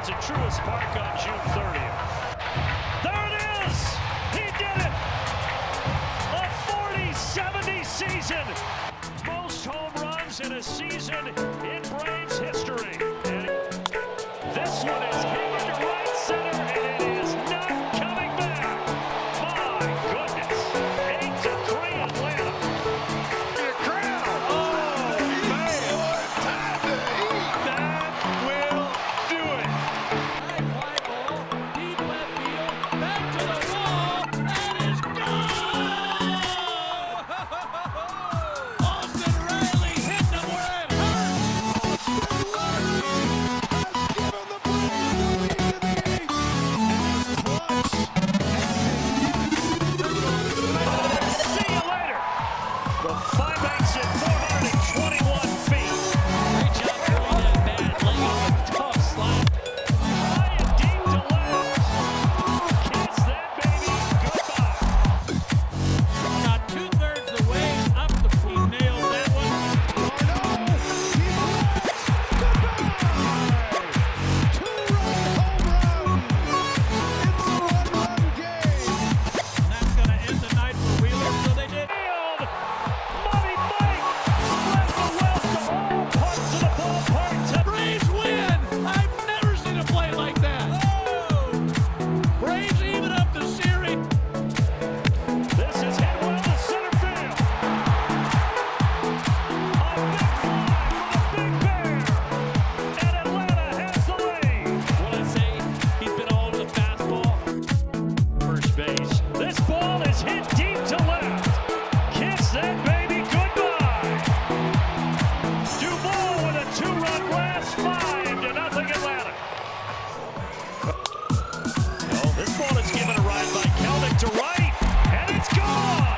It's at Truist Park on June 30th. There it is! He did it! A 40-70 season! Most home runs in a season in Braves history. And this one is hit to right center, and it is not coming back. My goodness. 8-3 Atlanta. The crowd. Oh, man. Time to eat. That will do it. High fly ball, deep left field, back to the wall, and it's gone! Austin Riley hit them where it hurt! See you later. The 5/8 at 421 feet. Great job throwing that bat, laying off a tough slap. High and deep to left. Kiss that baby goodbye. Got 2/3 the way up the he nailed that one. And that's gonna end the night for Wheeler, so they did. Field. Money Mike spreads the wealth to all parts of the ballpark. Braves win! I've never seen a play like that. Oh! Braves even up the series. This is hit well to center field. A big fly for the Big Bear. And Atlanta has the lead. What I say, he's been all over the fastball. First base. This ball is hit deep to left. Kiss that baby goodbye. Duval with a 2-run blast, 5-0 Atlanta. Oh, this ball is given a ride by Kelnick to right, and it's gone.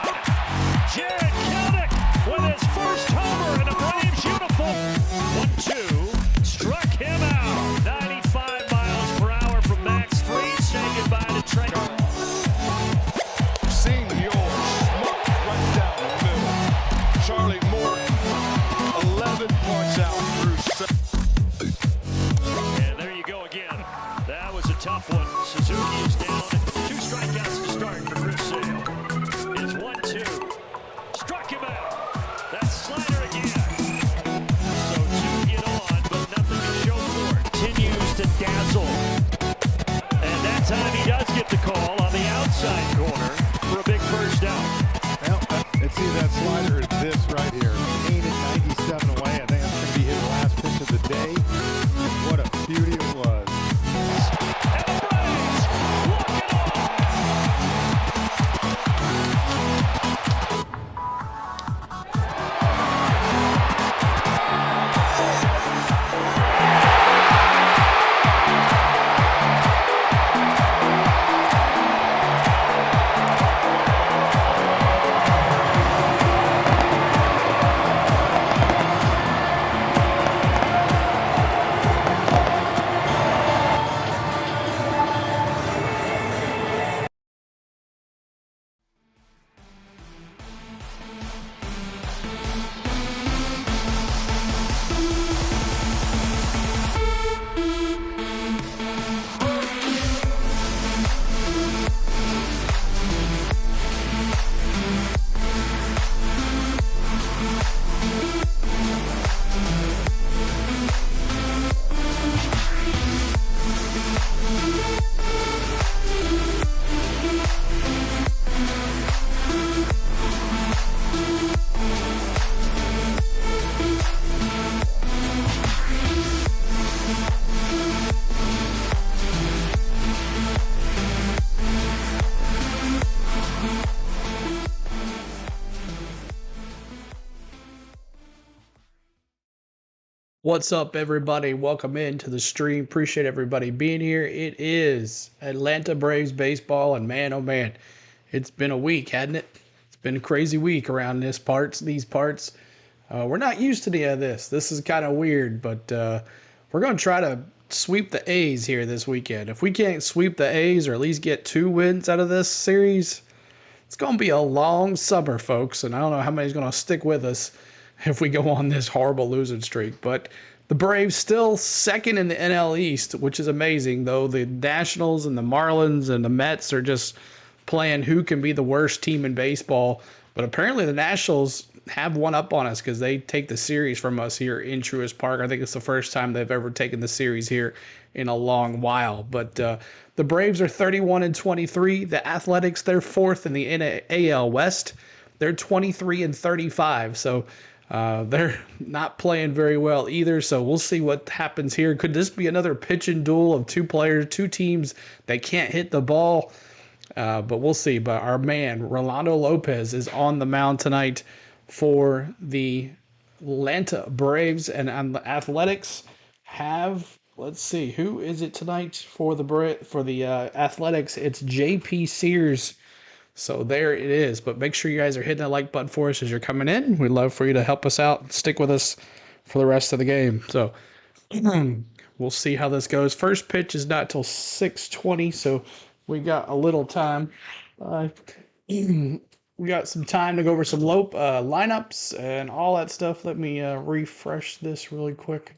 Jared Kelnick with his first homer in a Braves uniform. 1-2, struck him out. 95 miles per hour from Max Fried. Say goodbye to Trey. Senior smoked right down the middle. Charlie Morton, 11 points out through 7. And there you go again. That was a tough one. Suzuki is down. 2 strikeouts to start for Chris Sale. Is 1-2. Struck him out. That slider again. So 2 get on, but nothing to show for it. Continues to dazzle. And that time he does get the call on the outside corner for a big first down. Well, let's see that slider is this right here. 8-97 away. I think that's going to be his last pitch of the day. What a beauty it was. And the Braves walk it off. What's up, everybody? Welcome into the stream. Appreciate everybody being here. It is Atlanta Braves baseball, and man, oh man, it's been a week, hasn't it? It's been a crazy week around these parts. We're not used to any of this. This is kind of weird, but we're going to try to sweep the A's here this weekend. If we can't sweep the A's or at least get 2 wins out of this series, it's going to be a long summer, folks, and I don't know how many's going to stick with us if we go on this horrible losing streak. But the The Braves still second in the NL East, which is amazing, though. The Nationals and the Marlins and the Mets are just playing who can be the worst team in baseball. But apparently the Nationals have one up on us because they take the series from us here in Truist Park. I think it's the first time they've ever taken the series here in a long while. But the Braves are 31-23. The Athletics, they're fourth in the AL West. They're 23-35. So they're not playing very well either. So we'll see what happens here. Could this be another pitching duel of two players, two teams that can't hit the ball? But we'll see. But our man, Reylando Lopez, is on the mound tonight for the Atlanta Braves. And the Athletics have, let's see, who is it tonight for the Athletics? It's J.P. Sears. So there it is. But make sure you guys are hitting that like button for us as you're coming in. We'd love for you to help us out and stick with us for the rest of the game. So we'll see how this goes. First pitch is not till 6:20, so we got a little time. We got some time to go over some lineups and all that stuff. Let me refresh this really quick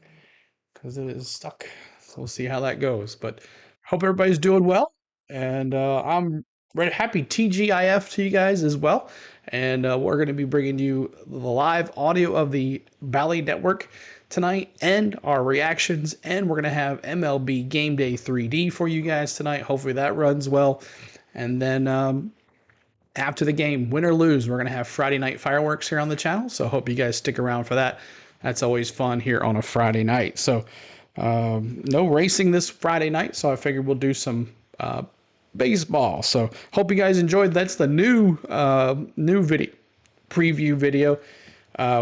because it is stuck. So we'll see how that goes. But hope everybody's doing well. And I'm happy TGIF to you guys as well. And we're going to be bringing you the live audio of the Bally Network tonight and our reactions. And we're going to have MLB Gameday 3D for you guys tonight. Hopefully that runs well. And then after the game, win or lose, we're going to have Friday night fireworks here on the channel. So hope you guys stick around for that. That's always fun here on a Friday night. So no racing this Friday night. So I figured we'll do some baseball. So hope you guys enjoyed. That's the new video preview video.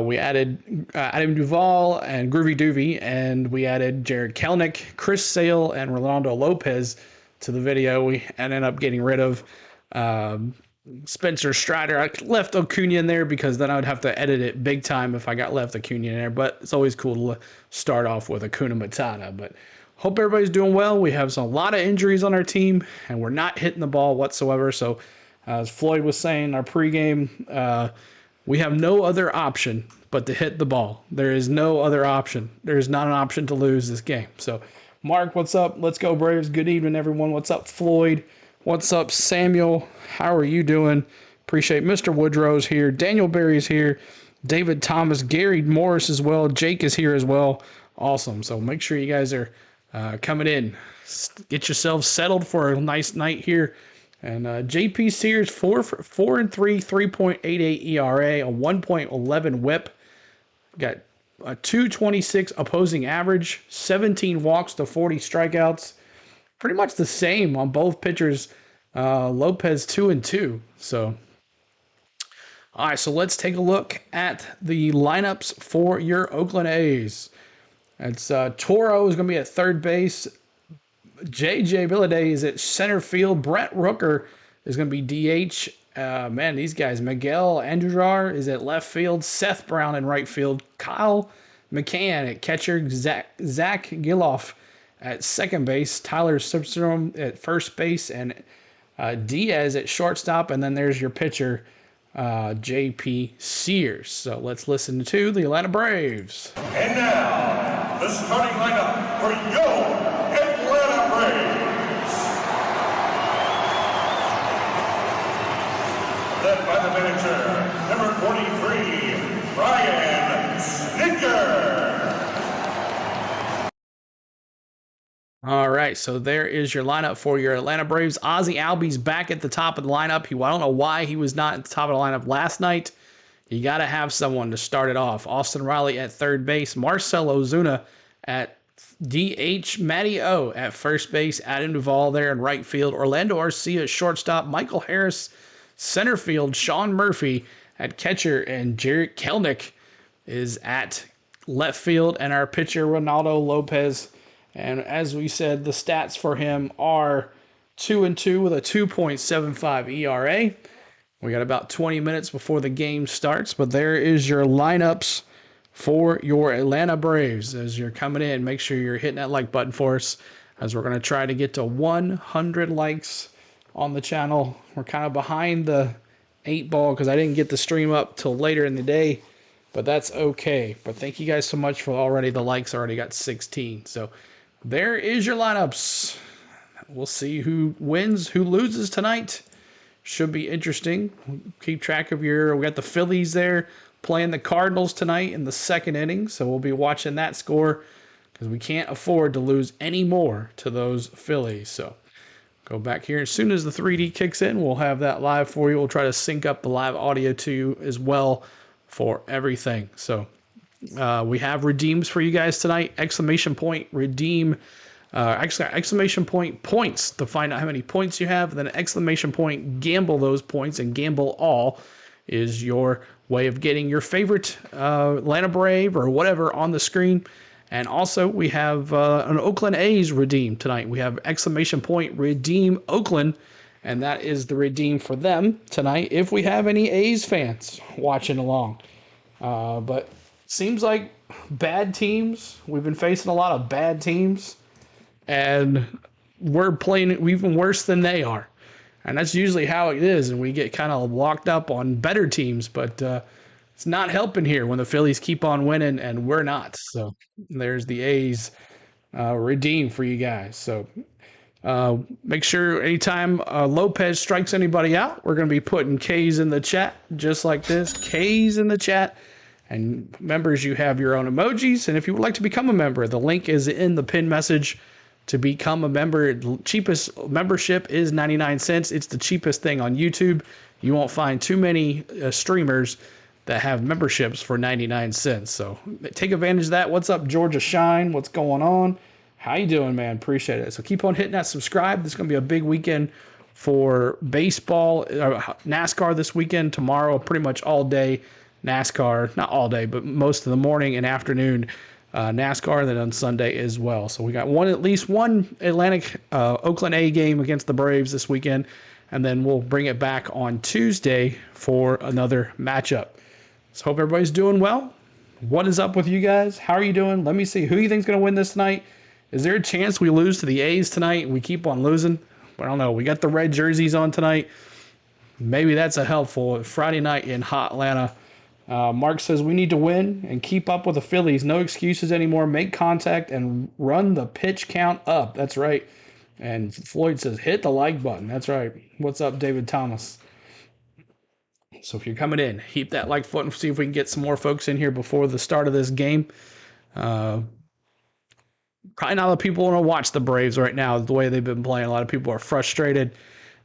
We added Adam Duvall and Groovy Doovie, and we added Jared Kelenic, Chris Sale, and Reylando Lopez to the video. We ended up getting rid of Spencer Strider. I left Acuna in there because then I would have to edit it big time if I got left Acuna in there. But it's always cool to start off with Acuna Matata. But hope everybody's doing well. We have a lot of injuries on our team, and we're not hitting the ball whatsoever. So as Floyd was saying in our pregame, we have no other option but to hit the ball. There is no other option. There is not an option to lose this game. So, Mark, what's up? Let's go, Braves. Good evening, everyone. What's up, Floyd? What's up, Samuel? How are you doing? Appreciate Mr. Woodrow's here. Daniel Berry's here. David Thomas. Gary Morris as well. Jake is here as well. Awesome. So make sure you guys are coming in. Get yourselves settled for a nice night here. And JP Sears, 4-3, 3.88 ERA, a 1.11 whip. Got a 226 opposing average, 17 walks to 40 strikeouts. Pretty much the same on both pitchers. Lopez 2-2. So, all right, so let's take a look at the lineups for your Oakland A's. It's Toro is going to be at third base. J.J. Billaday is at center field. Brent Rooker is going to be DH. Man, these guys. Miguel Andujar is at left field. Seth Brown in right field. Kyle McCann at catcher. Zach Giloff at second base. Tyler Substrom at first base. And Diaz at shortstop. And then there's your pitcher, J.P. Sears. So let's listen to the Atlanta Braves. And now, the starting lineup for your Atlanta Braves. Led by the manager, number 43, Brian Snitker. All right, so there is your lineup for your Atlanta Braves. Ozzie Albies back at the top of the lineup. I don't know why he was not at the top of the lineup last night. You got to have someone to start it off. Austin Riley at third base. Marcell Ozuna at DH. Matty O at first base. Adam Duvall there in right field. Orlando Arcia at shortstop. Michael Harris center field. Sean Murphy at catcher. And Jared Kelenic is at left field. And our pitcher, Reylando Lopez. And as we said, the stats for him are 2-2 with a 2.75 ERA. We got about 20 minutes before the game starts, but there is your lineups for your Atlanta Braves. As you're coming in, make sure you're hitting that like button for us, as we're going to try to get to 100 likes on the channel. We're kind of behind the 8 ball because I didn't get the stream up till later in the day. but that's okay. But thank you guys so much for already. The likes already got 16. So there is your lineups. We'll see who wins, who loses tonight. Should be interesting. Keep track of we got the Phillies there playing the Cardinals tonight in the second inning. So we'll be watching that score because we can't afford to lose any more to those Phillies. So go back here. As soon as the 3D kicks in, we'll have that live for you. We'll try to sync up the live audio to you as well for everything. So we have redeems for you guys tonight. Exclamation point redeem. Exclamation point points to find out how many points you have. And then exclamation point gamble those points, and gamble all is your way of getting your favorite Atlanta Brave or whatever on the screen. And also we have an Oakland A's redeem tonight. We have exclamation point redeem Oakland, and that is the redeem for them tonight if we have any A's fans watching along. But seems like bad teams. We've been facing a lot of bad teams, and we're playing even worse than they are. And that's usually how it is, and we get kind of locked up on better teams, but it's not helping here when the Phillies keep on winning and we're not. So there's the A's redeem for you guys. So make sure anytime Lopez strikes anybody out, we're going to be putting K's in the chat, just like this, K's in the chat. And members, you have your own emojis. And if you would like to become a member, the link is in the pinned message. To become a member, the cheapest membership is 99 cents. It's the cheapest thing on YouTube. You won't find too many streamers that have memberships for 99 cents. So take advantage of that. What's up, Georgia Shine? What's going on? How you doing, man? Appreciate it. So keep on hitting that subscribe. This is going to be a big weekend for baseball, NASCAR this weekend. Tomorrow, pretty much all day NASCAR. Not all day, but most of the morning and afternoon NASCAR, and then on Sunday as well. So we got at least one Oakland A game against the Braves this weekend, and then we'll bring it back on Tuesday for another matchup. So hope everybody's doing well. What is up with you guys? How are you doing? Let me see. Who do you think's going to win this night? Is there a chance we lose to the A's tonight and we keep on losing? I don't know. We got the red jerseys on tonight. Maybe that's a helpful Friday night in hot Atlanta. Mark says we need to win and keep up with the Phillies. No excuses anymore. Make contact and run the pitch count up. That's right. And Floyd says hit the like button. That's right. What's up, David Thomas? So if you're coming in, hit that like button. See if we can get some more folks in here before the start of this game. Probably not a lot of people want to watch the Braves right now the way they've been playing. A lot of people are frustrated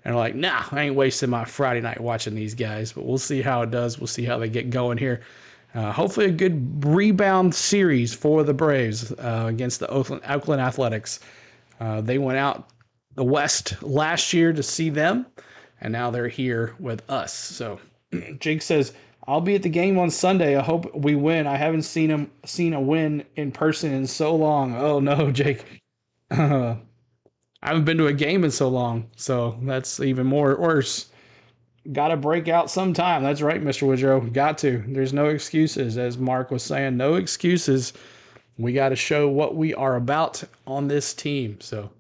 and are like, nah, I ain't wasting my Friday night watching these guys. But we'll see how it does. We'll see how they get going here. Hopefully a good rebound series for the Braves against the Oakland Athletics. They went out the West last year to see them, and now they're here with us. So Jake says, I'll be at the game on Sunday. I hope we win. I haven't seen a win in person in so long. Oh, no, Jake. I haven't been to a game in so long, so that's even more worse. Got to break out sometime. That's right, Mr. Woodrow. Got to. There's no excuses, as Mark was saying. No excuses. We got to show what we are about on this team. So,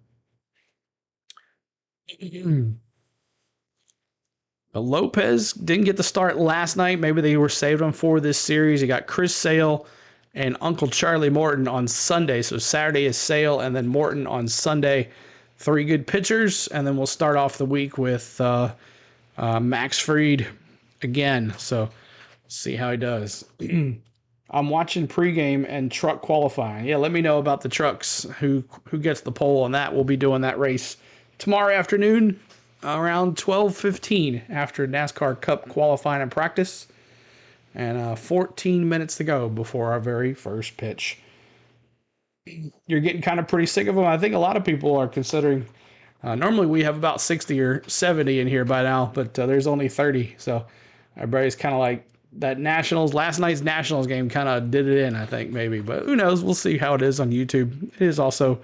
but Lopez didn't get the start last night. Maybe they were saved him for this series. You got Chris Sale and Uncle Charlie Morton on Sunday. So Saturday is Sale and then Morton on Sunday. 3 good pitchers, and then we'll start off the week with Max Fried again. So see how he does. I'm watching pregame and truck qualifying. Yeah, let me know about the trucks. Who gets the pole on that? We'll be doing that race tomorrow afternoon around 12:15 after NASCAR Cup qualifying and practice. And 14 minutes to go before our very first pitch. You're getting kind of pretty sick of them. I think a lot of people are considering. Normally we have about 60 or 70 in here by now, but there's only 30. So everybody's kind of like that last night's Nationals game kind of did it in, I think, maybe. But who knows? We'll see how it is on YouTube. It is also a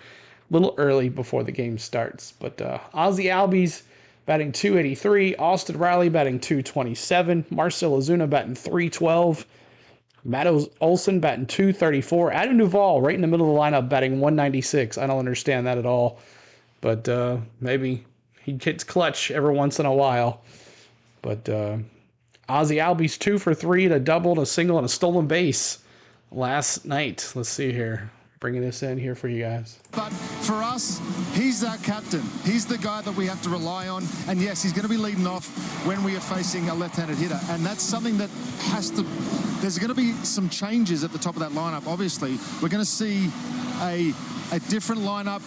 little early before the game starts. But Ozzy Albies batting .283. Austin Riley batting .227. Marcell Ozuna batting .312. Matt Olson batting .234. Adam Duvall right in the middle of the lineup batting .196. I don't understand that at all. But maybe he gets clutch every once in a while. But Ozzie Albies 2 for 3 to double, and a single, and a stolen base last night. Let's see here. Bringing this in here for you guys. But for us, he's our captain. He's the guy that we have to rely on. And yes, he's going to be leading off when we are facing a left-handed hitter. And that's something that has to... There's going to be some changes at the top of that lineup. Obviously, we're going to see a different lineup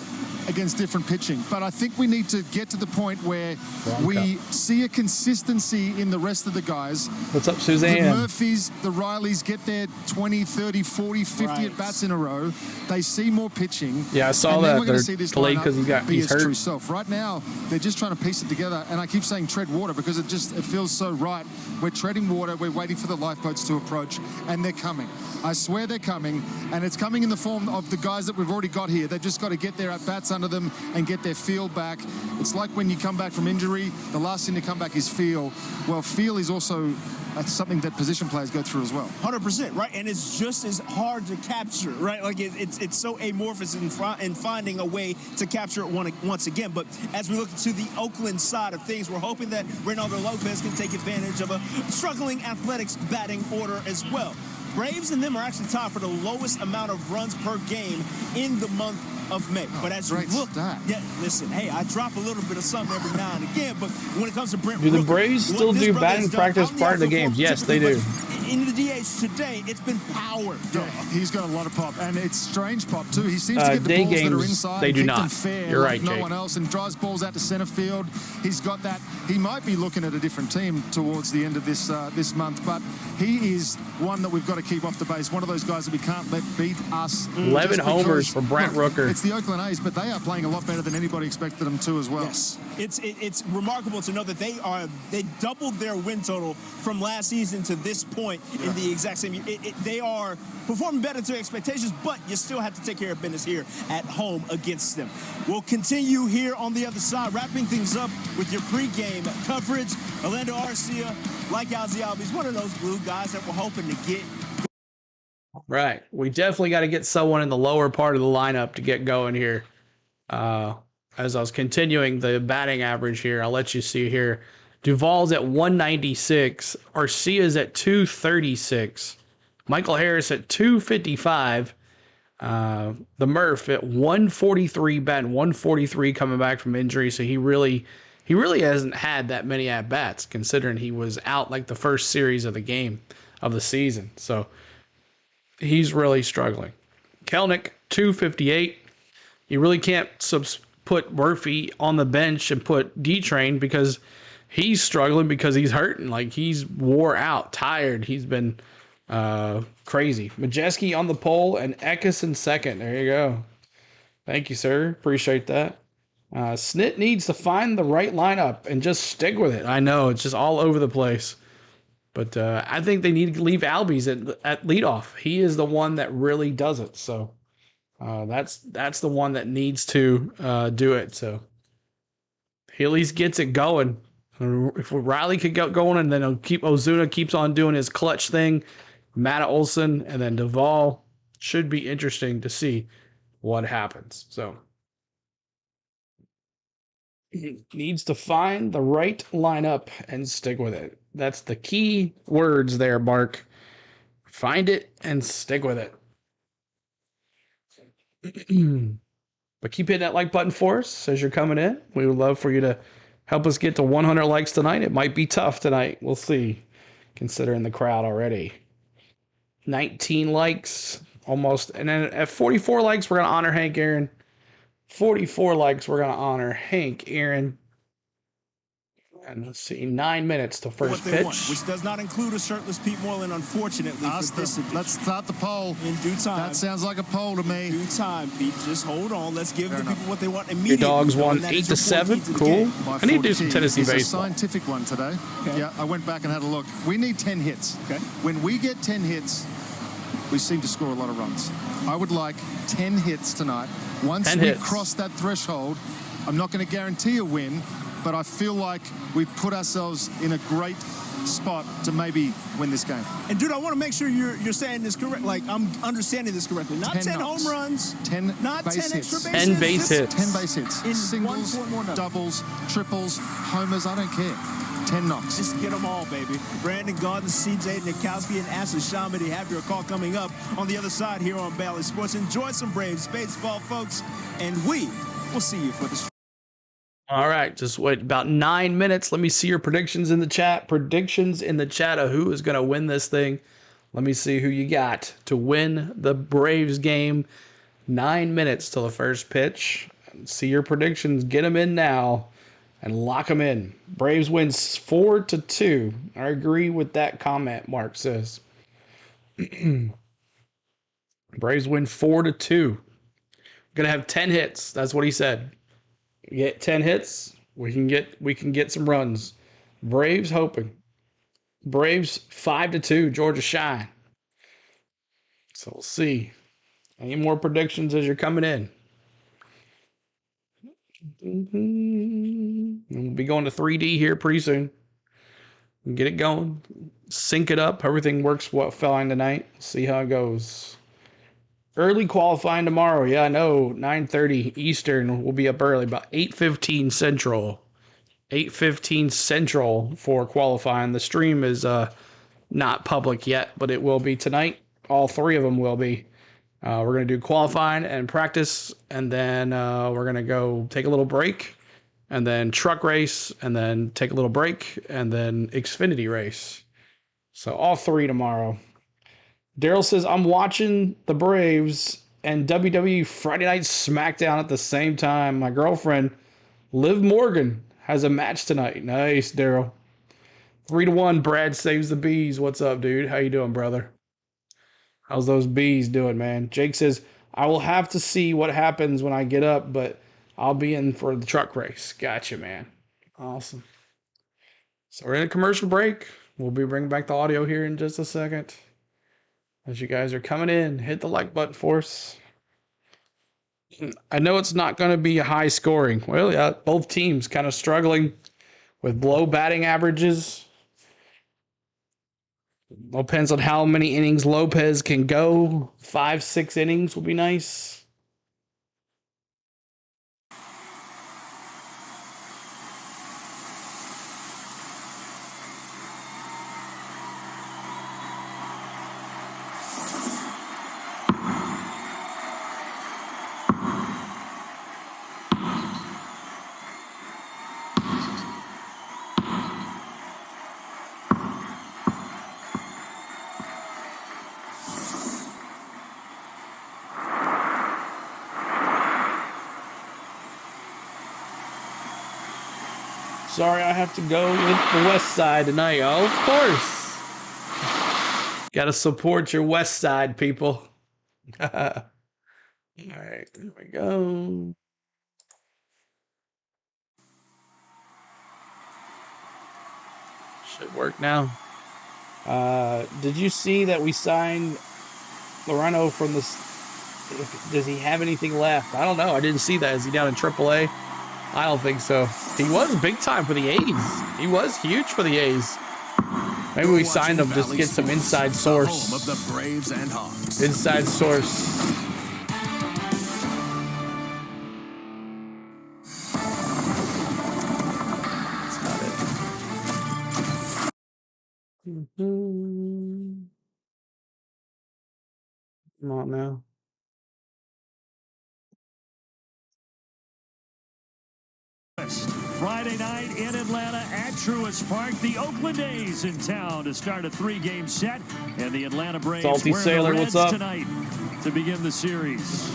against different pitching. But I think we need to get to the point where we see a consistency in the rest of the guys. What's up, Suzanne? The Murphys, the Rileys get their 20, 30, 40, 50 at-bats in a row. They see more pitching. Yeah, I saw that. They're delayed because he's hurt. True self. Right now, they're just trying to piece it together. And I keep saying tread water because it feels so right. We're treading water. We're waiting for the lifeboats to approach. And they're coming. I swear they're coming. And it's coming in the form of the guys that we've already got here. They've just got to get their at-bats under them and get their feel back. It's like when you come back from injury, the last thing to come back is feel. Well, feel is also something that position players go through as well. 100%, right? And it's just as hard to capture, right? Like it's so amorphous in finding a way to capture it once again. But as we look to the Oakland side of things, we're hoping that Reylando Lopez can take advantage of a struggling Athletics batting order as well. Braves and them are actually tied for the lowest amount of runs per game in the month of May. But as you look, listen, hey, I drop a little bit of something every now and again, but when it comes to Brent, do the Braves still do batting practice prior to the games? Yes, they do. In the DH today, it's been power. Yeah, he's got a lot of pop, and it's strange pop too. He seems to get the day balls games, that are inside. They do not. Fair, You're right, like no Jake. one else, and drives balls out to center field. He's got that. He might be looking at a different team towards the end of this this month, but he is one that we've got to keep off the base. One of those guys that we can't let beat us. 11 homers for Brent Rooker. It's the Oakland A's, but they are playing a lot better than anybody expected them to as well. Yes, it's remarkable to know that they doubled their win total from last season to this point in the exact same year. They are performing better to expectations, but you still have to take care of business here at home against them. We'll continue here on the other side, wrapping things up with your pregame coverage. Orlando Arcia, like Ozzie Albies, one of those blue guys that we're hoping to get. Right. We definitely got to get someone in the lower part of the lineup to get going here. As I was continuing the batting average here, I'll let you see here. Duvall's at 196. Arcia's at 236. Michael Harris at 255. The Murph at 143. Ben 143 coming back from injury, so he really hasn't had that many at bats considering he was out like the first series of the game of the season. So he's really struggling. Kelnick 258. You really can't put Murphy on the bench and put D-Train because he's struggling because he's hurting. Like he's wore out, tired. He's been crazy. Majeski on the pole and Eckes in second. There you go. Thank you, sir. Appreciate that. Snit needs to find the right lineup and just stick with it. I know it's just all over the place. But I think they need to leave Albies at leadoff. He is the one that really does it. So that's the one that needs to do it. So he at least gets it going. If Riley could get going, and then Ozuna keeps on doing his clutch thing, Matt Olson, and then Duvall, should be interesting to see what happens. So he needs to find the right lineup and stick with it. That's the key words there, Mark. Find it and stick with it. But keep hitting that like button for us as you're coming in. We would love for you to help us get to 100 likes tonight. It might be tough tonight. We'll see, considering the crowd already. 19 likes, almost. And then at 44 likes, we're going to honor Hank Aaron. 44 likes, we're going to honor Hank Aaron. And let's see, 9 minutes to first pitch. Want, which does not include a shirtless Pete Moreland, unfortunately, for this edition. Let's start the poll. In due time. That sounds like a poll to me. In due time, Pete. Just hold on. Let's give the people what they want immediately. Your dogs won 8-7. Cool. I need to do some Tennessee baseball. It's a scientific one today. Okay. Yeah, I went back and had a look. We need 10 hits. Okay. When we get 10 hits, we seem to score a lot of runs. I would like 10 hits tonight. Once we cross that threshold, I'm not going to guarantee a win, but I feel like we've put ourselves in a great spot to maybe win this game. And dude, I want to make sure you're saying this correct. Like I'm understanding this correctly. Not 10 home runs. 10 not base 10 hits. extra base 10 base hits. 10 base hits. In Singles, doubles, triples, homers. I don't care. 10 knocks. Just get them all, baby. Brandon Gaudin, CJ Nikowski, and Ashley Shamity have your call coming up on the other side here on Bally Sports. Enjoy some Braves baseball, folks, and we will see you for the. All right, just wait about 9 minutes. Let me see your predictions in the chat. Predictions in the chat of who is going to win this thing. Let me see who you got to win the Braves game. 9 minutes till the first pitch. See your predictions. Get them in now and lock them in. Braves wins 4-2. I agree with that comment, Mark says. Braves win 4-2. Gonna have 10 hits. That's what he said. Get 10 hits. We can get some runs. Braves hoping. Braves 5-2. Georgia shine. So we'll see. Any more predictions as you're coming in? We'll be going to 3D here pretty soon. Get it going. Sync it up. Everything works fine tonight. See how it goes. Early qualifying tomorrow. Yeah, I know. 9:30 Eastern. We'll be up early. About 8:15 Central. 8:15 Central for qualifying. The stream is not public yet, but it will be tonight. All three of them will be. We're going to do qualifying and practice, and then we're going to go take a little break, and then truck race, and then take a little break, and then Xfinity race. So all three tomorrow. Daryl says, I'm watching the Braves and WWE Friday Night SmackDown at the same time. My girlfriend, Liv Morgan, has a match tonight. Nice, Daryl. 3-1, Brad saves the bees. What's up, dude? How you doing, brother? How's those bees doing, man? Jake says, I will have to see what happens when I get up, but I'll be in for the truck race. Gotcha, man. Awesome. So we're in a commercial break. We'll be bringing back the audio here in just a second. As you guys are coming in, hit the like button for us. I know it's not going to be a high scoring. Well, yeah, both teams kind of struggling with low batting averages. Depends on how many innings Lopez can go. 5-6 innings will be nice. Sorry, I have to go with the West Side tonight. Oh, of course. Got to support your West Side, people. All right, there we go. Should work now. Did you see that we signed Reylando from the... Does he have anything left? I don't know. I didn't see that. Is he down in AAA? I don't think so. He was big time for the A's. He was huge for the A's. Maybe we signed him just to get some inside source. Home of the Braves and Hawks. Inside source. That's not it. Come on now. Friday night in Atlanta at Truist Park. The Oakland A's in town to start a 3-game set. And the Atlanta Braves Salty wearing Sailor, the Reds what's up? tonight to begin the series.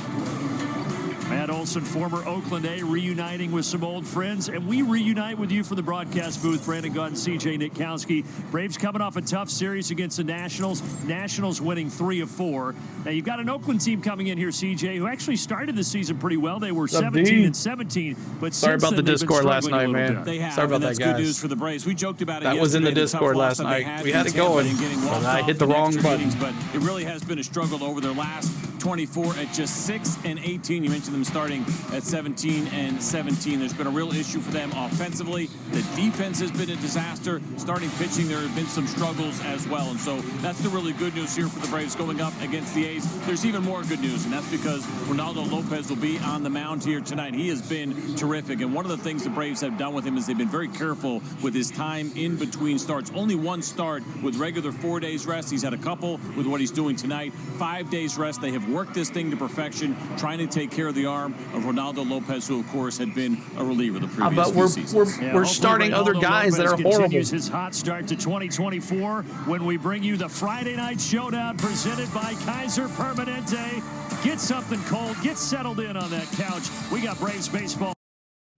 Matt Olson, former Oakland A, reuniting with some old friends. And we reunite with you from the broadcast booth. Brandon Gaudin, CJ Nikowski. Braves coming off a tough series against the Nationals. Nationals winning 3 of 4. Now, you've got an Oakland team coming in here, CJ, who actually started the season pretty well. They were 17-17. But sorry about the Discord last night, man. They have, Sorry about and that, that's guys. good news for the Braves. We joked about it That was in the yesterday, Discord tough loss last that they night. had We had it in Tampa going, and getting but walked I off hit the in wrong extra button. innings, but it really has been a struggle over their last 2024 at just 6-18. You mentioned them starting at 17-17. There's been a real issue for them offensively. The defense has been a disaster. Starting pitching, there have been some struggles as well. And so that's the really good news here for the Braves going up against the A's. There's even more good news, and that's because Reylando Lopez will be on the mound here tonight. He has been terrific, and one of the things the Braves have done with him is they've been very careful with his time in between starts. Only one start with regular 4 days rest. He's had a couple with what he's doing tonight. 5 days rest. They have worked this thing to perfection, trying to take care of the arm of Reylando Lopez, who of course had been a reliever the previous few seasons. We're starting other guys that are horrible. Continues his hot start to 2024 when we bring you the Friday Night Showdown presented by Kaiser Permanente. Get something cold. Get settled in on that couch. We got Braves baseball.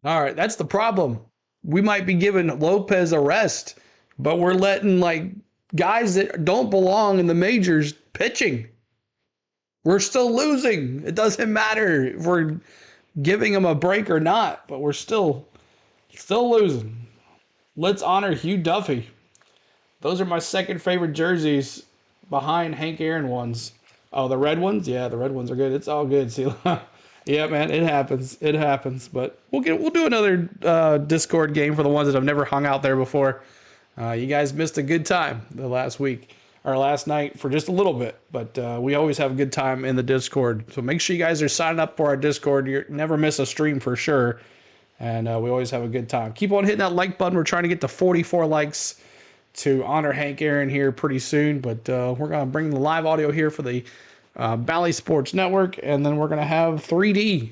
All right, that's the problem. We might be giving Lopez a rest, but we're letting like guys that don't belong in the majors pitching. We're still losing. It doesn't matter if we're giving them a break or not, but we're still losing. Let's honor Hugh Duffy. Those are my second favorite jerseys behind Hank Aaron ones. Oh, the red ones? Yeah, the red ones are good. It's all good, Sela. Yeah, man, it happens. It happens. But we'll do another Discord game for the ones that have never hung out there before. You guys missed a good time the last night for just a little bit. But we always have a good time in the Discord. So make sure you guys are signing up for our Discord. You never miss a stream for sure. And we always have a good time. Keep on hitting that like button. We're trying to get to 44 likes to honor Hank Aaron here pretty soon. But we're going to bring the live audio here for the Bally Sports Network. And then we're going to have 3D.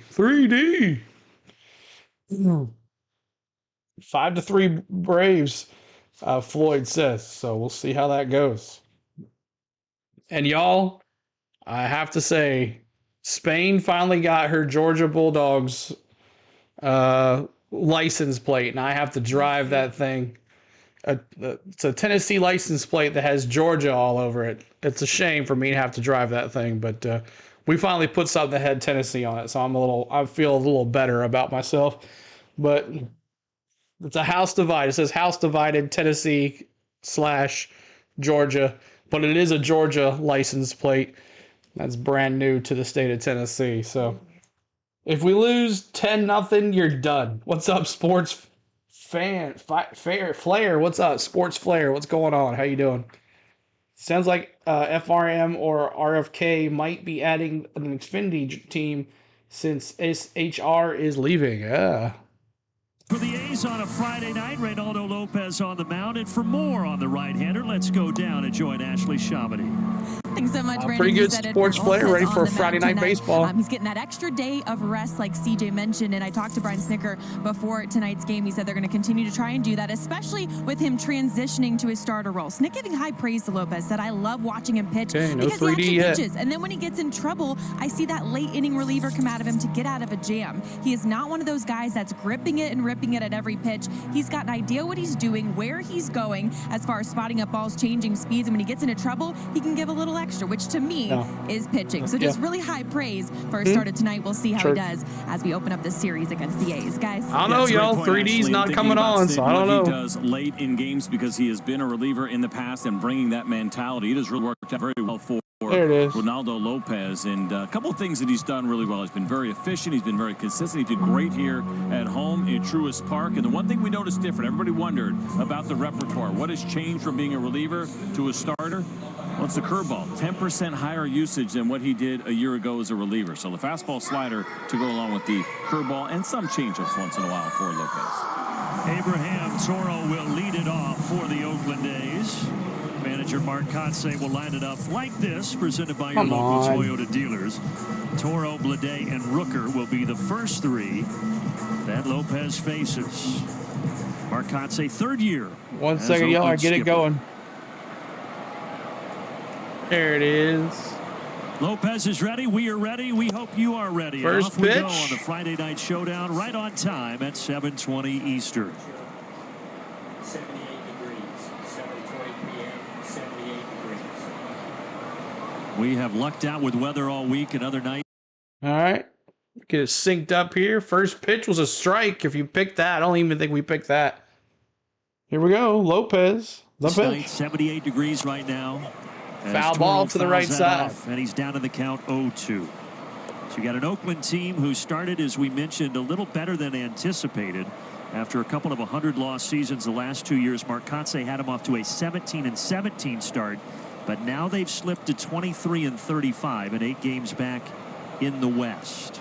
5-3 Braves, Floyd says. So we'll see how that goes. And y'all, I have to say, Spain finally got her Georgia Bulldogs license plate, and I have to drive that thing. It's a Tennessee license plate that has Georgia all over it. It's a shame for me to have to drive that thing, but we finally put something that had Tennessee on it, so I feel a little better about myself. But it's a house divided. It says house divided Tennessee / Georgia, but it is a Georgia license plate. That's brand new to the state of Tennessee. So if we lose 10-0, you're done. What's up, Sports Flair? What's up, Sports Flair? What's going on? How you doing? Sounds like FRM or RFK might be adding an Xfinity team since SHR is leaving. Yeah. For the A's on a Friday night, Reylando Lopez on the mound. And for more on the right-hander, let's go down and join Ashley Shamedy. Thanks so much, Brandon. Pretty good sports player, ready for Friday night baseball. He's getting that extra day of rest, like CJ mentioned, and I talked to Brian Snicker before tonight's game. He said they're going to continue to try and do that, especially with him transitioning to his starter role. Snick giving high praise to Lopez, said, I love watching him pitch because he actually pitches. And then when he gets in trouble, I see that late inning reliever come out of him to get out of a jam. He is not one of those guys that's gripping it and ripping it at every pitch. He's got an idea what he's doing, where he's going, as far as spotting up balls, changing speeds, and when he gets into trouble, he can give a little extra, which to me is pitching. So just really high praise for a start of tonight. We'll see how he does as we open up this series against the A's, guys. I don't know, y'all. 3D's not coming on, so I don't know. He does late in games because he has been a reliever in the past and bringing that mentality. It has really worked out very well for Reylando Lopez, and a couple of things that he's done really well. He's been very efficient. He's been very consistent. He did great here at home in Truist Park. And the one thing we noticed different, everybody wondered about the repertoire. What has changed from being a reliever to a starter? Well, it's the curveball. 10% higher usage than what he did a year ago as a reliever. So the fastball slider to go along with the curveball and some changeups once in a while for Lopez. Abraham Toro will lead it off for the Oakland A's. Manager Mark Kotsay will line it up like this, presented by your local Toyota dealers. Toro, Blade, and Rooker will be the first three that Lopez faces. Mark Kotsay, third year. 1 second, y'all. I get it going. There it is. Lopez is ready. We are ready. We hope you are ready. First Off we pitch go on the Friday Night Showdown, right on time at 7:20 Eastern. 78 degrees, 7:20 p.m., 78 degrees. We have lucked out with weather all week. Another night. All right. Get it synced up here. First pitch was a strike. If you picked that, I don't even think we picked that. Here we go. Lopez. The pitch. 78 degrees right now. Foul ball to the right side. And he's down in the count 0-2. So you got an Oakland team who started, as we mentioned, a little better than anticipated. After a couple of 100-loss seasons the last 2 years, Mark Kotsay had him off to a 17-17 start. But now they've slipped to 23-35 and 8 games back in the West.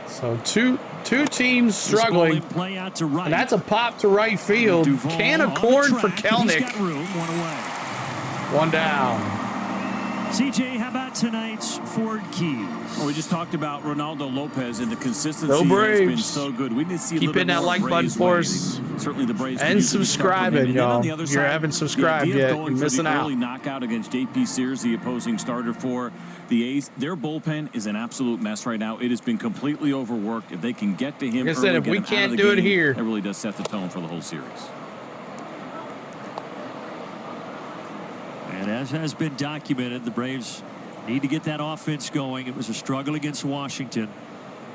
So two teams struggling. Play out to right. And that's a pop to right field. Duvall Can of corn for Kelnick. He's got room. One away. One down. CJ, how about tonight's Ford Keys? Well, we just talked about Reylando Lopez, and the consistency Go Braves. has been so good. We didn't see Keep hitting that like button for us. Certainly the Braves. And subscribing, y'all. If you haven't subscribed yet, you're missing out. Early knockout against JP Sears, the opposing starter for the A's. Their bullpen is an absolute mess right now. It has been completely overworked. If they can get to him, like I said, if we can't do it here, that really does set the tone for the whole series. And as has been documented, the Braves need to get that offense going. It was a struggle against Washington.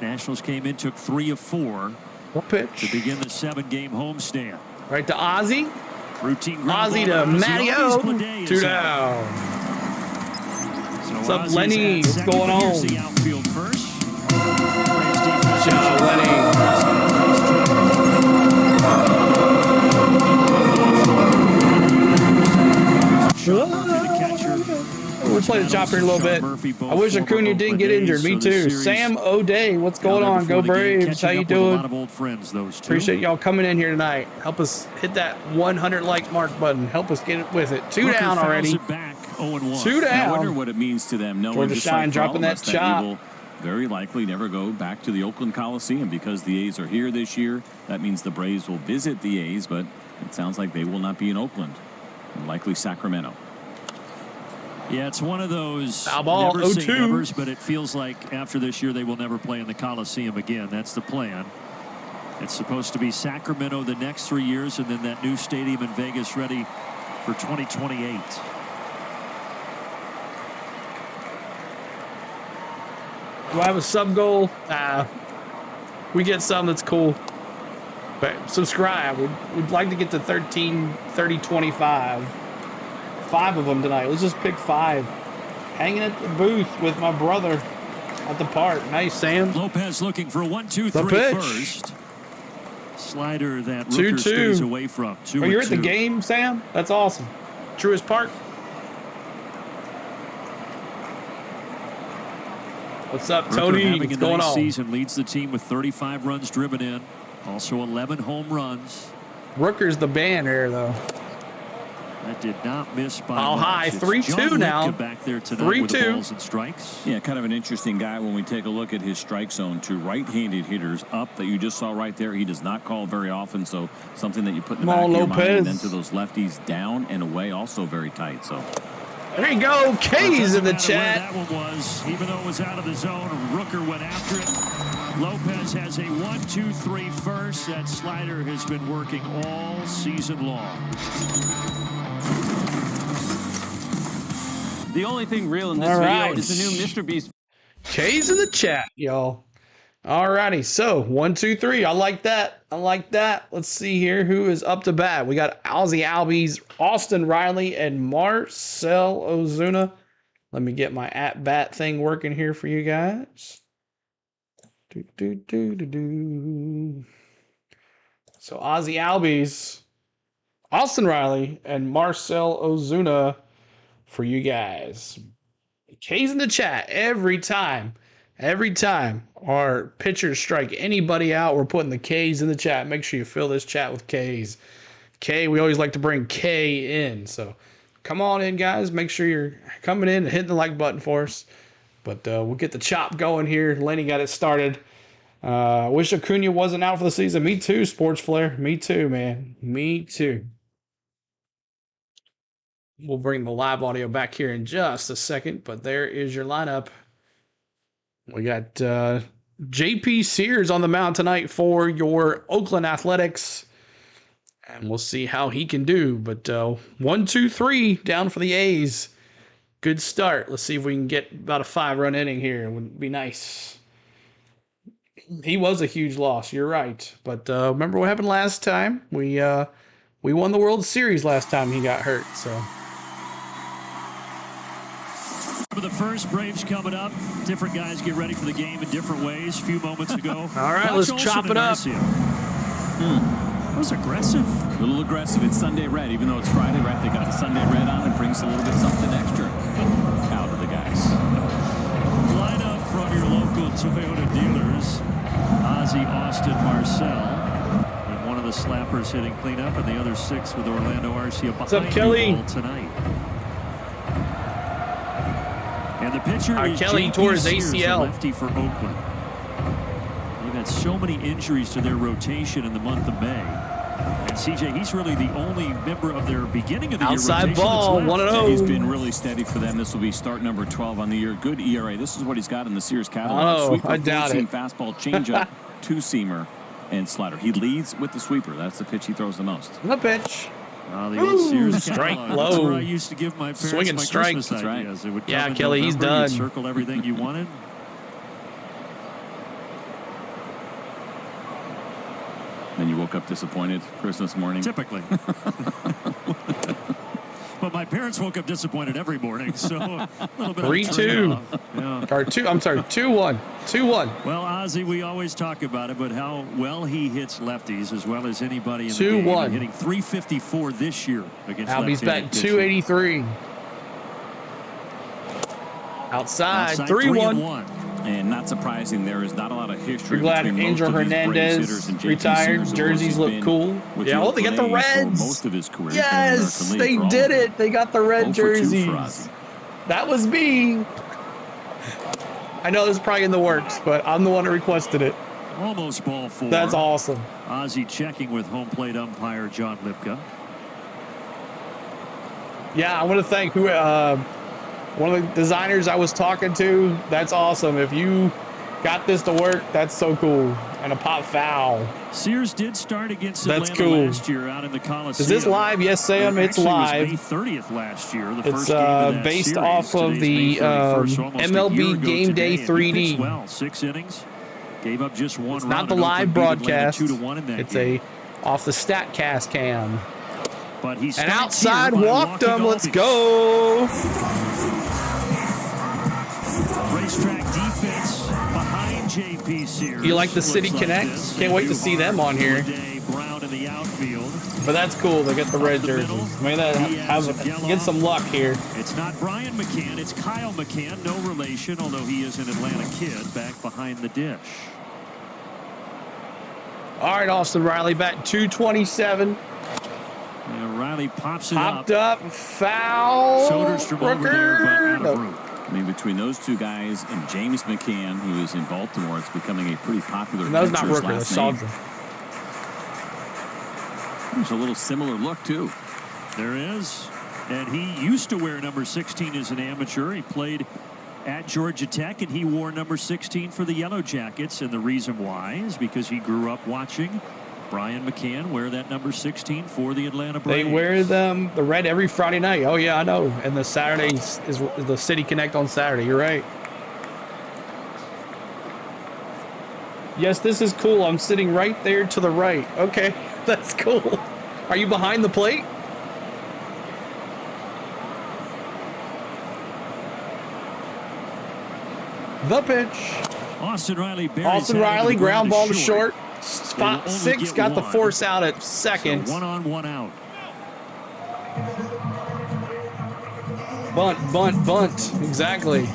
Nationals came in, took 3 of 4. What pitch? To begin the 7-game homestand. Right to Ozzie. Routine Ozzie to Matteo. 2 down. What's up, Lenny? What's going on? The outfield first. Good job, Lenny. We'll play the chop here a little bit. I wish Acuna didn't get injured. Me too. Sam O'Day, what's going on? Go Braves. How you doing? Appreciate y'all coming in here tonight. Help us hit that 100 like mark button. Help us get it with it. 2 down already. 2 down. I wonder what it means to them. Knowing Georgia Shine dropping that chop. Will very likely never go back to the Oakland Coliseum because the A's are here this year. That means the Braves will visit the A's, but it sounds like they will not be in Oakland. Likely Sacramento. Yeah, it's one of those foul ball, never say nevers, but it feels like after this year they will never play in the Coliseum again. That's the plan. It's supposed to be Sacramento the next 3 years, and then that new stadium in Vegas ready for 2028. Do I have a sub goal? We get some, that's cool. But subscribe. We'd like to get to 13, 30, 25. 5 of them tonight. Let's just pick 5. Hanging at the booth with my brother at the park. Nice, Sam. Lopez looking for a 1-2-3 first. Slider that Rooker stays away from. Oh, you're at the game, Sam? That's awesome. Truist Park. What's up, Tony? What's going on? Season leads the team with 35 runs driven in. Also 11 home runs. Rooker's the band here, though. That did not miss by much. High. 3-2 now. Back there tonight 3-2. With the balls and strikes. Yeah, kind of an interesting guy when we take a look at his strike zone. 2 right-handed hitters up that you just saw right there. He does not call very often, so something that you put in the back of your mind. And then to those lefties down and away, also very tight. So there you go. K's in the chat. That one was, even though it was out of the zone, Rooker went after it. Lopez has a 1-2-3 first. That slider has been working all season long. The only thing real in this video is the new Mr. Beast. K's in the chat, y'all. All righty. So 1-2-3. I like that. I like that. Let's see here who is up to bat. We got Ozzie Albies, Austin Riley, and Marcell Ozuna. Let me get my at bat thing working here for you guys. So Ozzie Albies, Austin Riley, and Marcell Ozuna for you guys. K's in the chat every time. Every time our pitchers strike anybody out, we're putting the K's in the chat. Make sure you fill this chat with K's. K, we always like to bring K in. So come on in, guys. Make sure you're coming in and hitting the like button for us. But we'll get the chop going here. Lenny got it started. Wish Acuna wasn't out for the season. Me too, Sports Flair. Me too, man. Me too. We'll bring the live audio back here in just a second, but there is your lineup. We got JP Sears on the mound tonight for your Oakland Athletics, and we'll see how he can do. But 1-2-3 down for the A's. Good start. Let's see if we can get about a 5-run inning here. It would be nice. He was a huge loss. You're right. But remember what happened last time? We won the World Series last time he got hurt. So For the first, Braves coming up. Different guys get ready for the game in different ways. A few moments ago. All right, let's chop it up. That was aggressive. A little aggressive. It's Sunday red, even though it's Friday, right? They got the Sunday red on. It brings a little bit something extra out of the guys. Line up from your local Toyota dealers. Ozzie, Austin, Marcel. And one of the slappers hitting cleanup, and the other 6 with Orlando Arcia behind Kelly? tonight. And the pitcher is Kelly tore his Sears, ACL. the lefty for Oakland. They've had so many injuries to their rotation in the month of May. And CJ, he's really the only member of their beginning of the outside year ball, 1-0. He's been really steady for them. This will be start number 12 on the year. Good ERA. This is what he's got in the Sears catalog. Oh, Sweeper, I doubt it. Fastball, changeup, 2-seamer, and slider. He leads with the sweeper. That's the pitch he throws the most. The pitch. The old Sears strike catalog. low. That's where I used to give my parents Swinging my strike. Christmas That's right. ideas. It would come Yeah, in Kelly, he's November, done. you'd circle everything you wanted. Then you woke up disappointed Christmas morning. Typically. But my parents woke up disappointed every morning, so a little bit 3-2. Yeah. Or 2. I'm sorry, 2-1. 2-1. Well, Ozzie, we always talk about it, but how well he hits lefties as well as anybody in the 2-1. game. Hitting .354 this year against Albie's left-handed batting pitching. 283. Outside 3-1. And not surprising, there is not a lot of history. We're glad between Angel most of these Braves hitters Hernandez and JT retired. Sears. Of course, Jerseys he's look been cool. with Yeah, the they got the Oakland A's for Reds. most of his career. Yes, they did it. They got the red 0 for 2 jerseys. for Ozzie. That was me. I know this is probably in the works, but I'm the one that requested it. Almost ball 4. That's awesome. Ozzie checking with home plate umpire John Lipka. Yeah, I want to thank one of the designers I was talking to. That's awesome. If you got this to work, that's so cool. And a pop foul. Sears did start against That's Atlanta cool. last year out in the Coliseum. Is this live? Yes, Sam, it's live. It was May 30th last year. The It's first game of that based series. off of Today's the May 31st, so almost a MLB year ago Gameday today, and he 3D. pitched well, 6 innings. Gave up just 1 It's run. not the and live Oakland beat Atlanta broadcast. 2-1 in that It's game. off the StatCast cam. But he And starts outside here by walked him. walking Let's Albies. go. Racetrack defense behind JP Sears. You like the City Looks Connect? this. Can't wait to see them on here. Brown in the outfield. But that's cool. They get the red Up the middle, jerseys. May that he has have a yellow. get some luck here. It's not Brian McCann, it's Kyle McCann, no relation, although he is an Atlanta kid, back behind the dish. All right, Austin Riley batting 227. And Riley pops it Popped up, foul. Shoulders from over there, but out of room. I mean, between those two guys and James McCann, who is in Baltimore, it's becoming a pretty popular That was not pitcher's Rooker, last that's name. Saldra. There's a little similar look, too. There is. And he used to wear number 16 as an amateur. He played at Georgia Tech, and he wore number 16 for the Yellow Jackets. And the reason why is because he grew up watching Brian McCann wear that number 16 for the Atlanta Braves. They wear them the red every Friday night. Oh yeah, I know. And the Saturdays is the City Connect on Saturday. You're right. Yes, this is cool. I'm sitting right there to the right. Okay, that's cool. Are you behind the plate? The pitch. Austin Riley. Austin Riley, ground ball to short. They Spot will only 6 get got the one. force out at second. So 1 on, 1 out. Bunt, bunt, bunt. Exactly.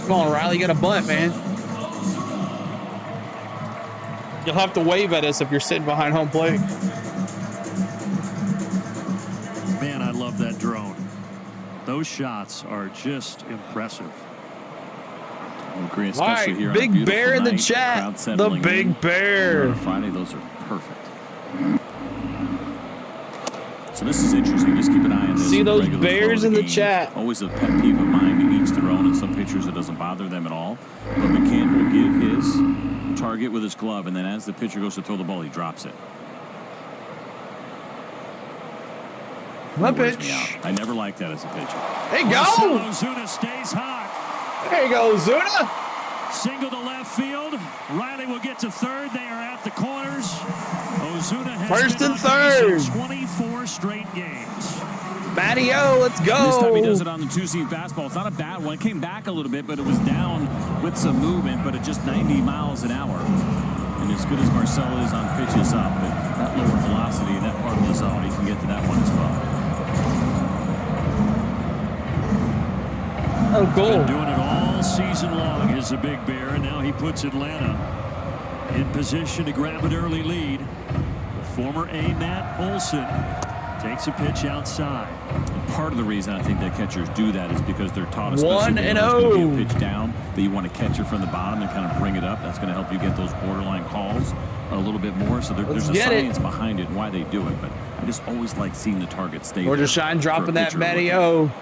Come on, Riley, get a bunt, man. You'll have to wave at us if you're sitting behind home plate. Man, I love that drone. Those shots are just impressive. Agree, All especially right, here on a Big beautiful Bear in the night, chat. crowd The settling Big in. Bear. On Friday, those are perfect. So this is interesting. Just keep an eye on this. See in the those regular flow of Bears in the games. chat. Always a pet peeve of mine to each their own, and some pitchers it doesn't bother them at all. But McCann will give his target with his glove, and then as the pitcher goes to throw the ball, he drops it. The It wears pitch. me out. I never liked that as a pitcher. There you Marcell go. Ozuna stays hot. There you go, Zuna. Single to left field. Riley will get to third. They are at the corners. Ozuna has First been and on base in third. 24 straight games. Matty-O, let's go. This time he does it on the two-seam fastball. It's not a bad one. It came back a little bit, but it was down with some movement, but at just 90 miles an hour. And as good as Marcel is on pitches up, but that lower velocity in that part of the zone, he can get to that one as well. Oh, cool. Been doing it all season long as a Big Bear, and now he puts Atlanta in position to grab an early lead. Former A. Matt Olson takes a pitch outside. And part of the reason I think that catchers do that is because they're taught, especially 1-0. when there's going to be a pitch down, that you want to catch it from the bottom and kind of bring it up. That's going to help you get those borderline calls a little bit more. So there's a science behind it and why they do it. But I just always like seeing the target stay there. Georgia Shine dropping that Matty-O.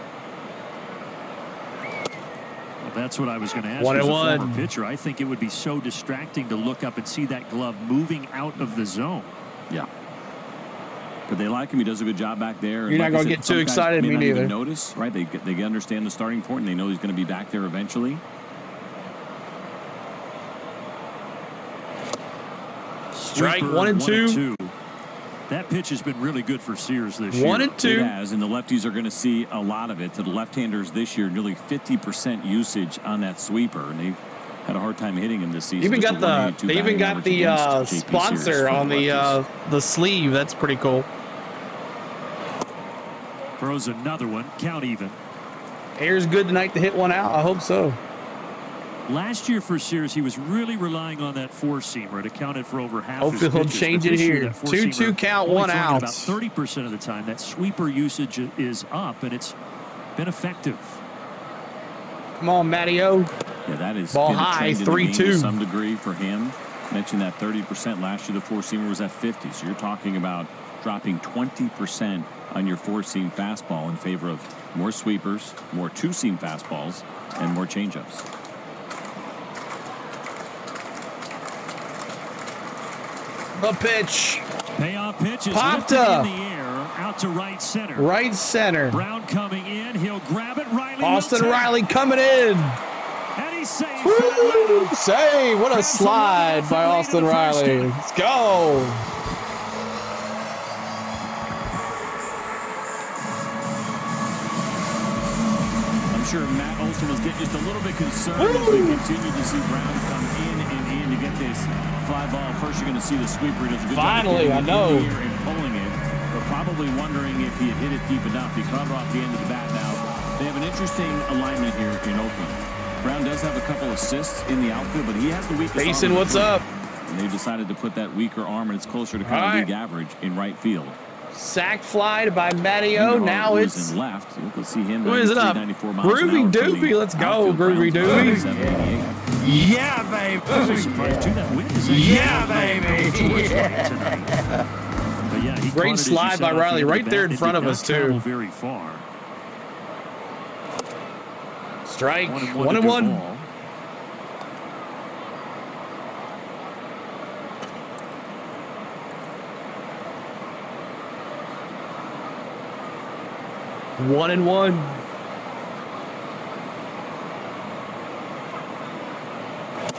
That's what I was going to ask. 1-1. As a former pitcher, I think it would be so distracting to look up and see that glove moving out of the zone. Yeah. But they like him. He does a good job back there. You're not going to get too excited, me neither. Notice, right? They understand the starting point, and they know he's going to be back there eventually. Strike 1-2. That pitch has been really good for Sears this year. 1-2. It has, and the lefties are going to see a lot of it. To the left-handers this year, nearly 50% usage on that sweeper, and they've had a hard time hitting him this season. They even got the sponsor on the sleeve. That's pretty cool. Throws another one. Count even. Air's good tonight to hit one out. I hope so. Last year for Sears, he was really relying on that four-seamer. It accounted for over half his Hopefully he'll pitches. change it here. 2-2 count, one out. About 30% of the time, that sweeper usage is up, and it's been effective. Come on, Matty-O. Yeah, that is ball high, 3-2 to some degree for him. Mentioned that 30% last year. The four-seamer was at 50, so you're talking about dropping 20% on your four-seam fastball in favor of more sweepers, more two-seam fastballs, and more changeups. The pitch. Payoff pitch is popped up in the air, out to right center. Right center. Brown coming in. He'll grab it. Riley. Austin Riley coming in. And he's safe. Woo! Save. What a slide by Austin Riley. Let's go. I'm sure Matt Olson was getting just a little bit concerned as we continue to see Brown come in and in to get this fly ball. First, you're going to see the sweeper. Does a good Finally, job I know. And pulling it, but probably wondering if he had hit it deep enough. He caught it off the end of the bat. Now, they have an interesting alignment here in Oakland. Brown does have a couple assists in the outfield, but he has the weakest Mason, arm. what's up? And they decided to put that weaker arm, and it's closer to kind of league average in right field. Sack fly by Matty-O. Now it's in left. You can see him. Who is it up? Groovy Doobie. Let's go, Groovy Doobie. Yeah, baby. Yeah, baby. Great slide by Riley right there in front of us, too. Very far. Strike. 1-1. One and one.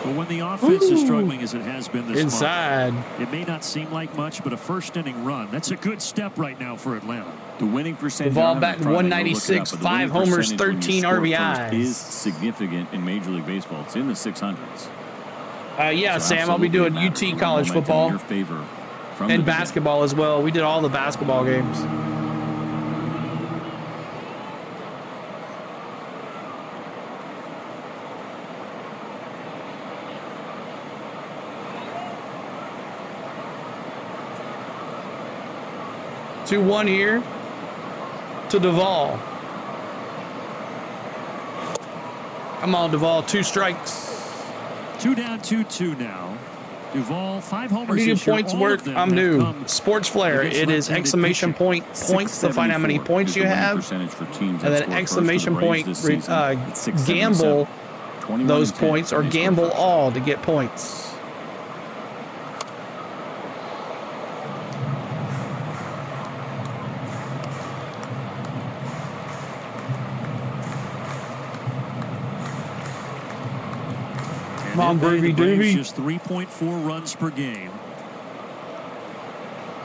But when the offense is struggling as it has been this inside month, it may not seem like much, but a first-inning run, that's a good step right now for Atlanta. The winning percentage. The ball batting 196, 5 homers, 13 RBIs. Is significant in Major League Baseball. It's in the 600s. Yeah, so Sam, I'll be doing UT college football and basketball as well. We did all the basketball games. Two one here to Duvall. Come on, Duvall. 2 strikes. 2 down, 2-2 now. Duvall, 5 homers. Needed points work. I'm new. Sports Flair. It is exclamation point points to find how many points you have, and then exclamation point gamble those points or gamble all to get points. Come on, Groovy Doobie. Just 3.4 runs per game.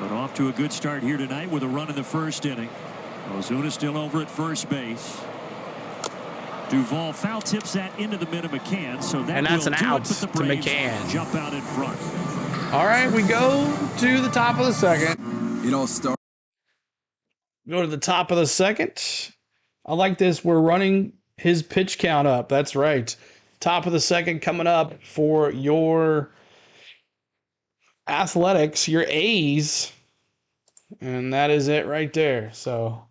But off to a good start here tonight with a run in the first inning. Ozuna still over at first base. Duvall foul tips that into the mid of McCann, so that and that's will an do out it, but the to Braves McCann. jump out in front. All right, we go to the top of the second. It all starts. Go to the top of the second. I like this. We're running his pitch count up. That's right. Top of the second coming up for your Athletics, your A's. And that is it right there. So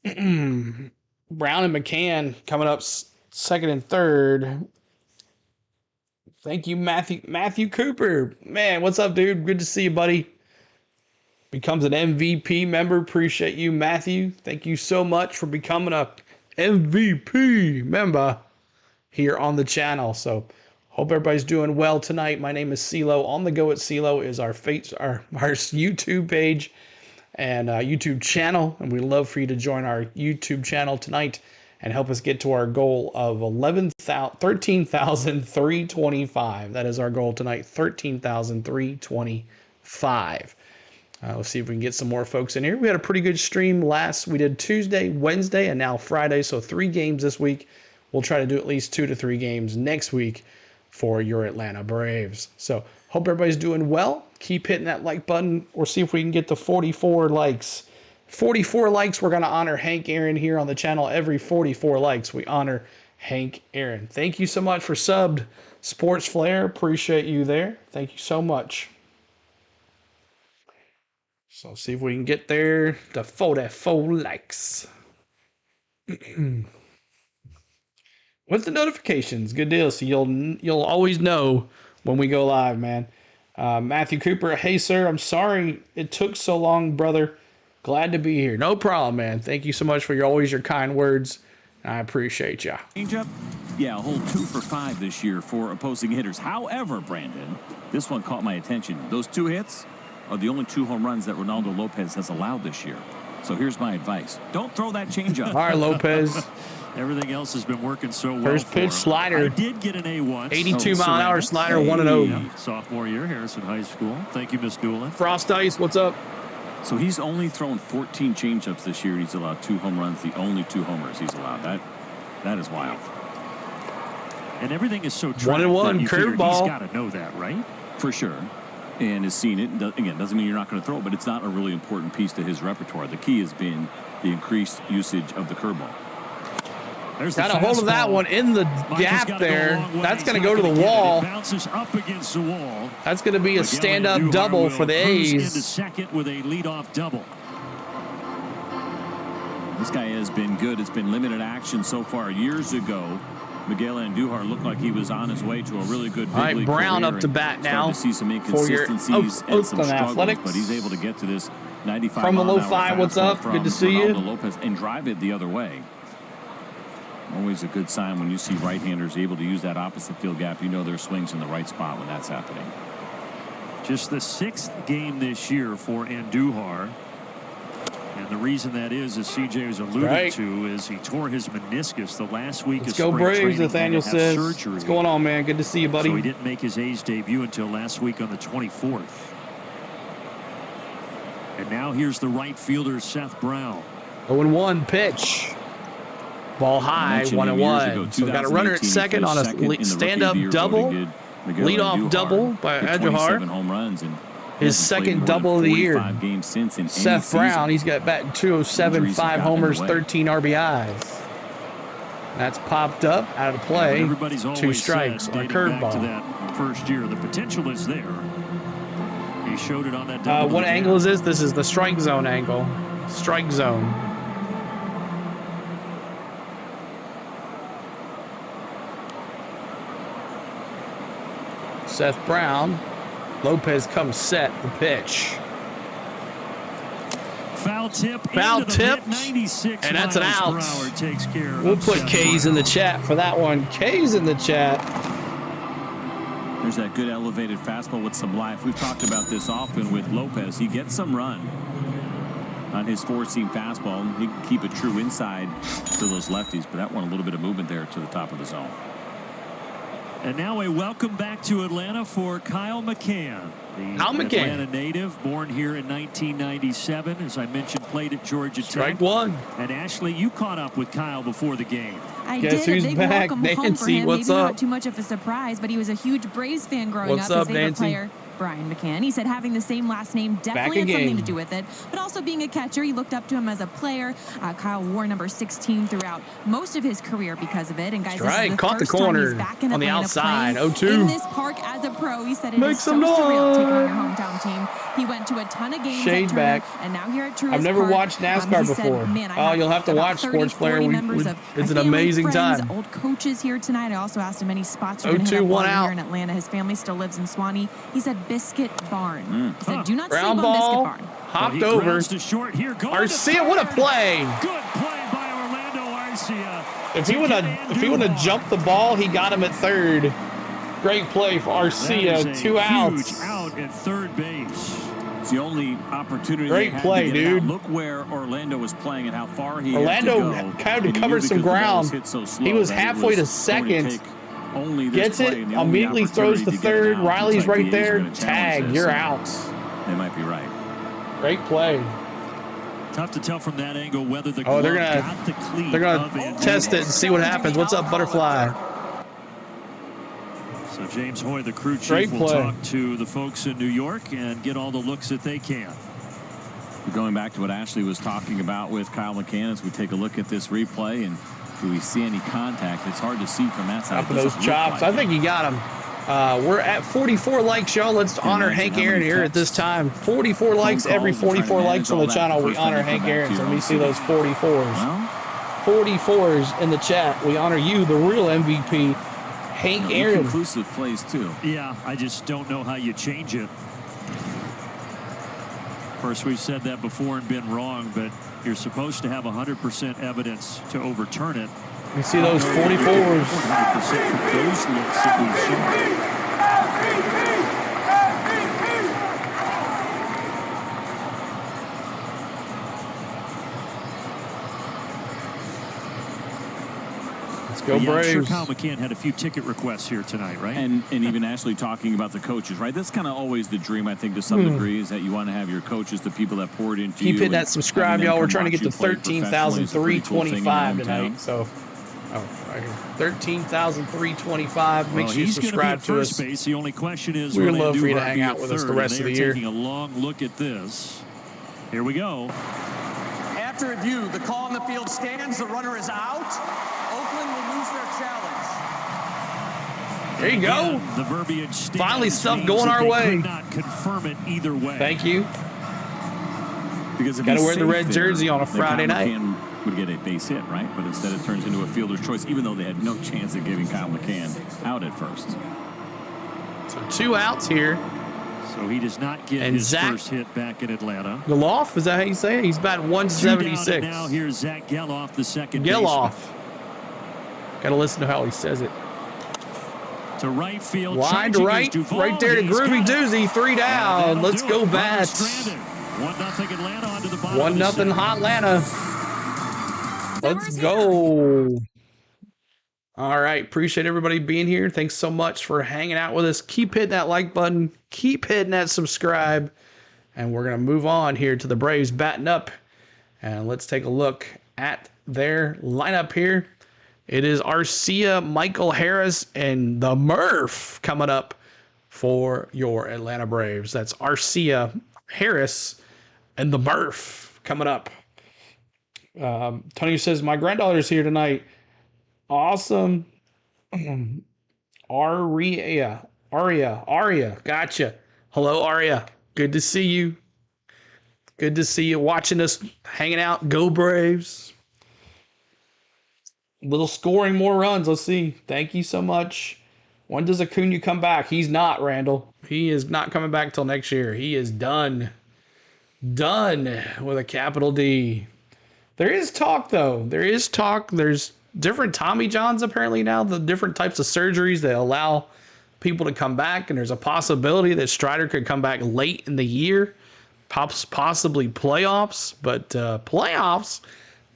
Brown and McCann coming up second and third. Thank you, Matthew Cooper. Man, what's up, dude? Good to see you, buddy. Becomes an MVP member. Appreciate you, Matthew. Thank you so much for becoming a MVP member here on the channel. So hope everybody's doing well tonight. My name is CeeLo. On the Go at CeeLo is our YouTube page and YouTube channel, and we'd love for you to join our YouTube channel tonight and help us get to our goal of 13,325. That is our goal tonight, 13,325. Let's see if we can get some more folks in here. We had a pretty good stream we did Tuesday, Wednesday, and now Friday, so 3 games this week. We'll try to do at least 2 to 3 games next week for your Atlanta Braves. So hope everybody's doing well. Keep hitting that like button, or see if we can get to 44 likes. 44 likes, we're going to honor Hank Aaron here on the channel. Every 44 likes, we honor Hank Aaron. Thank you so much for subbed, Sports Flair. Appreciate you there. Thank you so much. So see if we can get there to 44 likes. With the notifications, good deal. So you'll always know when we go live, man. Matthew Cooper, hey sir, I'm sorry it took so long, brother. Glad to be here. No problem, man. Thank you so much for your kind words. I appreciate ya. Changeup, yeah, a whole 2 for 5 this year for opposing hitters. However, Brandon, this one caught my attention. Those 2 hits are the only 2 home runs that Reylando Lopez has allowed this year. So here's my advice. Don't throw that changeup. All right, Lopez. Everything else has been working so well. First pitch slider. I did get an A once. 82-mile-an-hour slider, 1-0. Yeah, sophomore year, Harrison High School. Thank you, Miss Doolin. Frost Ice, what's up? So he's only thrown 14 changeups this year. He's allowed 2 home runs, the only 2 homers he's allowed. That is wild. And everything is so tracked. 1-1 curveball. He's got to know that, right? For sure. And has seen it. Again, doesn't mean you're not going to throw it, but it's not a really important piece to his repertoire. The key has been the increased usage of the curveball. Got a hold of that one in the gap there. That's going to go to the wall. Bounces up against the wall. That's going to be a stand-up double for the A's. Into second with a leadoff double. This guy has been good. It's been limited action so far. Years ago, Miguel Andujar looked like he was on his way to a really good big league Brown career, up to bat now to see some inconsistencies and some struggles, but he's able to get to this 95 from the low 5. fastball What's up? Good to see you. Lopez and drive it the other way. Always a good sign when you see right-handers able to use that opposite field gap. You know their swing's in the right spot when that's happening. Just the 6th game this year for Andujar. And the reason that is, as CJ has alluded to, is he tore his meniscus the last week of spring training. Let's go Braves, Nathaniel says. Surgery. What's going on, man? Good to see you, buddy. So he didn't make his A's debut until last week on the 24th. And now here's the right fielder, Seth Brown. 0-1 pitch. Ball high, 1-1. So got a runner at second on a stand-up double. Leadoff double by Andujar. Home runs and his second double of the year. Games since in Seth Brown, he's got batting 207, 5 homers, 13 RBIs. That's popped up out of the play. Everybody's 2 strikes on a curveball. To that first year, the potential is there. He showed it on that double. What angle is this? This is the strike zone angle. Strike zone. Seth Brown. Lopez comes set the pitch. Foul tip. Foul tip. And that's an out. Takes care we'll put K's in the chat for that one. K's in the chat. There's that good elevated fastball with some life. We've talked about this often with Lopez. He gets some run on his 4-seam fastball. He can keep it true inside to those lefties, but that one a little bit of movement there to the top of the zone. And now a welcome back to Atlanta for Kyle McCann. The Kyle McCann. Atlanta native, born here in 1997. As I mentioned, played at Georgia Tech. Strike one. And Ashley, you caught up with Kyle before the game. I Guess did. who's A big back? welcome home for Nancy, him. what's Maybe up? not too much of a surprise, but he was a huge Braves fan growing What's up. up, His favorite Nancy? player, Brian McCann. He said having the same last name definitely had something to do with it, but also being a catcher, he looked up to him as a player. Kyle wore number 16 throughout most of his career because of it. And guys, this is the Caught the first time corner he's back in on the Atlanta outside. playing 0-2. in this park as a pro. He said it Make is so some surreal taking on noise. your hometown team. He went to a ton of games Shade at Turner, back. and now here at Truist I've never Park, watched NASCAR he said, before. "Man, I Oh, have you'll have to about watch, 30, sports player. 40 members of It's my an family, amazing friends, time. old coaches here tonight. I also asked him any spots you're going to 0-2, hit up while one you're out. here in Atlanta. His family still lives in Swanee. He said Biscuit Barn. He said, do not sleep Ground on Biscuit ball. Barn. Hopped over. To short here. Arcia, what a play. Good play by Reylando Arcia. If he would have jumped the ball, he got him at third. Great play for Arcia. 2 outs. Huge out at third base. It's the only opportunity. Great they had play, to get it dude. out. Look where Orlando was playing and how far he Orlando had to go. had to And he cover knew some because the ball was ground. hit so slow He was that it halfway to was going second. take only this Gets play, it, and the only immediately throws to opportunity to get it third. out. Looks Riley's like right the A's are there. gonna challenge Tag, this, you're and out. They might be right. Great play. Tough to tell from that angle whether the Oh, glove got the cleat they're of gonna Andrew test it Barr. and see what happens. What's up, Butterfly? So James Hoy, the crew chief, Great will play. talk to the folks in New York and get all the looks that they can. Going back to what Ashley was talking about with Kyle McCann, as we take a look at this replay, and do we see any contact? It's hard to see from that side. Top of those chops. I think he got him. We're at 44 likes, y'all. Let's honor Hank Aaron here at this time. 44 likes. Every 44 likes on the channel, we honor Hank Aaron. So let me see those 44s. 44s in the chat. We honor you, the real MVP, Hank Aaron. Conclusive plays too. Yeah, I just don't know how you change it. Of course, we've said that before and been wrong, but you're supposed to have 100% evidence to overturn it. You see those 44s. 100% for those looks that we saw. Go I'm sure Braves. Kyle McCann had a few ticket requests here tonight, right? And even Ashley talking about the coaches, right? That's kind of always the dream, I think, to some degree, is that you want to have your coaches, the people that poured into you. Keep hitting that subscribe, y'all. We're trying to get to watch you play professionally is a pretty cool thing in your 13,325 hometown. tonight. So, right here. 13,325. Make sure you he's gonna subscribe be at to first us. Base. The only question is, We would will love for you to Andujar hang be out at with us the third? rest And of the they're year. taking a long look at this. Here we go. After review, the call on the field stands. The runner is out. Oakland will lose their challenge. There you go. The verbiage stands, Finally, stuff means going that our they way. could not confirm it either way. Thank you. Because if Gotta he's wear the safe red there, jersey on a then Friday Kyle night. McCann would get a base hit, right? But instead it turns into a fielder's choice, even though they had no chance of getting Kyle McCann out at first. So 2 outs here. So he does not get And his Zach first hit back in Atlanta. Geloff, is that how you say it? He's batting 176. 2 down, and now here's Zach Geloff, the second Geloff. baseman. Gotta listen to how he says it. To right field. Line to right. Right there to Groovy Doozy. 3 down. Let's go Bats. 1-0 Atlanta onto the bottom. 1-0 Hot Atlanta. Let's go. All right. Appreciate everybody being here. Thanks so much for hanging out with us. Keep hitting that like button. Keep hitting that subscribe. And we're going to move on here to the Braves batting up. And let's take a look at their lineup here. It is Arcia, Michael Harris, and the Murph coming up for your Atlanta Braves. That's Arcia, Harris, and the Murph coming up. Tony says, my granddaughter's here tonight. Awesome. Aria. Gotcha. Hello, Aria. Good to see you. Good to see you watching us, hanging out. Go Braves. Little scoring more runs. Let's see. Thank you so much. When does Acuna come back? He's not, Randall. He is not coming back till next year. He is done. Done with a capital D. There is talk, though. There is talk. There's different Tommy Johns apparently now. The different types of surgeries that allow people to come back. And there's a possibility that Strider could come back late in the year. Possibly playoffs. But playoffs...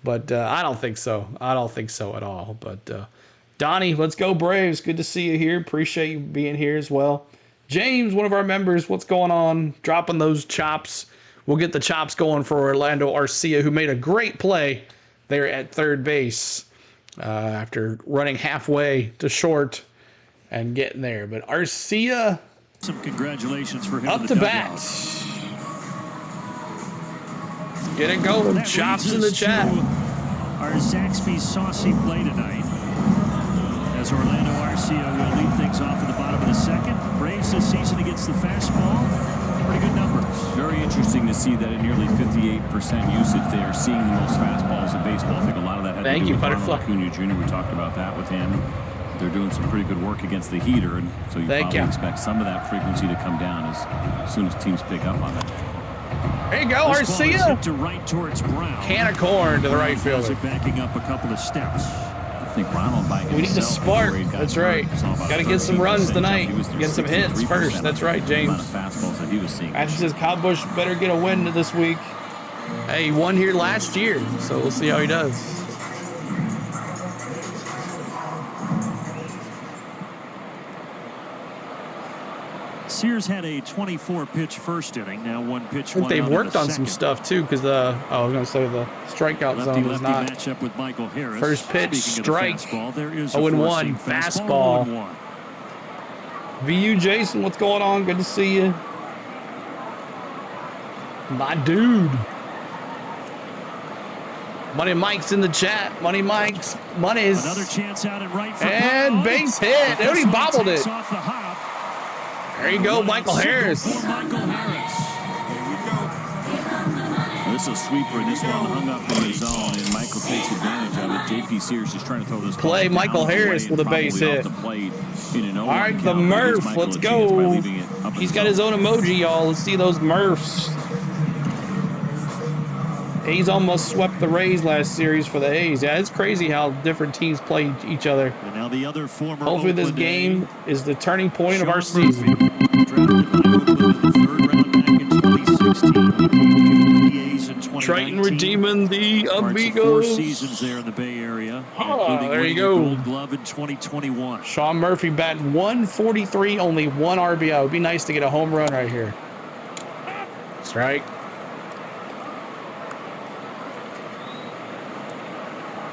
But I don't think so. I don't think so at all. But Donnie, let's go Braves. Good to see you here. Appreciate you being here as well. James, one of our members, what's going on? Dropping those chops. We'll get the chops going for Orlando Arcia, who made a great play there at third base after running halfway to short and getting there. But Arcia, some congratulations for him. Up to bat. Get it going. Chops in the chat. Our Zaxby saucy play tonight, as Orlando Arcia will lead things off at the bottom of the second. Braves this season against the fastball, pretty good numbers. Very interesting to see that at nearly 58% usage, they are seeing the most fastballs in baseball. I think a lot of that had to do with Ronald Acuna Jr. We talked about that with him. They're doing some pretty good work against the heater, and so you probably expect some of that frequency to come down as soon as teams pick up on it. There you go, Arcia. To right towards Brown. Can of corn to the right fielder. Backing up a couple of steps. I think Ronald by himself. We need to spark. That's right. Got to get some runs tonight. Get some hits first. That's right, James. Fastballs that he was seeing. That says Kyle Busch better get a win this week. Hey, he won here last year, so we'll see how he does. Sears had a 24-pitch first inning. Now one pitch. I think they've worked on some stuff too, because I was going to say the strikeout zone is not. Matchup with Michael Harris. First pitch, strike. 0-1 fastball. VU Jason, what's going on? Good to see you, my dude. Money Mike's in the chat. Money's another chance out in right field. And base hit. They already bobbled it. There you go, Michael Harris. This is a sweeper, and this one hung up in the zone, and Michael takes advantage of it. JP Sears is trying to throw this play. Michael Harris with a base hit. All right, the Murph. Let's go. He's got his own emoji, y'all. Let's see those Murphs. A's almost swept the Rays last series for the A's. Yeah, it's crazy how different teams play each other. And now the other former Hopefully this game is the turning point of our season. Triton redeeming the Amigos. 4 seasons there in the Bay Area. There you go. Gold Glove in 2021. Sean Murphy batting 143, only 1 RBI. It would be nice to get a home run right here. Strike.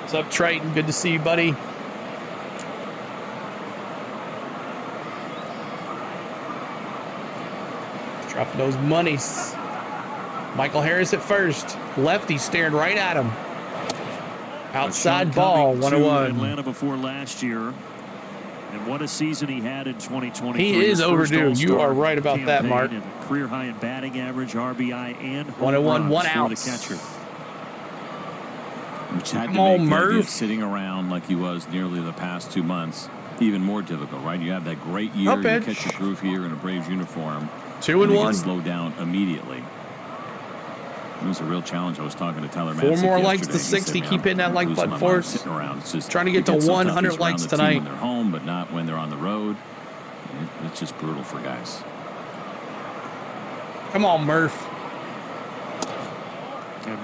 What's up, Triton? Good to see you, buddy. Dropping those monies. Michael Harris at first. Lefty staring right at him. Outside ball, 1-1. Atlanta before last year. And what a season he had in 2023. He is overdue. You are right about that, Mark. Career high in batting average, RBI, and 1-1, 1 out. For the catcher. Which had to make Murph sitting around like he was nearly the past 2 months even more difficult, right? You have that great year, you catch your groove here in a Braves uniform. 2-1. Slow down immediately. It was a real challenge. I was talking to Tyler. 4 more likes to 60. Keep hitting that like button for us. Trying to get to 100 likes tonight. When they're home, but not when they're on the road. It's just brutal for guys. Come on, Murph.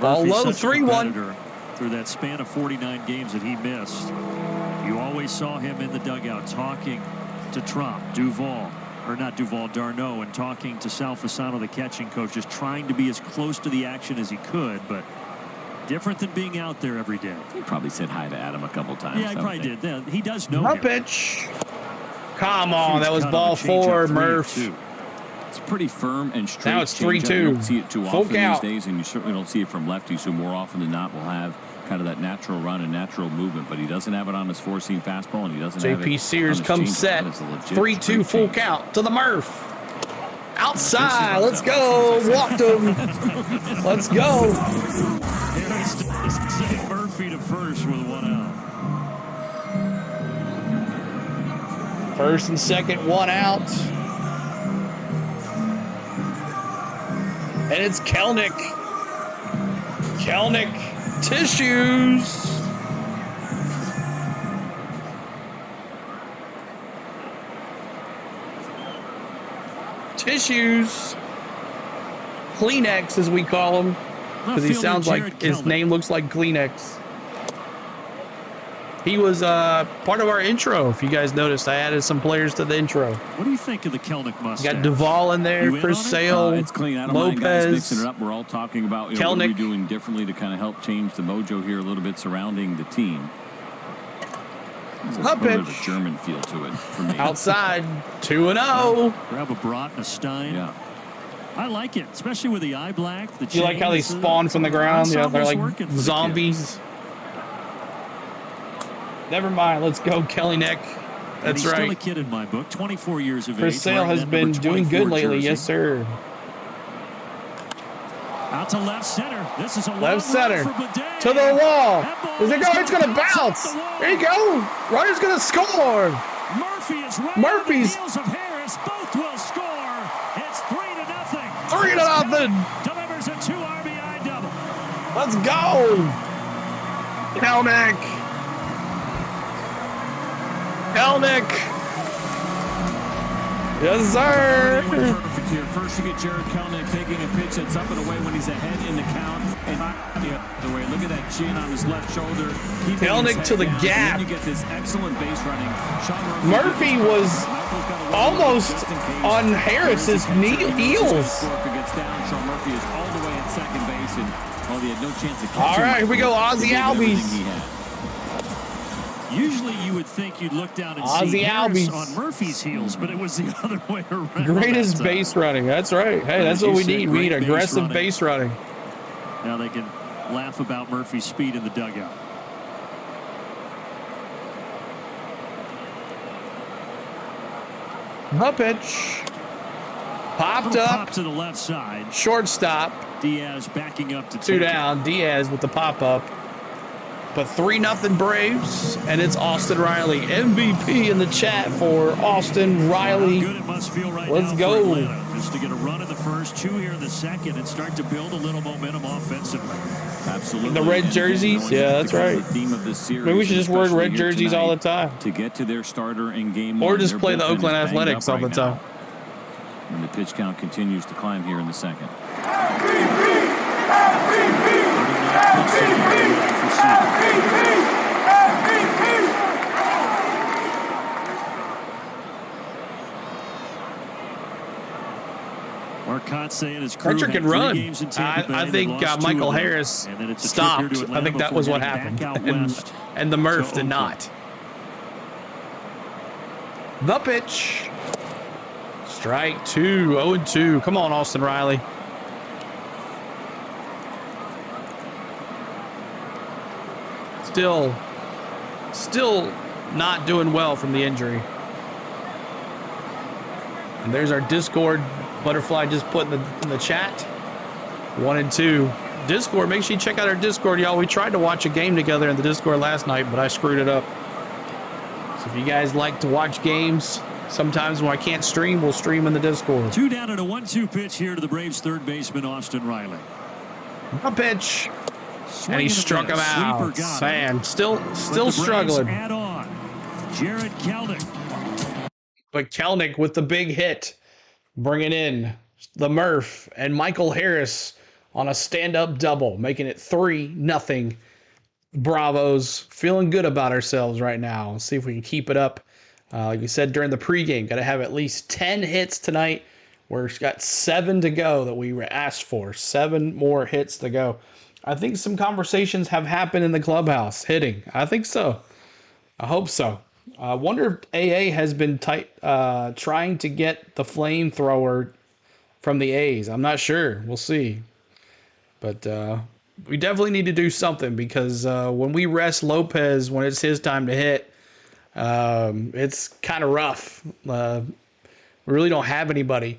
Ball low, 3-1. Through that span of 49 games that he missed, you always saw him in the dugout talking to Trump, Darno, and talking to Sal Fasano, the catching coach, just trying to be as close to the action as he could, but different than being out there every day. He probably said hi to Adam a couple times. Yeah, he probably did. Yeah, he does know him. Him. Pitch. Come on, that was ball 4, Murph. It's pretty firm and straight. Now it's 3-2. You don't see it too often these days, and you certainly don't see it from lefties, who more often than not will have kind of that natural run and natural movement, but he doesn't have it on his 4-seam fastball, and he doesn't have it. JP Sears comes set. 3-2 full count to the Murph. Outside. Let's go. Walked him. Let's go. Murphy to first with 1 out. First and second, 1 out. And it's Kelnick. Tissues. Kleenex, as we call him, because he sounds like his name looks like Kleenex. He was part of our intro. If you guys noticed, I added some players to the intro. What do you think of the Kelnick mustache? You got Duvall in there, Chris Sale, it's clean. I don't Lopez, mind guys mixing it up. We're all talking about what are we Kelnick doing differently to kind of help change the mojo here a little bit surrounding the team. There's a little bit of a German feel to it for me. Outside, 2-0. Grab a Brat and a Stein. Yeah. I like it, especially with the eye black. The You like how they spawn from the ground? Yeah, they're like zombies. Never mind. Let's go, Kelnick. That's he's right. Still a kid in my book. 24 years of age. Chris Sale has been doing good lately. Yes, sir. Out to left center. This is a left center to the wall. Is it going? It's going to bounce. There you go. Ryder's going to score. Murphy is right. Murphy's. On the heels of Harris. Both will score. It's 3-0. 3-0. Delivers a 2 RBI double. Let's go. Kelnick. Yes, sir. First, you get Jared Kelnick taking a pitch that's up and away when he's ahead in the count. And the other way. Look at that chin on his left shoulder. Kelnick to the gap. You get this excellent base running. Murphy was almost on Harris's heels. Sean Murphy is all the way at second base, and he had no chance of catching. All right, here we go, Ozzy Albies. Usually you would think you'd look down and Ozzy see Harris Albies on Murphy's heels, but it was the other way around. Greatest base running. That's right. Hey, that's what we need. We need aggressive base running. Now they can laugh about Murphy's speed in the dugout. The pitch. Popped up. Pop to the left side. Shortstop. Diaz backing up to 2 down. Diaz with the pop-up. But 3-0 Braves, and it's Austin Riley. MVP in the chat for Austin Riley. How good it must feel right Let's now go. for Atlanta, just to get a run in the first, 2 here in the second, and start to build a little momentum offensively. Absolutely. The red jerseys, yeah, that's right. The theme of this series, maybe we should just wear red jerseys all the time. To get to their starter in game or one. just play the Oakland Athletics all the time. And the pitch count continues to climb here in the second. Marcotte and his crew Fletcher can run. I think Michael them, Harris stopped. I think that was what happened. And the Murph did not. The pitch. Strike 2, 0-2. Come on, Austin Riley. Still not doing well from the injury. And there's our Discord. Butterfly just put in the chat. 1 and 2. Discord, make sure you check out our Discord, y'all. We tried to watch a game together in the Discord last night, but I screwed it up. So if you guys like to watch games, sometimes when I can't stream, we'll stream in the Discord. 2 down and a 1-2 pitch here to the Braves third baseman Austin Riley. A pitch. And he struck him out. Man, still struggling. Add on. Jared Kelnick. But Kelnick with the big hit, bringing in the Murph and Michael Harris on a stand-up double, making it 3-0. Bravos. Feeling good about ourselves right now. Let's see if we can keep it up. Like we said during the pregame, got to have at least 10 hits tonight. We've got 7 to go that we were asked for. 7 more hits to go. I think some conversations have happened in the clubhouse. Hitting. I think so. I hope so. I wonder if AA has been trying to get the flamethrower from the A's. I'm not sure. We'll see. But we definitely need to do something because when we rest Lopez when it's his time to hit, it's kind of rough. We really don't have anybody.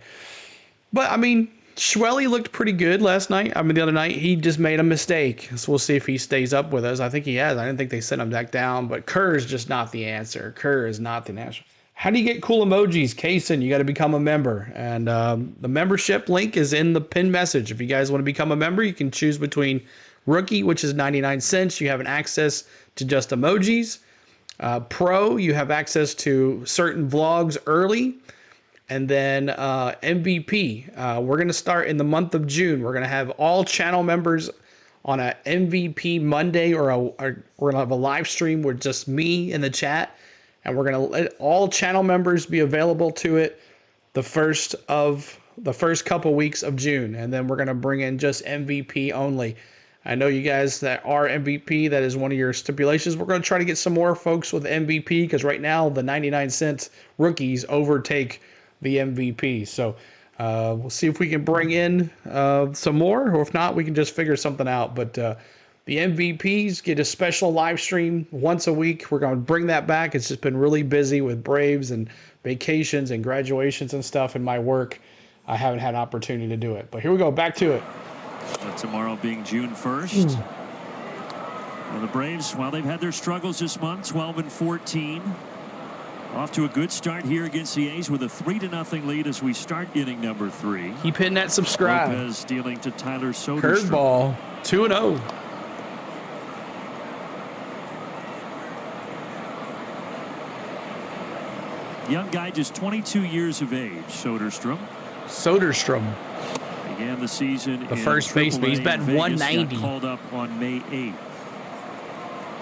But, I mean, Schwelly looked pretty good last night. I mean, the other night, he just made a mistake. So we'll see if he stays up with us. I think he has. I didn't think they sent him back down. But Kerr is just not the answer. Kerr is not the answer. How do you get cool emojis? Kaysen, you got to become a member. And the membership link is in the pinned message. If you guys want to become a member, you can choose between Rookie, which is 99 cents. You have an access to just emojis. Pro, you have access to certain vlogs early. And then MVP, we're going to start in the month of June. We're going to have all channel members on a MVP Monday, or we're gonna have a live stream with just me in the chat, and we're gonna let all channel members be available to it the first couple weeks of June, and then we're gonna bring in just MVP only. I know you guys that are MVP, that is one of your stipulations. We're gonna try to get some more folks with MVP, because right now the 99-cent rookies overtake the MVP. So we'll see if we can bring in some more, or if not, we can just figure something out. But the MVPs get a special live stream once a week. We're going to bring that back. It's just been really busy with Braves and vacations and graduations and stuff in my work. I haven't had opportunity to do it. But here we go, back to it. Tomorrow being June 1st. Well, the Braves, while they've had their struggles this month, 12-14. Off to a good start here against the A's with a 3-0 lead as we start inning number 3. Keep hitting that subscribe. Lopez dealing to Tyler Soderstrom. Curveball, 2-0. Young guy, just 22 years of age, Soderstrom. Began the season the first baseman. He's batting 190. Got called up on May 8th.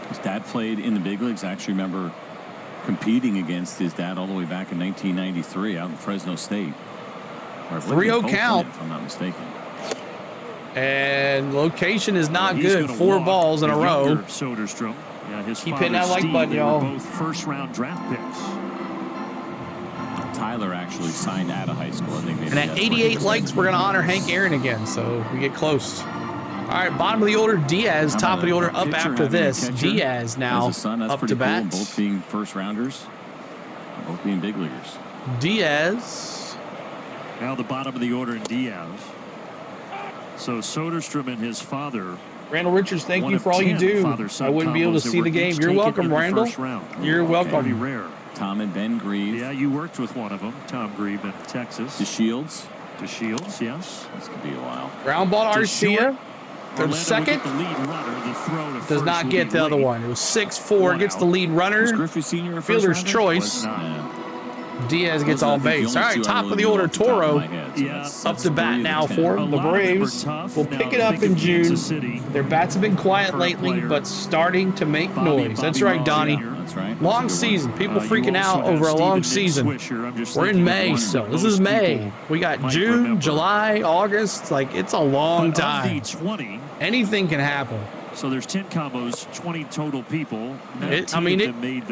His dad played in the big leagues. I actually remember competing against his dad all the way back in 1993 out in Fresno State. 3-0 count, if I'm not mistaken. And location is not good. 4 balls in a row. Soderstrom. Yeah, his keep hitting that like button, y'all. Both first-round draft picks. Tyler actually signed out of high school. I think. And at 88 likes, we're going to honor Hank Aaron again, so we get close. All right, bottom of the order, Diaz. Top of the order, up after this. Diaz now up to bat. Cool. Both being first rounders, both being big leaguers. Diaz. Now the bottom of the order in Diaz. So Soderstrom and his father. Randall Richards, thank you for all you do. I wouldn't be able to see the game. You're welcome, Randall. You're welcome. Very rare. Tom and Ben Grieve. Yeah, you worked with one of them, Tom Grieve in Texas. DeShields. Yes. This could be a while. Ground ball to Arcia. The second. The lead runner, the throw to does not get the other one. It was 6-4. Gets the lead runner. Was Griffey Sr. a Fielder's choice. Diaz gets on base. All right, top of the order, Toro. Up to bat now for the Braves. We'll pick it up in June. Their bats have been quiet lately, but starting to make noise. That's right, Donnie. That's right. Long season. People freaking out over a long season. We're in May still. This is May. We got June, July, August. Like, it's a long time. Anything can happen. So there's 10 combos, 20 total people. It's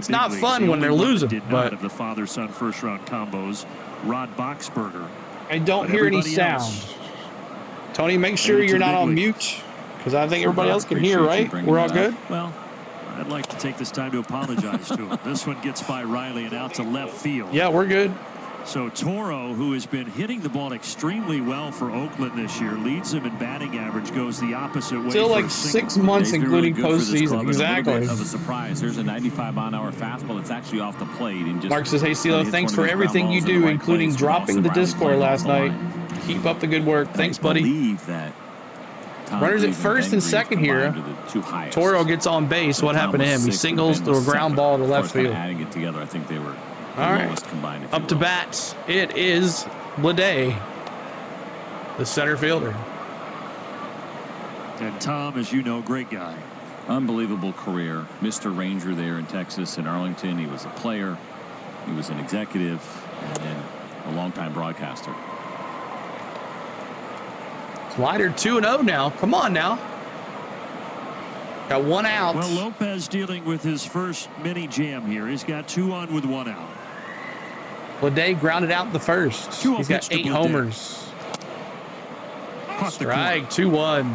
not fun when they're losing. But of the father-son first-round combos, Rod Boxberger. I don't hear any sound. Tony, make sure you're not on mute, because I think everybody else can hear, right? We're all good? Well, I'd like to take this time to apologize to him. This one gets by Riley and out to left field. Yeah, we're good. So Toro, who has been hitting the ball extremely well for Oakland this year, leads them in batting average, goes the opposite way. Still like 6 months, including postseason. Exactly. Of a surprise. There's a 95-mile-an-hour fastball that's actually off the plate. And just Mark says, hey, CeeLo, thanks for everything you do, including dropping the Discord last night. Keep up the good work. Thanks, buddy. Runners at first and second here. Toro gets on base. What happened to him? He singles to a ground ball to left field. Adding it together, I think they were all right. Up to bat, it is Bleday, the center fielder. And Tom, as you know, great guy. Unbelievable career. Mr. Ranger there in Texas and Arlington. He was a player. He was an executive and then a longtime broadcaster. Slider 2-0 now. Come on now. Got 1 out. Well, Lopez dealing with his first mini jam here. He's got 2 on with 1 out. Bleday grounded out the first. He's got 8 homers. Strike, 2-1.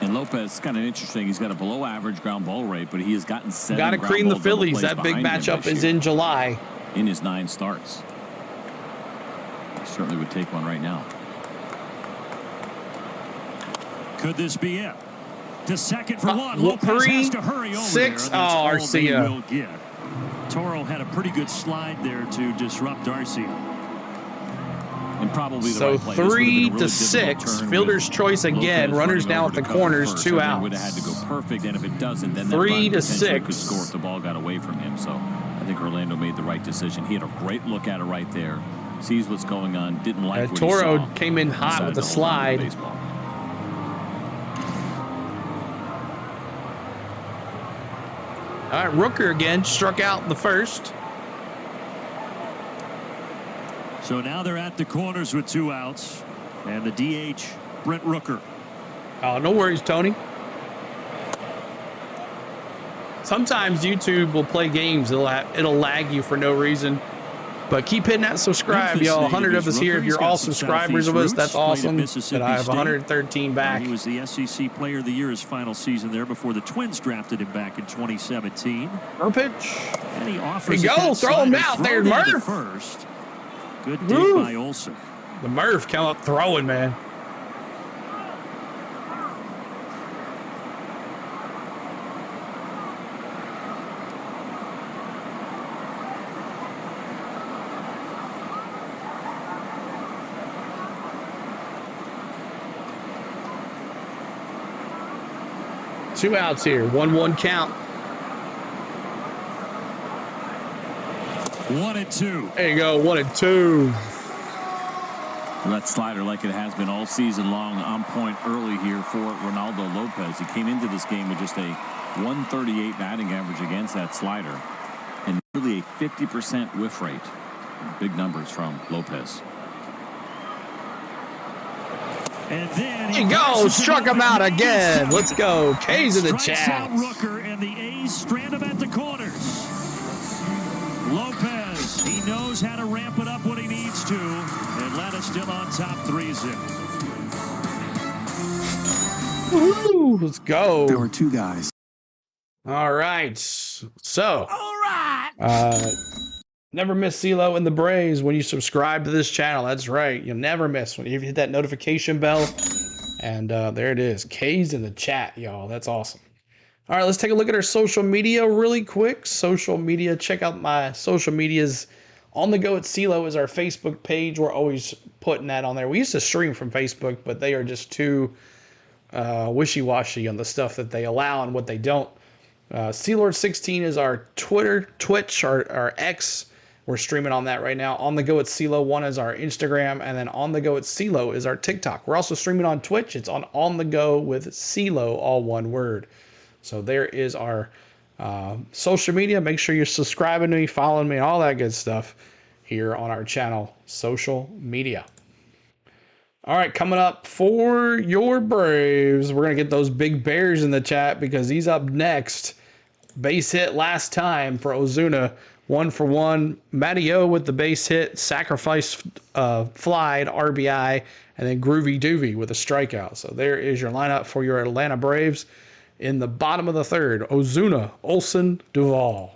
And Lopez, kind of interesting. He's got a below-average ground ball rate, but he has gotten 7. Got to cream the Phillies. That big matchup is in July. In his 9 starts. He certainly would take one right now. Could this be it? To second for 1. Lopez has to hurry over 6. There, oh, Arcia. Toro had a pretty good slide there to disrupt Arcia. And probably the so right play. 3 to 6. Fielder's choice again. Runners now at the corners. 2 outs. Would have had to go perfect, and if it doesn't, then 3 to 6. Could score if the ball got away from him. So I think Orlando made the right decision. He had a great look at it right there. Sees what's going on. Didn't like what Toro he saw. came in hot with the slide. All right, Rooker again struck out in the first. So now they're at the corners with 2 outs. And the DH, Brent Rooker. Oh, no worries, Tony. Sometimes YouTube will play games. It'll lag you for no reason. But keep hitting that subscribe, y'all. 100 of us here. If you're all subscribers of us, that's awesome. That I have 113 back. He was the SEC Player of the Year his final season there before the Twins drafted him back in 2017. No pitch. And he offers there you go. Throw him out there, Murph. First. Good dig by Olsen. The Murph come up throwing, man. Two outs here. 1-1 count. 1-2. There you go. 1-2. That slider, like it has been all season long, on point early here for Reylando Lopez. He came into this game with just a 138 batting average against that slider and nearly a 50% whiff rate. Big numbers from Lopez. And then he goes, struck him out again. Let's go. K's in the chat. Rooker and the A's strand him at the corners. Lopez, he knows how to ramp it up when he needs to. Atlanta still on top 3-0. Woo, let's go. There were 2 guys. All right. So. All right. Never miss CeeLo and the Braves when you subscribe to this channel. That's right. You'll never miss when you hit that notification bell. And there it is. K's in the chat, y'all. That's awesome. All right, let's take a look at our social media really quick. Social media. Check out my social medias. On the Go at CeeLo is our Facebook page. We're always putting that on there. We used to stream from Facebook, but they are just too wishy-washy on the stuff that they allow and what they don't. Sealord16 is our Twitter, Twitch, our X. We're streaming on that right now. On the Go at CeeLo1 is our Instagram, and then On the Go at CeeLo is our TikTok. We're also streaming on Twitch. It's on the Go with CeeLo, all one word. So there is our social media. Make sure you're subscribing to me, following me, all that good stuff here on our channel, social media. All right, coming up for your Braves, we're going to get those big bears in the chat because he's up next. Base hit last time for Ozuna. 1-for-1. Matty O with the base hit, sacrifice flied, RBI, and then Groovy Doovy with a strikeout. So there is your lineup for your Atlanta Braves. In the bottom of the third, Ozuna, Olsen, Duvall.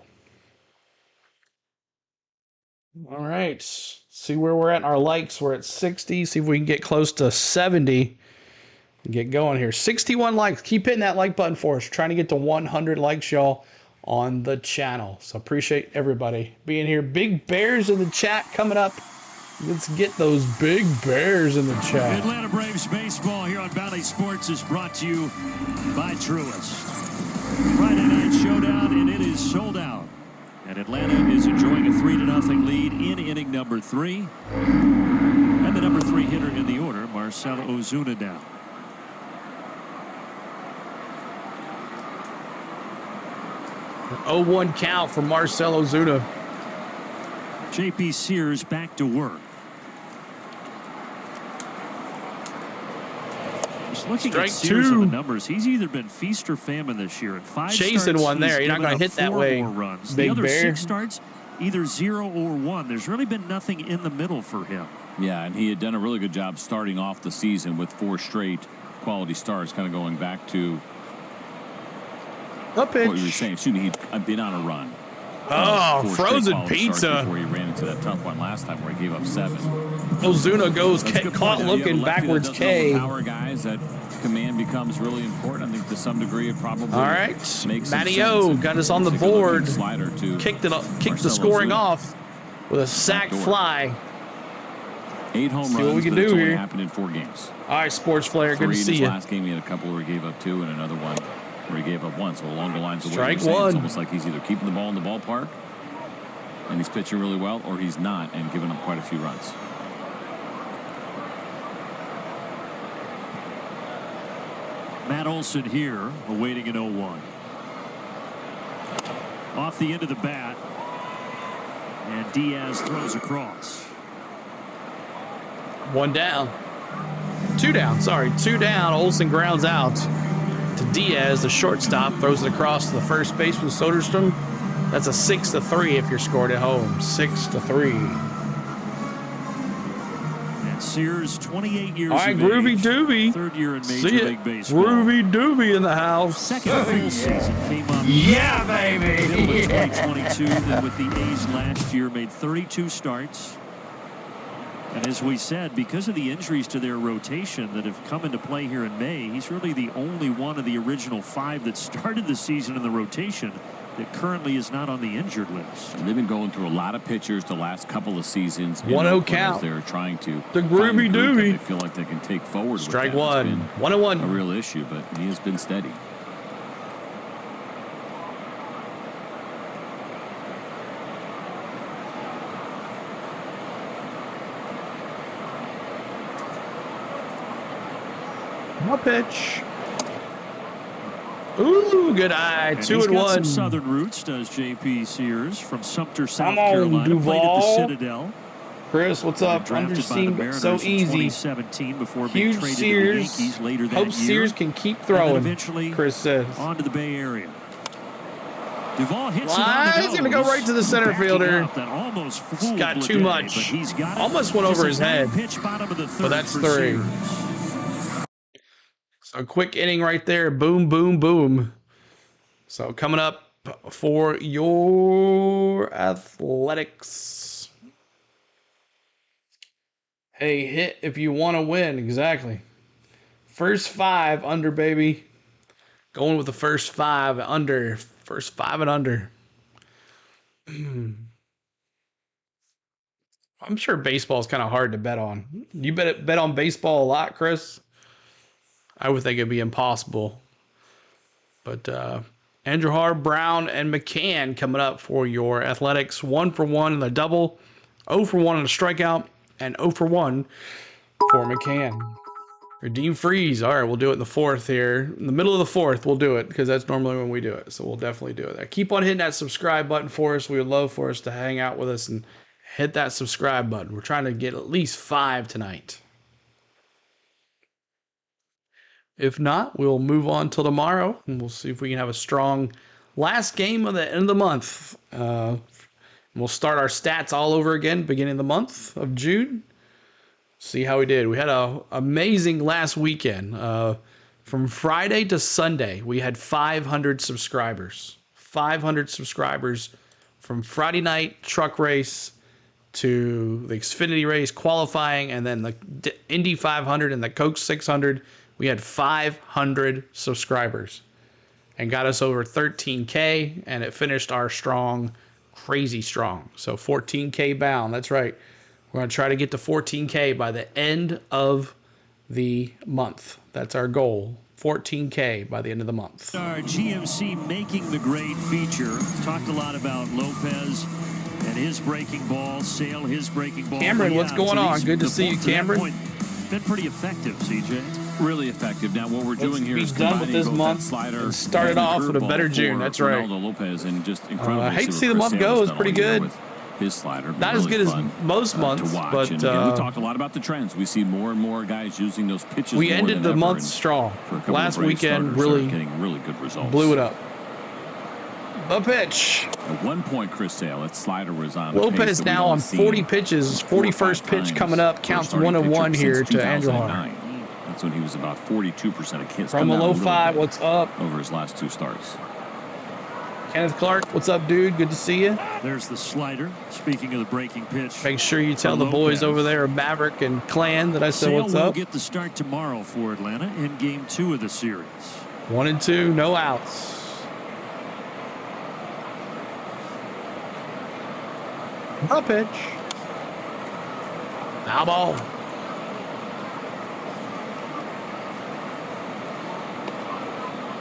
All right. See where we're at in our likes. We're at 60. See if we can get close to 70 and get going here. 61 likes. Keep hitting that like button for us. We're trying to get to 100 likes, y'all, on the channel. So appreciate everybody being here. Big Bears in the chat coming up. Let's get those big bears in the chat. Atlanta Braves baseball here on Valley Sports is brought to you by Truist. Friday night showdown, and it is sold out. And Atlanta is enjoying a 3-0 lead in inning number 3. And the number 3 hitter in the order, Marcell Ozuna, down. An 0-1 count for Marcell Ozuna. J.P. Sears back to work. Just looking at Sears and the numbers, he's either been feast or famine this year. At 5 chasing starts, one there. You're not going to hit that way. Runs. Big the other Bear. 6 starts, either 0 or 1. There's really been nothing in the middle for him. Yeah, and he had done a really good job starting off the season with 4 straight quality starts, kind of going back to what you were saying. He'd been on a run. Oh, frozen pizza. Before he ran into that tough one last time where he gave up 7. Ozuna goes caught looking backwards K. Power guys, that command becomes really important. I think to some degree it probably all right. Matty O got us on the board. Kicked the scoring off with a sac fly. 8 home runs. See what we can do here. Happened in 4 games. All right, sports player, good to see you. Last game he had a couple where he gave up 2 and another one where he gave up 1. So along the lines of strike what you're saying, one. it's almost like he's either keeping the ball in the ballpark and he's pitching really well, or he's not and giving up quite a few runs. Matt Olson here, awaiting an 0-1. off the end of the bat. And Diaz throws across. 1 down. 2 down, sorry. 2 down. Olsen grounds out to Diaz, the shortstop. Throws it across to the first baseman, Soderstrom. That's a 6-3 if you're scored at home. 6-3. And Sears, 28 years All right, of Groovy age, Doobie. third year in See Major it. League Baseball. Groovy Doobie in the house. Second full season came up. Yeah, baby. Middle of 2022. Then with the A's last year, made 32 starts. And as we said, because of the injuries to their rotation that have come into play here in May, he's really the only one of the original 5 that started the season in the rotation that currently is not on the injured list. And they've been going through a lot of pitchers the last couple of seasons. 1-0 count. They're trying to the Groovy Doobie. They feel like they can take forward. Strike with that. 1. 1-1. A real issue, but he has been steady. No pitch. Ooh, good eye. 2-1. Some Southern roots, does J.P. Sears from Sumter, South Come on, Carolina. Duval. Played at the Citadel. Chris, what's up? Drafted by the Mariners so in easy. 2017 before being Huge traded Sears. to the Yankees later that Hope year. Sears can keep And throwing. then eventually Chris says. on to the Bay Area. Duval hits He's going to go right to the center fielder. Almost He's got too much. Almost went over his head. But that's 3. So a quick inning right there. Boom, boom, boom. So coming up for your Athletics. Hey, hit if you want to win. Exactly. First 5 under, baby. Going with the first 5 under. First 5 and under. I'm sure baseball is kind of hard to bet on. You bet on baseball a lot, Chris? I would think it'd be impossible. But Andrew Hart, Brown, and McCann coming up for your Athletics. 1 for 1 in the double, 0 for 1 in the strikeout, and 0 for 1 for McCann. Redeem freeze. All right, we'll do it in the 4th here. In the middle of the 4th, we'll do it because that's normally when we do it. So we'll definitely do it. Keep on hitting that subscribe button for us. We would love for us to hang out with us and hit that subscribe button. We're trying to get at least 5 tonight. If not, we'll move on till tomorrow, and we'll see if we can have a strong last game of the end of the month. We'll start our stats all over again, beginning of the month of June. See how we did. We had an amazing last weekend. From Friday to Sunday, we had 500 subscribers. 500 subscribers from Friday night truck race to the Xfinity race qualifying, and then the Indy 500 and the Coke 600. We had 500 subscribers and got us over 13K, and it finished our strong, crazy strong. So 14K bound. That's right. We're going to try to get to 14K by the end of the month. That's our goal. 14K by the end of the month. Our GMC Making the Grade feature talked a lot about Lopez and his breaking ball, Sale, his breaking ball. Cameron, what's going on? Good to see you, Cameron. Been pretty effective, CJ. Really effective. Now what we're doing here is done with this month slider and started off with a better June. That's right. Reylando Lopez, and just incredible. I hate to see the month go. It's pretty good. His slider, not as good as most months, but and again, we talked a lot about the trends. We see more and more guys using those pitches. We ended the month strong. Last weekend really getting really good results. Blew it up. The pitch. At one point, Chris Sale, that slider was on. Lopez now on 40 pitches. 41st pitch coming up. Counts 1-1 here to Andrew Hart. That's when he was about 42% of hits. From a low 5, what's up? Over his last 2 starts. Kenneth Clark, what's up, dude? Good to see you. There's the slider. Speaking of the breaking pitch. Make sure you tell the boys over there, Maverick and Clan, that I said what's up. Will get the start tomorrow for Atlanta in Game 2 of the series. 1-2, no outs. The pitch. Foul ball.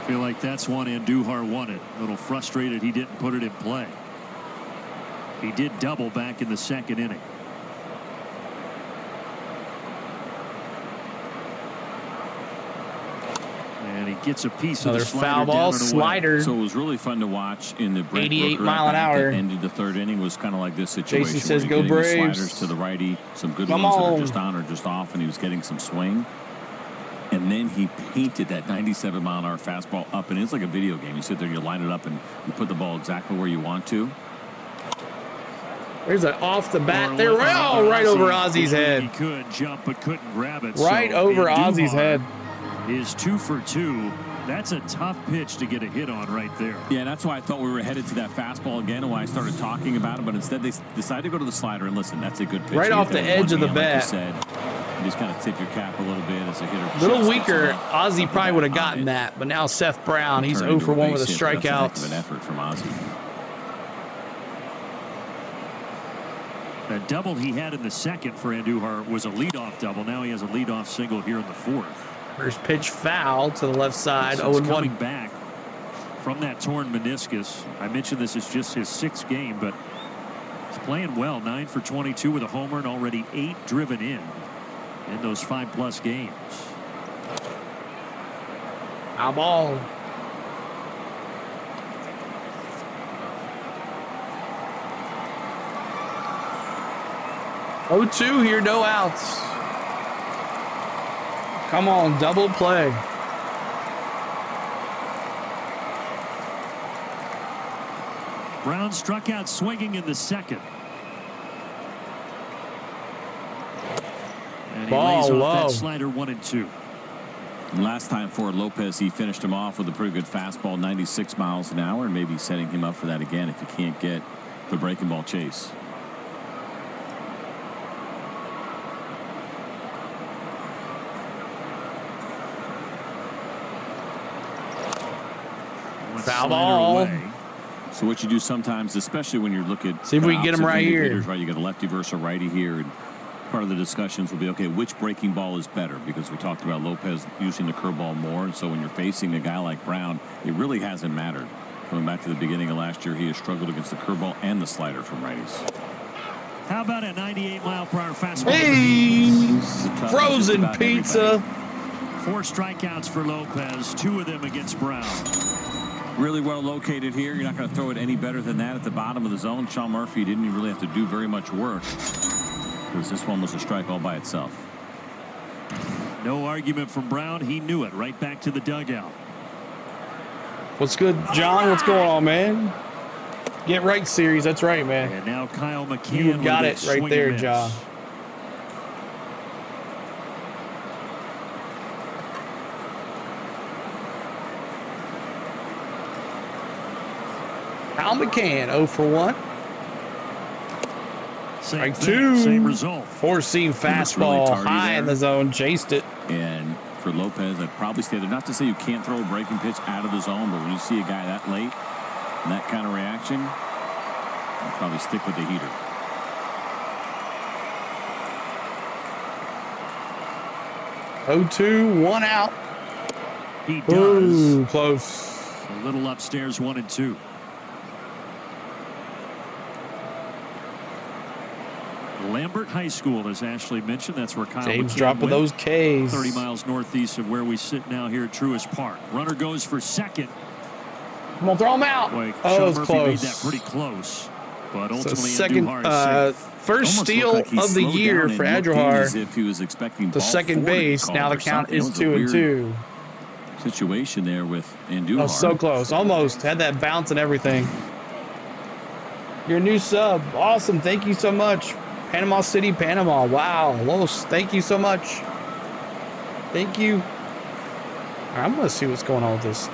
Feel like that's one Andujar wanted. A little frustrated he didn't put it in play. He did double back in the 2nd inning. And he gets a piece of Another the slider foul ball, down and away. slider. So it was really fun to watch in the 88 mile an hour. Ended the third inning was kind of like this situation. Jason says, where "Go you're getting Braves." the sliders to the righty, some good Come ones that on. are just on or just off, and he was getting some swing. And then he painted that 97 mile an hour fastball up, and it's like a video game. You sit there, you line it up, and you put the ball exactly where you want to. There's an off the bat there. Oh, right over Ozzy's head. He could jump but couldn't grab it. Right over Ozzy's head. Is 2 for 2. That's a tough pitch to get a hit on right there. Yeah, that's why I thought we were headed to that fastball again, and why I started talking about it. But instead, they decided to go to the slider. And listen, that's a good pitch. Right off the edge of the bat. Like you said, you just kind of tip your cap a little bit as a hitter. A little weaker. Ozzy probably would have gotten that, but now Seth Brown, he's 0 for 1 with a strikeout. That's an effort from Ozzy. The double he had in the second for Andujar was a leadoff double. Now he has a leadoff single here in the fourth. First pitch foul to the left side. 0-1. Coming back from that torn meniscus. I mentioned this is just his 6th game, but he's playing well. 9 for 22 with a homer and already 8 driven in those 5+ games. Foul ball. Oh, 2 here, no outs. Come on, double play. Brown struck out swinging in the second. And he lays off that slider 1-2. Last time for Lopez, he finished him off with a pretty good fastball, 96 miles an hour, and maybe setting him up for that again if he can't get the breaking ball chase. Foul ball. Away. So what you do sometimes, especially when you look at see if we can get him right here. Hitters, right, you got a lefty versus a righty here, and part of the discussions will be, okay, which breaking ball is better? Because we talked about Lopez using the curveball more, and so when you're facing a guy like Brown, it really hasn't mattered. Going back to the beginning of last year, he has struggled against the curveball and the slider from righties. How about a 98-mile-per-hour fastball? Hey, frozen pizza. 4 strikeouts for Lopez, 2 of them against Brown. Really well located here. You're not going to throw it any better than that at the bottom of the zone. Sean Murphy didn't even really have to do very much work, because this one was a strike all by itself. No argument from Brown. He knew it. Right back to the dugout. What's good, John? What's going on, man? Get right, Series. That's right, man. And now Kyle McCann. You got it right there, John. Kyle McCann, 0 for 1. Strike 2. Same result. Four-seam fastball really high in the zone, chased it. And for Lopez, I'd probably stay there. Not to say you can't throw a breaking pitch out of the zone, but when you see a guy that late and that kind of reaction, I'd probably stick with the heater. Oh, 2, 1 out. He does. Ooh, close. A little upstairs, 1-2. Lambert High School, as Ashley mentioned. That's where Kyle James McCann dropping went. those Ks. 30 miles northeast of where we sit now here at Truist Park. Runner goes for second. Come on, throw him out. Boy, oh, it's Murphy close. made that pretty close. But ultimately, so second, Andujar is safe. first steal like of the year for Andujar. As if he was expecting the second base. Now the count is 2-2. Situation there with Andujar. Oh, so close. Almost had that bounce and everything. Your new sub. Awesome. Thank you so much. Panama City, Panama. Wow. Los, thank you so much. Thank you. All right, I'm going to see what's going on with this.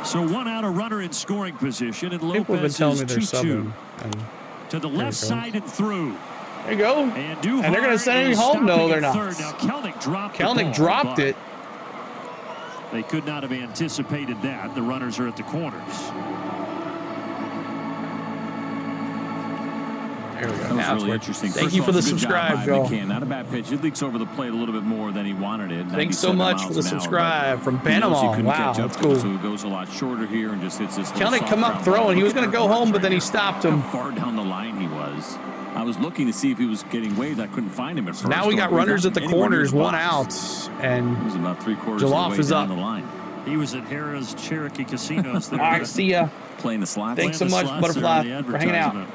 So 1 out, a runner in scoring position, and people have been Lopez telling is me they're 2-2. subbing. To the left side and through. There you go. And they're going to send him home? No, they're not. Third. Now Kelnick dropped it. They could not have anticipated that. The runners are at the corners. There we go. That was really interesting. Thank you for the subscribe, Joe. Not a bad pitch. It leaks over the plate a little bit more than he wanted it. Thanks so much for the subscribe from Panama. Wow, that's cool. So it goes a lot shorter here and just hits this. Kelnick come up throwing. He was going to go home, but then he stopped him. How far down the line he was. I was looking to see if he was getting waved. I couldn't find him at first. Now we got runners at the corners, 1 out, and he was about 3/4 Jaloff is up. The line. He was at Harrah's Cherokee Casinos. All right, see ya. Playing the slots. Thanks so much, Butterfly, for hanging out.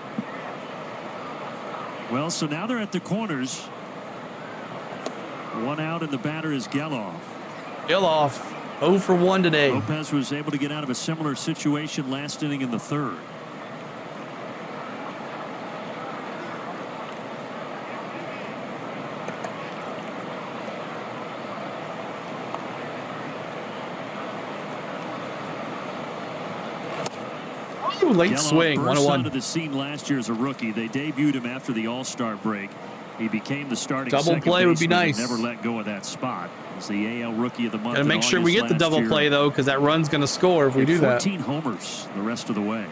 Well, so now they're at the corners. One out, and the batter is Geloff. Geloff, 0 for 1 today. Lopez was able to get out of a similar situation last inning in the third. Ooh, late swing, 1-1. Onto the scene last year as a rookie. They debuted him after the All-Star break. He became the starting double play would be nice. Never let go of that spot. He's the AL Rookie of the Month. Gotta make sure we get the double play though, because that run's going to score if we do that. 14 homers the rest of the way.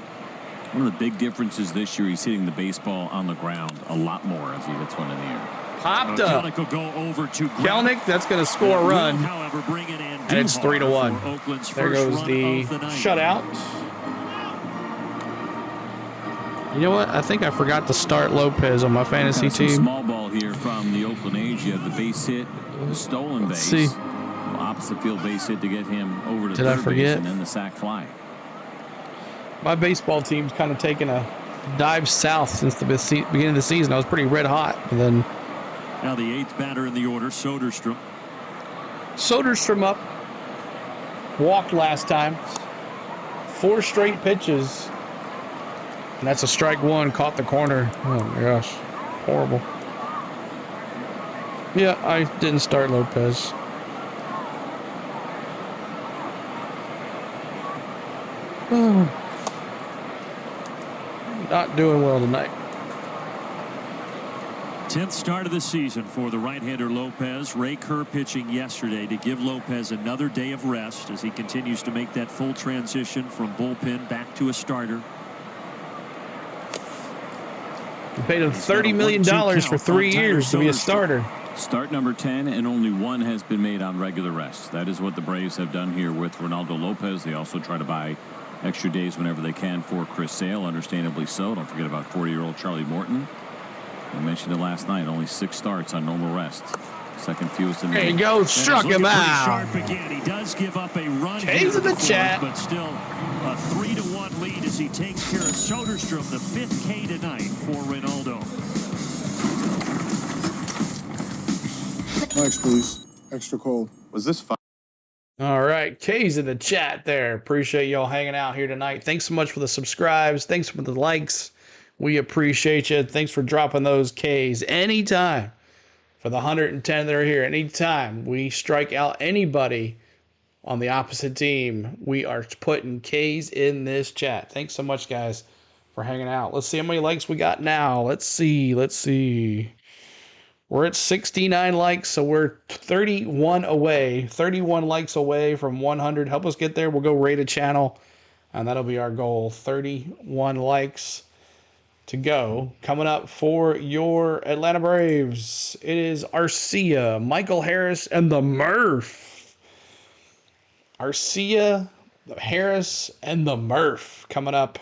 One of the big differences this year, he's hitting the baseball on the ground a lot more as he hits one in the air. Popped up. Kelenic will go over to Kelenic, that's going to score a run. However, bring it in and it's 3-1. There goes the shutout. You know what? I think I forgot to start Lopez on my fantasy team. Small ball here from the Oakland A's. You have the base hit, the stolen base. See. Opposite field base hit to get him over to Did I third forget? base, and then the sac fly. My baseball team's kind of taken a dive south since the beginning of the season. I was pretty red hot. And then now the 8th batter in the order, Soderstrom. Soderstrom up. Walked last time. 4 straight pitches. And that's a strike 1, caught the corner. Oh my gosh, horrible. Yeah, I didn't start Lopez. Oh. Not doing well tonight. 10th start of the season for the right-hander Lopez. Ray Kerr pitching yesterday to give Lopez another day of rest as he continues to make that full transition from bullpen back to a starter. We paid him $30 million for 3 years to be a starter. Start number 10, and only 1 has been made on regular rest. That is what the Braves have done here with Reylando Lopez. They also try to buy extra days whenever they can for Chris Sale, understandably so. Don't forget about 40-year-old Charlie Morton. I mentioned it last night, only 6 starts on normal rest. Second fewest in the There you go, struck him out. He does give up a run K's in the chat. But still a 3-1 lead as he takes care of Soderstrom, the 5th K tonight for Reynaldo. Next, please. Extra cold. Was this fun? All right, K's in the chat there. Appreciate y'all hanging out here tonight. Thanks so much for the subscribes. Thanks for the likes. We appreciate you. Thanks for dropping those K's anytime. For the 110 that are here, anytime we strike out anybody on the opposite team, we are putting K's in this chat. Thanks so much, guys, for hanging out. Let's see how many likes we got now. Let's see. We're at 69 likes, so we're 31 likes away from 100. Help us get there. We'll go rate a channel, and that'll be our goal. 31 likes to go. Coming up for your Atlanta Braves, it is Arcia, Michael Harris, and the Murph. Arcia, Harris, and the Murph coming up.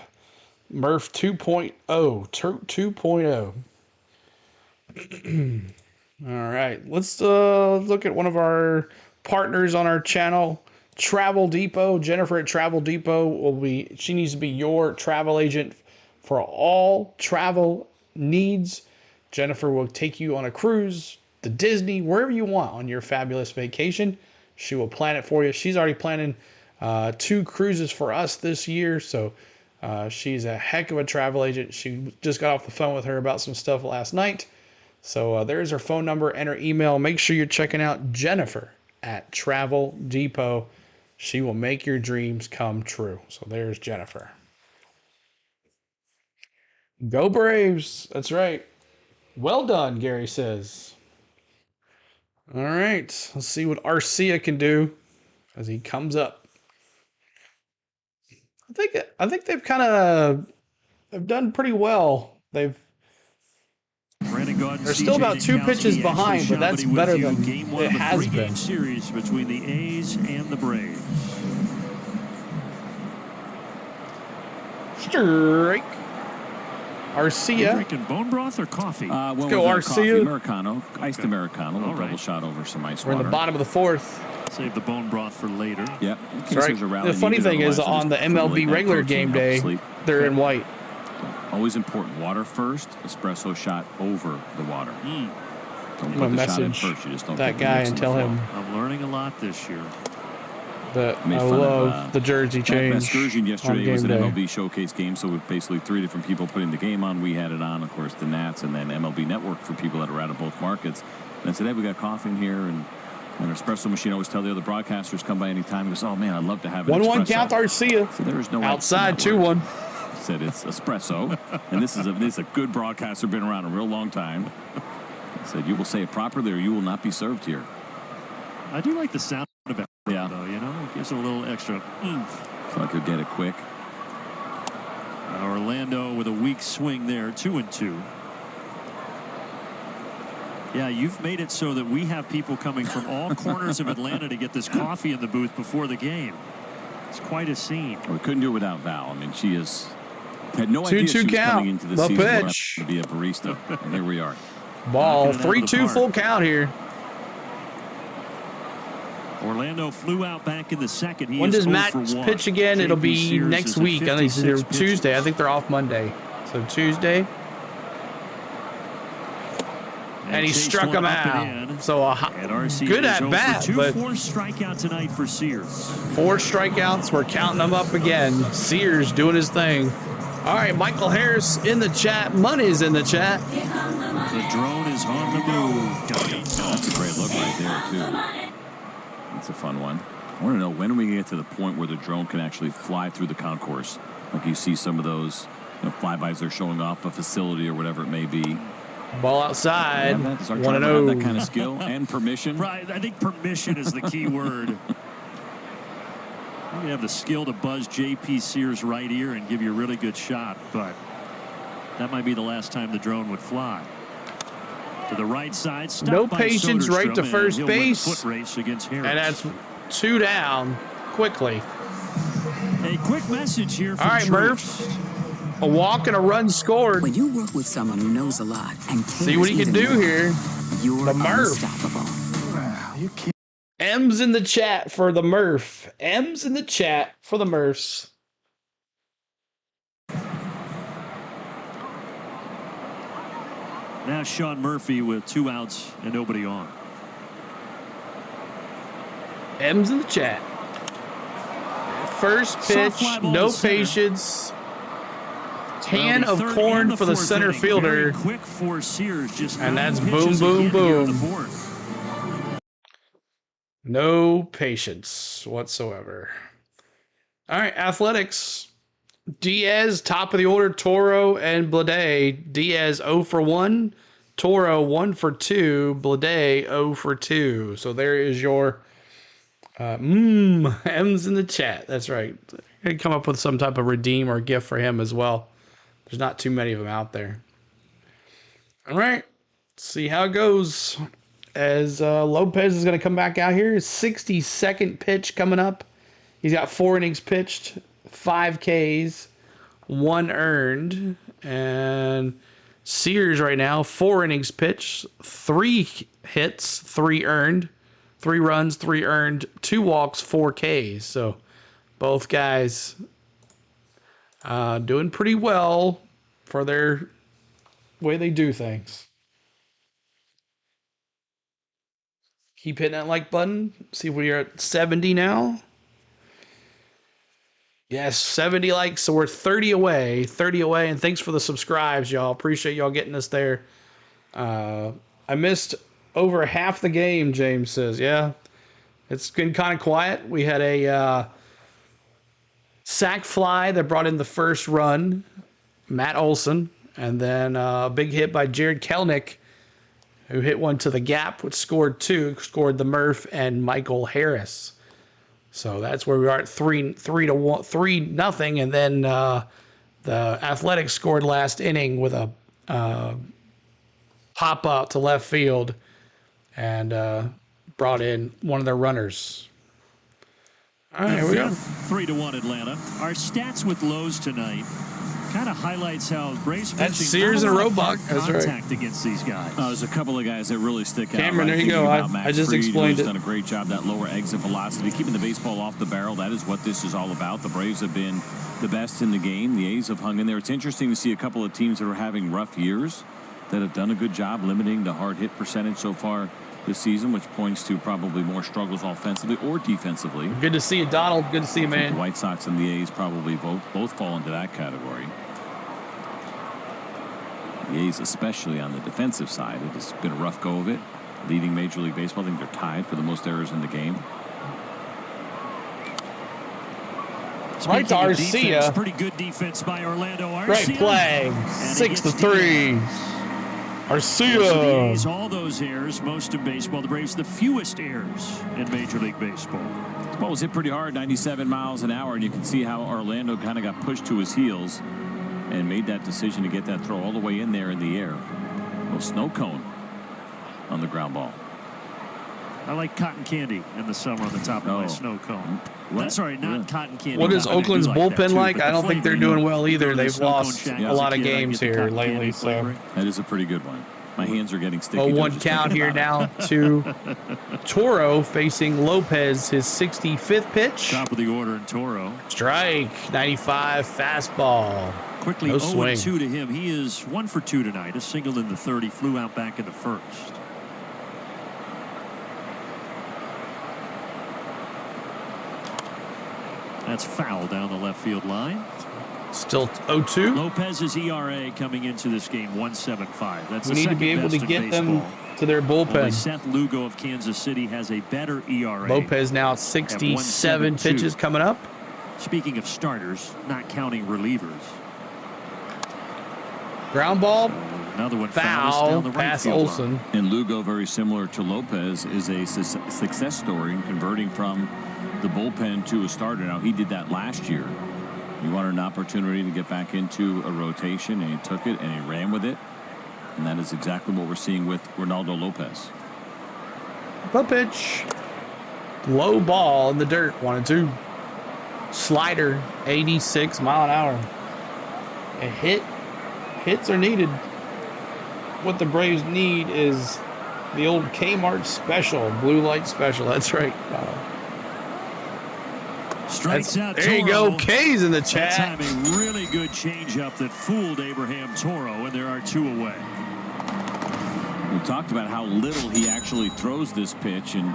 Murph 2.0. 2.0. All right, let's look at one of our partners on our channel, Travel Depot. Jennifer at Travel Depot she needs to be your travel agent for all travel needs. Jennifer will take you on a cruise to Disney, wherever you want on your fabulous vacation. She will plan it for you. She's already planning 2 cruises for us this year, so she's a heck of a travel agent. She just got off the phone with her about some stuff last night. So there's her phone number and her email. Make sure you're checking out Jennifer at Travel Depot. She will make your dreams come true. So there's Jennifer. Go Braves. That's right. Well done, Gary says. All right. Let's see what Arcia can do as he comes up. I think they've done pretty well. They're still about 2 pitches behind, but that's better than it has been. Series between the A's and the Braves. Strike. Arcia. Drinking bone broth or coffee? Let's go Arcia. Coffee, Americano, iced Americano, a double shot over some ice water. We're in the bottom of the fourth. Save the bone broth for later. Yep. Right. The funny thing is, on the MLB regular game day, they're in white. Always important. Water first, espresso shot over the water. Don't I'm put the message shot in first. You just don't that guy and tell him. I'm learning a lot this year. That I love the jersey change. Excursion yesterday was an day. MLB showcase game, so with basically 3 different people putting the game on. We had it on, of course, the Nats, and then MLB Network for people that are out of both markets. And I said, hey, we got coffee in here, and an espresso machine. I always tell the other broadcasters, come by any time. He goes, oh, man, I'd love to have an 1-1 espresso. count Arcia. So there is no outside 2-1. Said it's espresso, and this is a good broadcaster, been around a real long time. I said, you will say it properly or you will not be served here. I do like the sound of it, yeah. though, you know, it gives it a little extra oomph. So I could get it quick. Orlando with a weak swing there, 2-2. Yeah, you've made it so that we have people coming from all corners of Atlanta to get this coffee in the booth before the game. It's quite a scene. We couldn't do it without Val. I mean, she had no idea she was coming into the season pitch. to be a barista. And here we are. Ball, 3-2 full count here. Orlando flew out back in the second. When does Matt pitch again? It'll be Sears next week. I think they're Tuesday. I think they're off Monday. So Tuesday. And he struck him out. So good at bat. But 4 strikeout tonight for Sears. 4 strikeouts. We're counting them up again. Sears doing his thing. All right, Michael Harris in the chat. Money's in the chat. The drone is on the move. That's a great look right there, too. That's a fun one. I want to know, when do we get to the point where the drone can actually fly through the concourse? Like you see some of those flybys they're showing off a facility or whatever it may be. Ball outside. 1-0. That kind of skill and permission. Right. I think permission is the key word. You have the skill to buzz J.P. Sears' right ear and give you a really good shot, but that might be the last time the drone would fly. To the right side. No patience, right to first base. Foot race against Harris. And that's 2 down quickly. A quick message here from all right, Murph. A walk and a run scored. When you work with someone who knows a lot and see what he can do here. You're the Murph. Unstoppable. M's in the chat for the Murph. M's in the chat for the Murphs. Now Sean Murphy with 2 outs and nobody on. M's in the chat. First pitch, no patience. Can of corn for the center fielder. Very quick for Sears, just and that's boom, boom, boom. No patience whatsoever. All right, Athletics. Diaz, top of the order, Toro and Blade. Diaz 0 for 1. Toro 1 for 2. Blade 0 for 2. So there is your M's in the chat. That's right. I come up with some type of redeem or gift for him as well. There's not too many of them out there. All right. See how it goes. As Lopez is going to come back out here. 62nd pitch coming up. He's got 4 innings pitched, 5 Ks, 1 earned. And Sears right now, 4 innings pitched, 3 hits, 3 earned, 3 runs, 3 earned, 2 walks, 4 Ks. So both guys doing pretty well for their way they do things. Keep hitting that like button. See if we are at 70 now. Yes, 70 likes, so we're 30 away. 30 away, and thanks for the subscribes, y'all. Appreciate y'all getting us there. I missed over half the game, James says. Yeah, it's been kind of quiet. We had a sac fly that brought in the first run, Matt Olson, and then a big hit by Jared Kelnick, who hit one to the gap, which scored 2, scored the Murph and Michael Harris. So that's where we are at 3-0, and then the Athletics scored last inning with a pop up to left field and brought in one of their runners. All right, here we go. 3-1 Atlanta. Our stats with Lowe's tonight. Kind of highlights how Braves That's pitching Sears and Roebuck. That's right. Contact against these guys. There's a couple of guys that really stick out. Cameron, right? there you go. I just Fried, explained who's it. done a great job. That lower exit velocity, keeping the baseball off the barrel. That is what this is all about. The Braves have been the best in the game. The A's have hung in there. It's interesting to see a couple of teams that are having rough years that have done a good job limiting the hard hit percentage so far this season, which points to probably more struggles offensively or defensively. Good to see you, Donald. Good to see you, man. The White Sox and the A's probably both fall into that category. The A's, especially on the defensive side, it has been a rough go of it. Leading Major League Baseball, I think they're tied for the most errors in the game. Right to Arcia. Pretty good defense by Reylando Arcia. Great play. 6-3. Arcia. All those errors, most in baseball. The Braves, the fewest errors in Major League Baseball. The ball was hit pretty hard, 97 miles an hour, and you can see how Orlando kind of got pushed to his heels and made that decision to get that throw all the way in there in the air. A little snow cone on the ground ball. I like cotton candy in the summer on the top of my snow cone. That's sorry, not cotton candy. What is Oakland's bullpen like? I don't think they're doing well either. Go to the They've snow lost cone shack a as lot of kid, I games get the here cotton lately. candy So flavoring. That is a pretty good one. My hands are getting sticky. 0-1 count here now to Toro facing Lopez, his 65th pitch. Top of the order in Toro. Strike, 95 fastball. Quickly No 0-2 swing. to him. He is 1 for 2 tonight. A single in the third. He flew out back in the first. That's foul down the left field line. Still 0-2. Lopez's ERA coming into this game 1.75. That's We the need to second be able to best in get them baseball. to their Only bullpen. Seth Lugo of Kansas City has a better ERA. Lopez now at 67 1.72. pitches coming up. Speaking of starters, not counting relievers. Ground ball. Another one Foul down the right past field Olsen. line. And Lugo, very similar to Lopez, is a success story in converting from the bullpen to a starter. Now, he did that last year. He wanted an opportunity to get back into a rotation, and he took it and he ran with it. And that is exactly what we're seeing with Reylando Lopez. The pitch. Low ball in the dirt. 1-2. Slider, 86 mile an hour. A hit. Hits are needed. What the Braves need is the old Kmart special, blue light special. That's right. Strikes out there you Toro. go. K's in the chat. That time a really good changeup that fooled Abraham Toro, and there are 2 away. We talked about how little he actually throws this pitch, and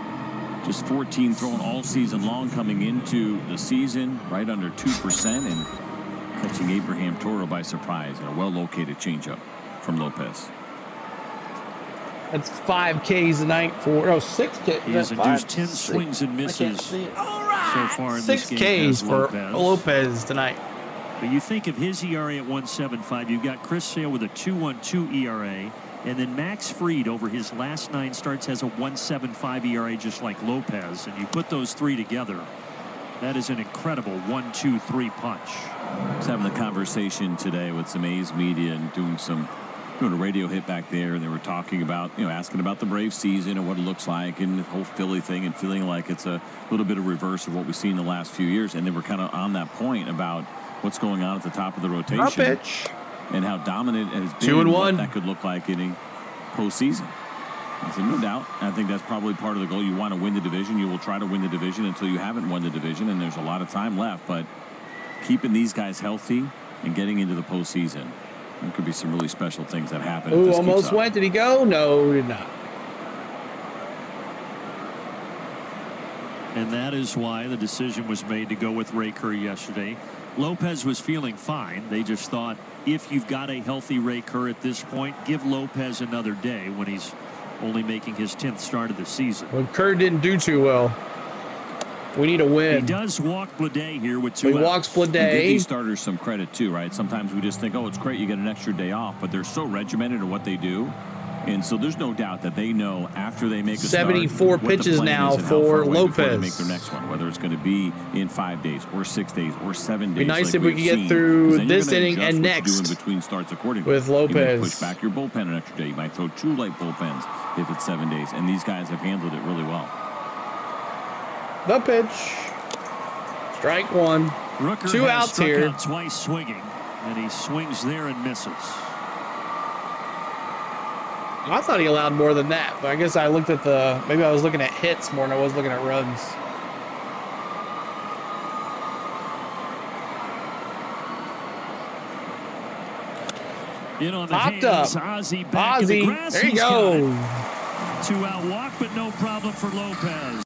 just 14 thrown all season long coming into the season, right under 2%, and catching Abraham Toro by surprise. And a well-located changeup from Lopez. That's 5 Ks tonight for 6 Ks. He has induced 10 swings and misses so far in 6 this game. Ks for Lopez tonight. But you think of his ERA at 1.75. You've got Chris Sale with a 2.12 ERA. And then Max Fried over his last 9 starts has a 1.75 ERA just like Lopez. And you put those 3 together, that is an incredible 1-2-3 punch. I was having a conversation today with some A's media and doing a radio hit back there, and they were talking about, asking about the Braves season and what it looks like and the whole Philly thing, and feeling like it's a little bit of reverse of what we've seen in the last few years. And they were kind of on that point about what's going on at the top of the rotation. Up pitch. And how dominant it has been. 2-1. What that could look like in a postseason. I said, no doubt. I think that's probably part of the goal. You want to win the division. You will try to win the division until you haven't won the division, and there's a lot of time left. But keeping these guys healthy and getting into the postseason, there could be some really special things that happen. Ooh, almost went. Did he go? No, he did not. And that is why the decision was made to go with Ray Kerr yesterday. Lopez was feeling fine. They just thought, if you've got a healthy Ray Kerr at this point, give Lopez another day when he's only making his 10th start of the season. Well, Kerr didn't do too well. We need a win. He does walk Blade here with 2 He outs. walks Blade. Give these starters some credit too, right? Sometimes we just think, oh, it's great you get an extra day off, but they're so regimented in what they do. And so there's no doubt that they know after they make a 74 start, pitches now for Lopez. They make their next one, whether it's going to be in 5 days or 6 days or 7 days. Be nice like if we could get through this inning and next in between starts accordingly. with Lopez. You might push back your bullpen an extra day. You might throw 2 light bullpens if it's 7 days. And these guys have handled it really well. The pitch. Strike 1. Rooker 2 has outs struck here. out twice swinging. And he swings there and misses. I thought he allowed more than that, but I guess I looked at maybe I was looking at hits more than I was looking at runs. In on the Popped hands, up. Ozzie back in the grass. There you He's go. got it. 2-out walk, but no problem for Lopez.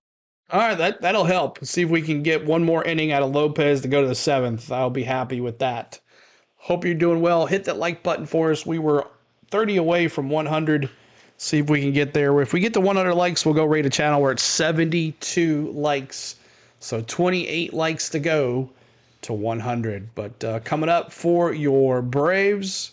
All right, that'll help. See if we can get one more inning out of Lopez to go to the 7th. I'll be happy with that. Hope you're doing well. Hit that like button for us. We were 30 away from 100. See if we can get there. If we get to 100 likes, we'll go rate a channel. We're at 72 likes. So 28 likes to go to 100. But coming up for your Braves,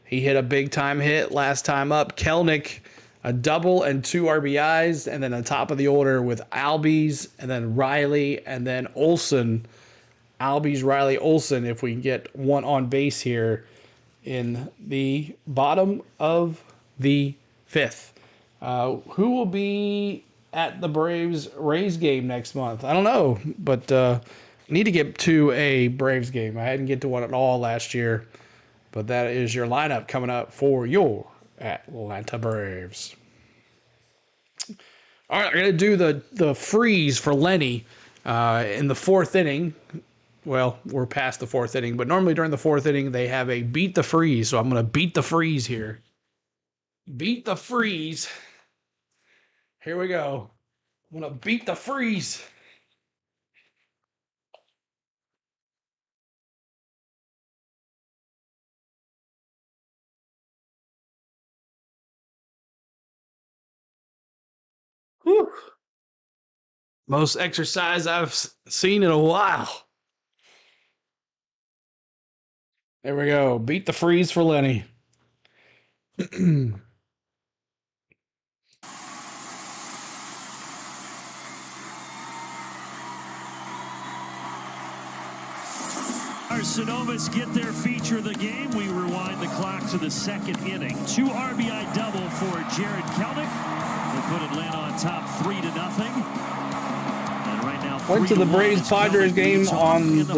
he hit a big-time hit last time up. Kelenic, a double and 2 RBIs, and then on top of the order with Albies, and then Riley, and then Olsen. Albies, Riley, Olsen, if we can get one on base here in the bottom of the 5th. Who will be at the Braves-Rays game next month? I don't know, but need to get to a Braves game. I didn't get to one at all last year, but that is your lineup coming up for your Atlanta Braves. All right, I'm going to do the freeze for Lenny in the 4th inning. Well, we're past the 4th inning, but normally during the 4th inning, they have a beat the freeze. So I'm going to beat the freeze here. Beat the freeze. Here we go. I'm going to beat the freeze. Whew. Most exercise I've seen in a while. There we go. Beat the freeze for Lenny. Our Sonomas get their feature of the game. We rewind the clock to the 2nd inning. 2 RBI double for Jared Kelenic. They put Atlanta on top 3-0. And right now, went to the Braves-Padres game on the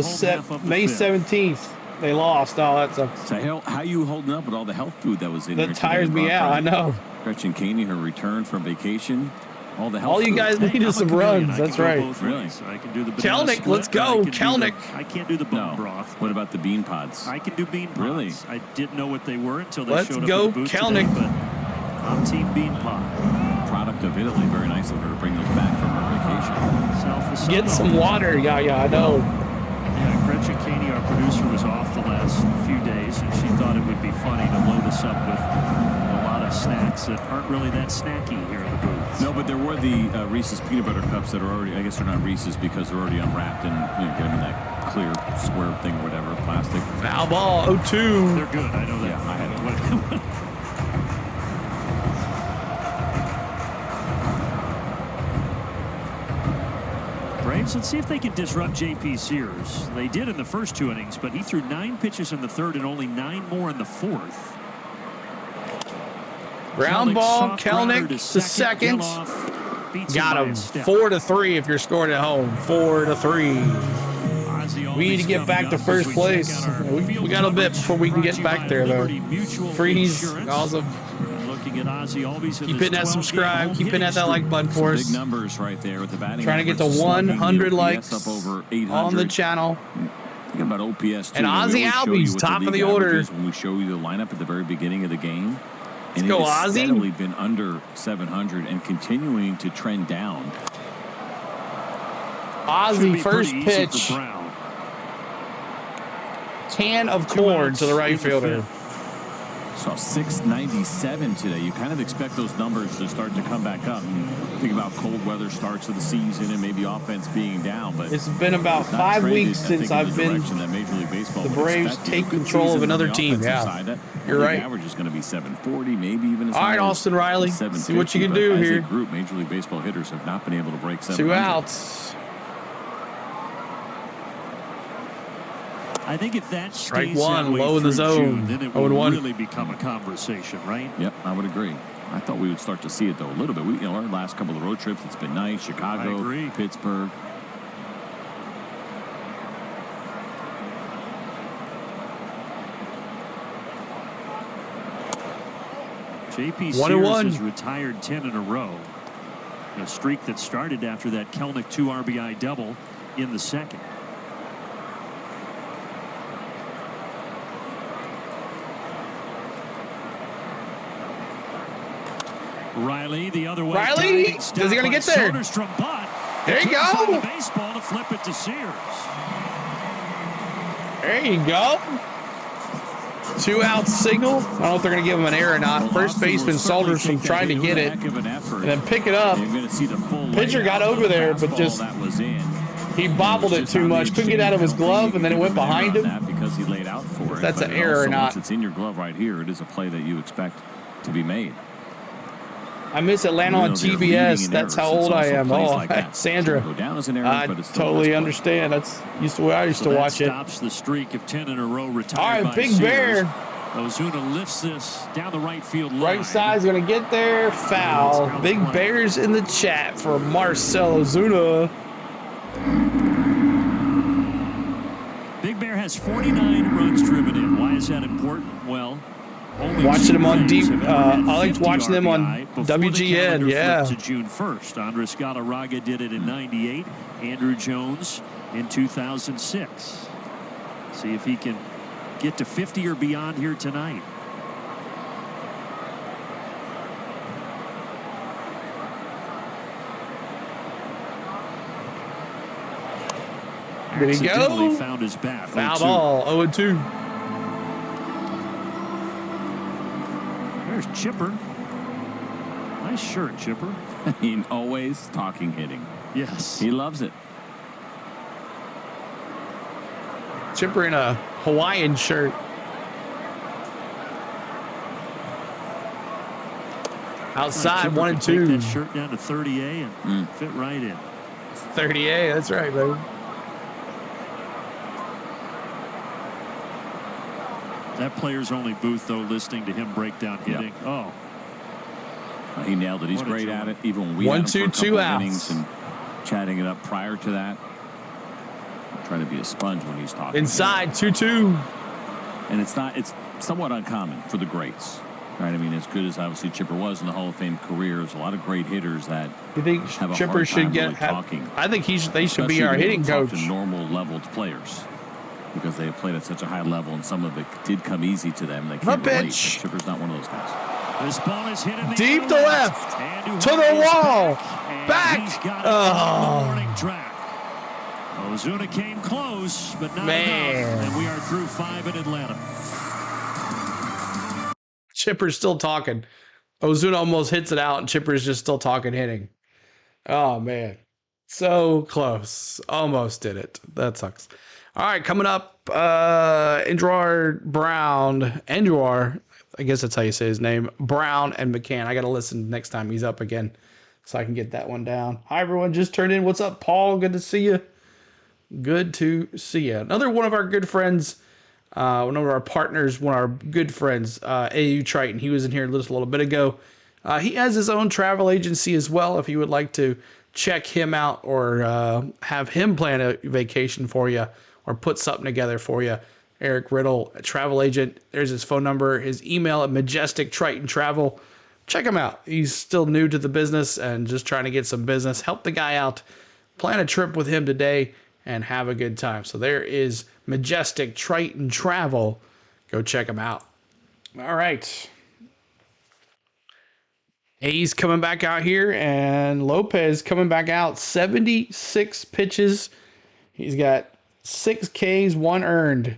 May 17th. They lost. Oh, that sucks. So how you holding up with all the health food that was in there? That tires me out. I know. Gretchen Caney, her return from vacation. All the health All you guys need is some runs. That's right. Really? So I can do the Kelenic, let's go. Kelenic. I can't do the bone broth. What about the bean pods? I can do bean pods. Really? I didn't know what they were until they let's showed up go, at the booth Kelenic. today, but I'm team bean pod. Product of Italy. Very nice of her to bring those back from her vacation. Get some water. Yeah, I know. Yeah, Gretchen Caney, our producer, was off the last few days, and she thought it would be funny to load us up with a lot of snacks that aren't really that snacky here in the booth. No, but there were the Reese's peanut butter cups that are already, I guess they're not Reese's because they're already unwrapped and get them in that clear square thing or whatever, plastic. Foul ball, 0-2. They're good, I know that. Yeah, I had it. Braves, let's see if they can disrupt J.P. Sears. They did in the first 2 innings, but he threw 9 pitches in the 3rd and only 9 more in the 4th. Ground ball, Kelenic to second. Got him. 4-3 if you're scoring at home. 4-3. We need to get back to first place. We got a bit before we can get back there, though. Freeze. Awesome. Keep hitting that subscribe. Keep hitting that like button for us. Big numbers right there with the batting. Trying to get to 100 likes on the channel. Think about OPS too. And Ozzie Albies, top of the order. When we show you the lineup at the very beginning of the game. Let's go, Ozzie. It's steadily been under 700 and continuing to trend down. Ozzie, first pitch. Can of corn to the right fielder. Saw 697 today. You kind of expect those numbers to start to come back up. And think about cold weather starts of the season and maybe offense being down. But it's been about 5 weeks since I've been the Braves take control of another team. Yeah, you're right. Average is going to be 740, maybe even. All right, Austin Riley. See what you can do here. As a group, Major League Baseball hitters have not been able to break 700. 2 outs. I think if that strike stays one, that way low in the zone, June, then it will really become a conversation, right? Yep, I would agree. I thought we would start to see it though a little bit. Our last couple of road trips, it's been nice. Chicago, Pittsburgh. JP 1-1. Sears has retired 10 in a row. A streak that started after that Kelnick 2 RBI double in the second. Riley the other way. Riley, is he going to get there? There you go. The baseball to flip it to Sears. There you go. 2-out signal. I don't know if they're going to give him an error or not. First baseman Salters from trying to get it and then pick it up. Pitcher got over there, but just he bobbled it too much. Couldn't get out of his glove, and then it went behind him. Because he laid out for it. That's an error or not. Once it's in your glove right here, it is a play that you expect to be made. I miss Atlanta on TBS. That's how old I am. Oh, Sandra. I totally understand. That's used to where I used to watch it. Stops the streak of 10 in a row retired. All right, Big Bear. Ozuna lifts this down the right field line. Right side's going to get there. Foul. Big Bear's in the chat for Marcell Ozuna. Big Bear has 49 runs driven in. Why is that important? Well, watching them on deep. I liked watching them on WGN. Yeah. To June 1st. Andres Galarraga did it in '98. Andrew Jones in 2006. See if he can get to 50 or beyond here tonight. There you go. Found his bat. Foul ball. 0-2. There's Chipper. Nice shirt, Chipper. He always talking hitting. Yes. He loves it. Chipper in a Hawaiian shirt. Outside, 1-2. Take that shirt down to 30A and fit right in. 30A, that's right, baby. That player's only booth, though, listening to him break down hitting. Yep. Oh. He nailed it. He's great at it. Even when we 1-2 innings and chatting it up prior to that. Trying to be a sponge when he's talking. Inside, 2-2. And it's somewhat uncommon for the greats. Right? I mean, as good as obviously Chipper was in the Hall of Fame career, there's a lot of great hitters that you think have Chipper should get really talking. I think they should be our hitting coach. To normal leveled players. Because they have played at such a high level, and some of it did come easy to them. They can't relate. Chipper's not one of those guys. This ball is hit in the deep to left, to the wall, back. He's got it on the warning track. Ozuna came close, but not enough. And we are through 5 in Atlanta. Chipper's still talking. Ozuna almost hits it out, and Chipper's just still talking hitting. Oh man, so close. Almost did it. That sucks. All right, coming up, Andrar Brown, I guess that's how you say his name, Brown and McCann. I got to listen next time he's up again so I can get that one down. Hi, everyone. Just turned in. What's up, Paul? Good to see you. Good to see you. Another one of our good friends, one of our partners, one of our good friends, AU Triton. He was in here just a little bit ago. He has his own travel agency as well. If you would like to check him out or have him plan a vacation for you, or put something together for you. Eric Riddle, a travel agent. There's his phone number, his email at Majestic Triton Travel. Check him out. He's still new to the business and just trying to get some business. Help the guy out. Plan a trip with him today and have a good time. So there is Majestic Triton Travel. Go check him out. All right. Hayes coming back out here and Lopez coming back out. 76 pitches. He's got 6 Ks, 1 earned. If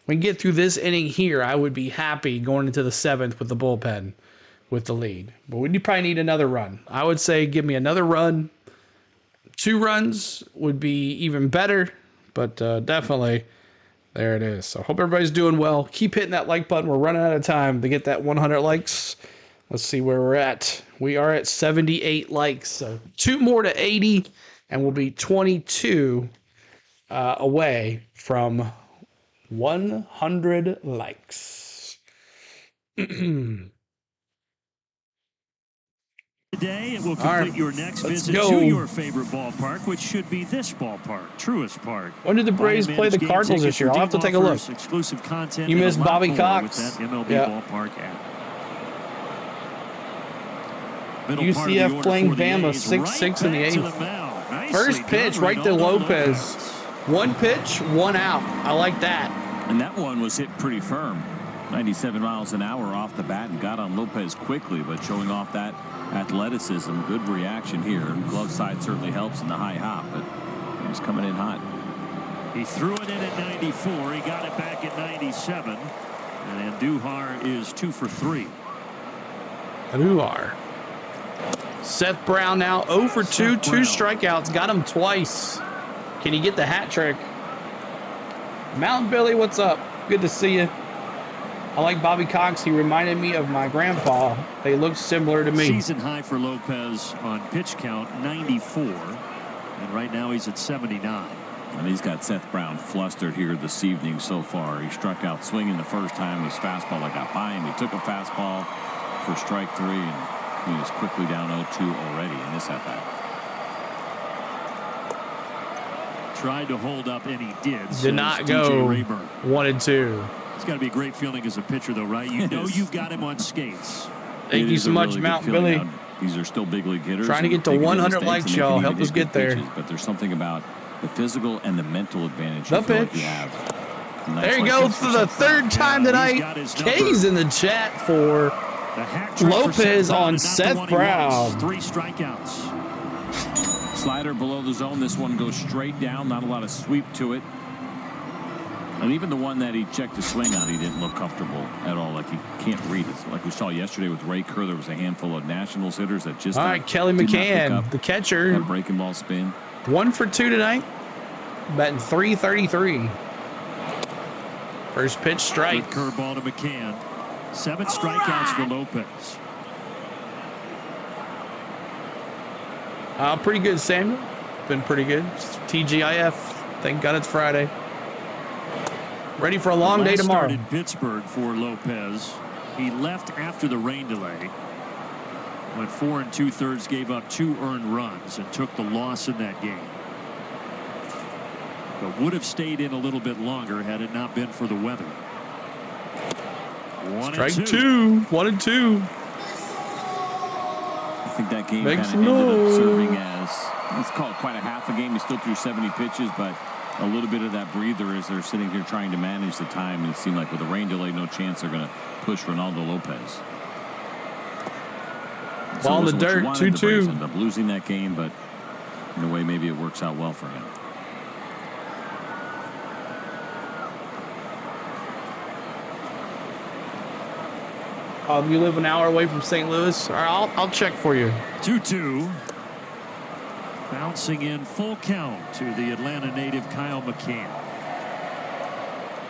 we can get through this inning here, I would be happy going into the 7th with the bullpen with the lead. But we probably need another run. I would say give me another run. 2 runs would be even better, but definitely there it is. So hope everybody's doing well. Keep hitting that like button. We're running out of time to get that 100 likes. Let's see where we're at. We are at 78 likes. So 2 more to 80, and we'll be 22 away from 100 likes. Today, it will complete your next visit to your favorite ballpark, which should be this ballpark, Truist Park. When did the Braves play the Cardinals this year? I'll have to take a look. Exclusive content. You missed Bobby Cox. With that MLB Ballpark app. UCF playing Bama 6-6 in the 8th. First pitch right to Lopez. One pitch, one out. I like that. And that one was hit pretty firm. 97 miles an hour off the bat and got on Lopez quickly, but showing off that athleticism. Good reaction here. And glove side certainly helps in the high hop, but he's coming in hot. He threw it in at 94. He got it back at 97. And Andujar is 2 for 3. Andujar. Seth Brown now 0 for 2, 2 strikeouts. Got him twice. Can he get the hat trick? Mountain Billy, what's up? Good to see you. I like Bobby Cox. He reminded me of my grandpa. They look similar to me. Season high for Lopez on pitch count, 94. And right now he's at 79. And he's got Seth Brown flustered here this evening so far. He struck out swinging the first time. His fastball that got by him. He took a fastball for strike 3, and he was quickly down 0-2 already in this at-bat. Tried to hold up, and he did. Did not go 1 and 2. It's got to be a great feeling as a pitcher, though, right? You know you've got him on skates. Thank you so much, Mountain Billy. These are still big league hitters. Trying to get to 100 likes, y'all. Help us get there. But there's something about the physical and the mental advantage the pitch. You have. There he goes for the 3rd time tonight. K's in the chat for Lopez on Seth Brown. 3 strikeouts. Slider below the zone. This one goes straight down. Not a lot of sweep to it. And even the one that he checked the swing on, he didn't look comfortable at all. Like he can't read it. Like we saw yesterday with Ray Kerr, there was a handful of Nationals hitters that just. All right, Kelly McCann, the catcher. That breaking ball spin. 1 for 2 tonight. Batting .333. First pitch strike. Good curveball to McCann. 7 strikeouts for Lopez. Pretty good, Samuel. Been pretty good. TGIF. Thank God it's Friday. Ready for a long day tomorrow. In Pittsburgh for Lopez. He left after the rain delay. Went 4 2/3, gave up 2 earned runs, and took the loss in that game. But would have stayed in a little bit longer had it not been for the weather. 1 Strike and 2. 1 and 2. I think that game kind of ended up serving as, let's call it quite a half a game. He still threw 70 pitches, but a little bit of that breather as they're sitting here trying to manage the time. And it seemed like with a rain delay, no chance they're going to push Reylando Lopez. Ball in the dirt, 2-2. Ended up losing that game, but in a way, maybe it works out well for him. You live an hour away from St. Louis? All right, I'll check for you. 2-2. Bouncing in full count to the Atlanta native Kyle McCann.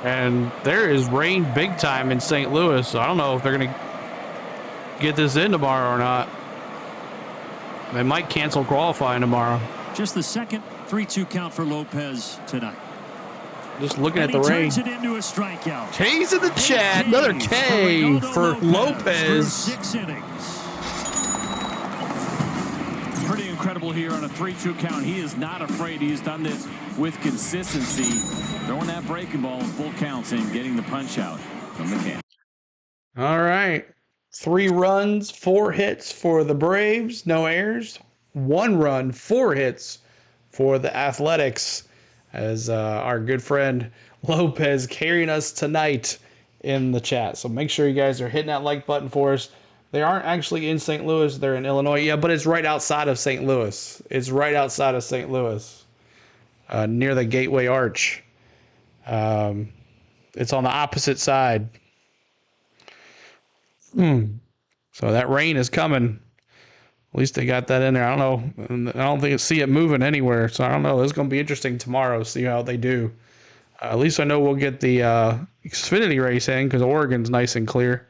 And there is rain big time in St. Louis, so I don't know if they're going to get this in tomorrow or not. They might cancel qualifying tomorrow. Just the second 3-2 count for Lopez tonight. Just looking and at the rain. Turns it into a strikeout. K's in the chat. Another K for Lopez. 6 innings. Pretty incredible here on a 3-2 count. He is not afraid. He's done this with consistency. Throwing that breaking ball in full counts and getting the punch out from McCann. All right. 3 runs, 4 hits for the Braves. No errors. 1 run, 4 hits for the Athletics. As our good friend Lopez carrying us tonight in the chat. So make sure you guys are hitting that like button for us. They aren't actually in St. Louis. They're in Illinois. Yeah, but it's right outside of St. Louis. It's right outside of St. Louis, near the Gateway Arch. It's on the opposite side. So that rain is coming. At least they got that in there. I don't know. I don't see it moving anywhere. So I don't know. It's going to be interesting tomorrow. See how they do. At least I know we'll get the Xfinity race in because Oregon's nice and clear.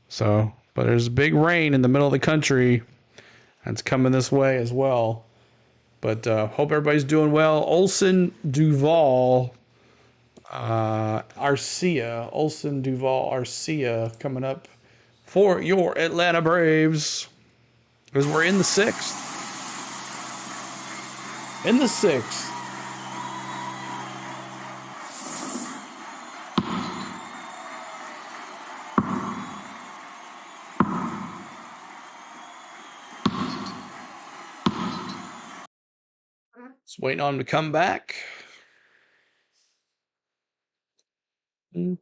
So, but there's big rain in the middle of the country. It's coming this way as well. But hope everybody's doing well. Olson Duval Arcia. Olson Duval Arcia coming up for your Atlanta Braves. Because we're in the 6th. In the 6th. Just waiting on him to come back. All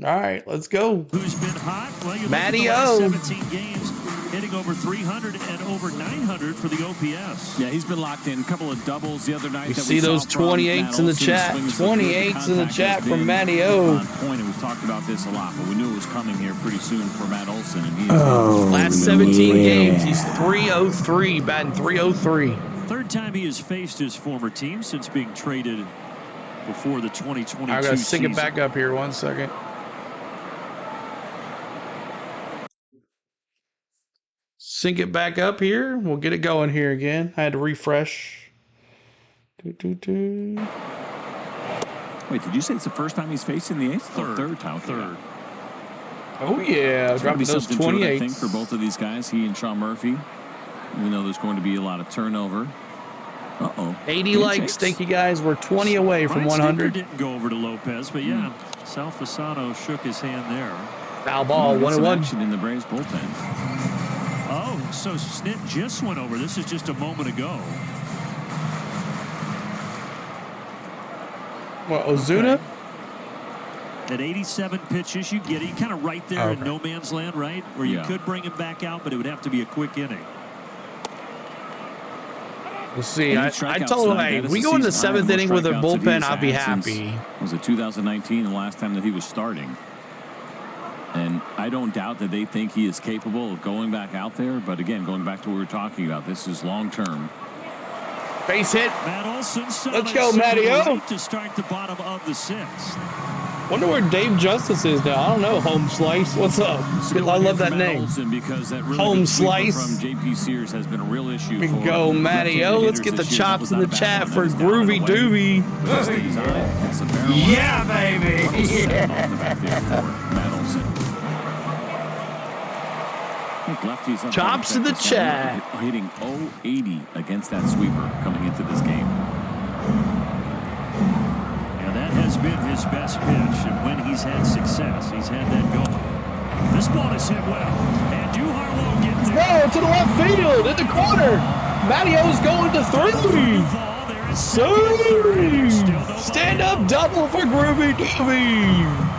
right, let's go. Who's been hot? Well, you Matty look at the O. last 17 games, hitting over 300 and over 900 for the OPS. Yeah, he's been locked in. A couple of doubles the other night. You that see we those saw from 28s in the Matt chat. Olson. 28s in the chat from Matty O. On point, and we've talked about this a lot, but we knew it was coming here pretty soon for Matt Olson. And he last 17 games, he's 303, batting 303. Third time he has faced his former team since being traded before the 2022 I gotta sync season. it back up here 1 second. Sync it back up here. We'll get it going here again. I had to refresh. Wait, did you say it's the first time he's facing the eighth? Third time. Third. Oh yeah, dropping those 28s. I think for both of these guys, he and Sean Murphy, even though there's going to be a lot of turnover. 80 likes. Thank you guys. We're 20 away from 100. Didn't go over to Lopez, but yeah, Sal Fasano shook his hand there. Foul ball, 1-1. In the Braves bullpen. Oh, so Snit just went over. This is just a moment ago. What, Ozuna? At 87 pitches, you get it. Kind of right there in no man's land, right? Where you could bring him back out, but it would have to be a quick inning. We'll see. I told him, hey, we go in the 7th inning with a bullpen, I'll be happy. Was it 2019, the last time that he was starting? And I don't doubt that they think he is capable of going back out there. But again, going back to what we were talking about, this is long term. Base hit. Matt Olson, let's go, Matty O. To start the bottom of the 6th. Wonder where Dave Justice is now. I don't know. Home Slice. What's up? I love that name. Because that really Home Slice from JP Sears has been a real issue. We go, Matty O. Let's get the chops in the chat for Groovy Doobie. Yeah, baby. Chops in the chat. Hitting 080 against that sweeper coming into this game. That has been his best pitch, and when he's had success, he's had that going. This ball is hit well, and Duhar won't get there. No, to the left field, in the corner. Matty O's going to 3. Stand up double for Groovy Doobie.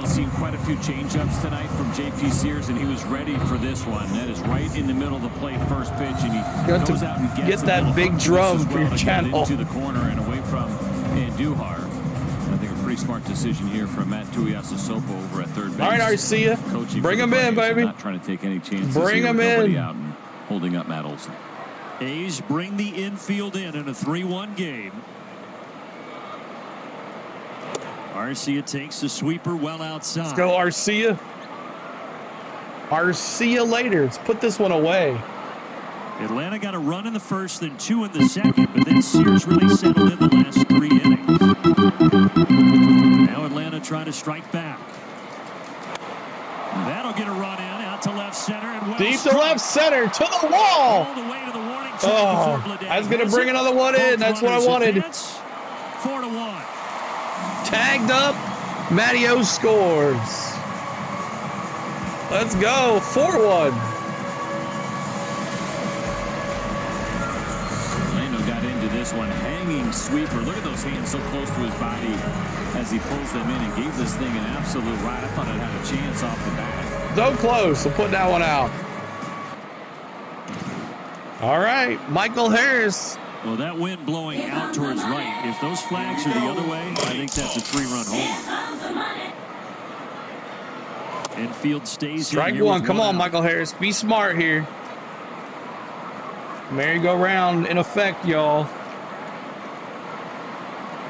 Seen quite a few changeups tonight from JP Sears, and he was ready for this one. That is right in the middle of the plate, first pitch, and he goes out and gets that big drum for your channel into the corner and away from Andujar. I think a pretty smart decision here from Matt Tuiasosopo over at third base. All right, Arcia, bring him in, baby. Not trying to take any chances. Bring him in. Out and holding up Matt Olson. A's bring the infield in a 3-1 game. Arcia takes the sweeper well outside. Let's go, Arcia. Arcia later. Let's put this one away. Atlanta got a run in the first, then 2 in the second, but then Sears really settled in the last 3 innings. Now Atlanta trying to strike back. That'll get a run in out to left center. And deep to left center, to the wall. All the way to the warning track. I was going to bring another one in. That's what I wanted. 4-1. Tagged up. Matty O scores. Let's go. 4-1. Reylando got into this one. Hanging sweeper. Look at those hands so close to his body as he pulls them in and gave this thing an absolute ride. I thought it had a chance off the bat. So close. So put that one out. All right. Michael Harris. Well, that wind blowing out towards right. If those flags are the other way, I think that's a 3-run home. Infield stays strike one. Come on, Michael Harris. Be smart here. Merry-go-round in effect, y'all.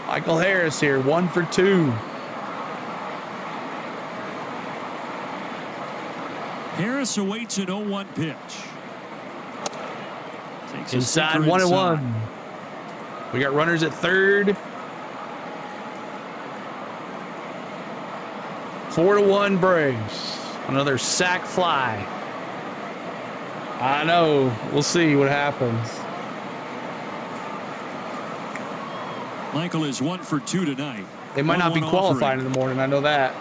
Michael Harris here, 1 for 2. Harris awaits an 0-1 pitch. Inside 1-1. We got runners at third. 4-1 Braves. Another sac fly. I know. We'll see what happens. Michael is 1 for 2 tonight. They might not be qualifying in the morning. I know that.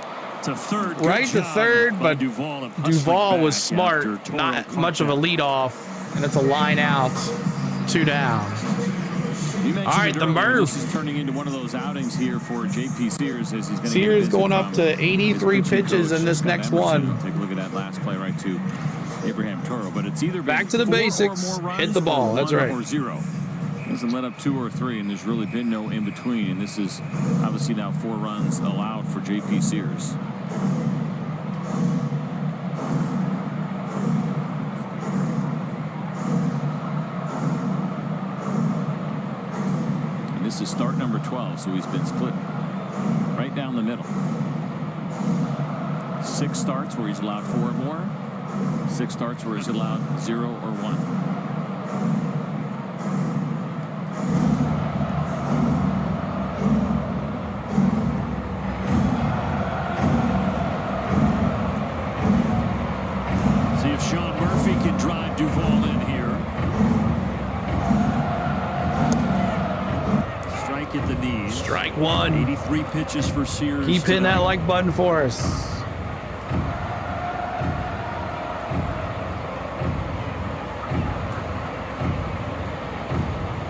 To third. Right to third, but Duvall was smart. Not much of a leadoff. And it's a line out, 2 down. All right, the Murph. This is turning into one of those outings here for JP Sears as he's going to Sears going up to 83 pitches in this next one. Take a look at that last play right to Abraham Toro, but it's either back to the basics, hit the ball. That's right. Or 0. Hasn't let up 2 or 3, and there's really been no in between. And this is obviously now 4 runs allowed for JP Sears. And this is start number 12, so he's been split right down the middle. 6 starts where he's allowed 4 or more. 6 starts where he's allowed 0 or 1. Sean Murphy can drive Duvall in here. Strike at the knees. Strike 1. 83 pitches for Sears. Keep hitting that like button for us.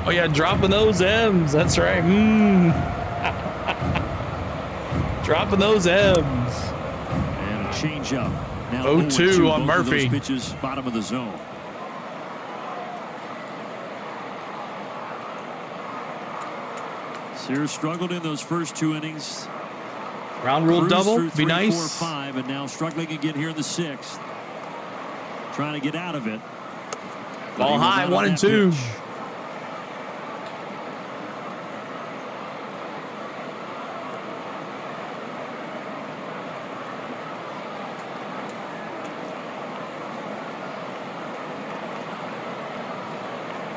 Oh yeah, dropping those M's. That's right. Dropping those M's. And a changeup. Now 0-2 on Murphy. Pitches bottom of the zone. Sears struggled in those first 2 innings. Ground rule double, be nice. 4, 5, and now struggling again here in the 6th. Trying to get out of it. Ball high, 1 and 2. Pitch.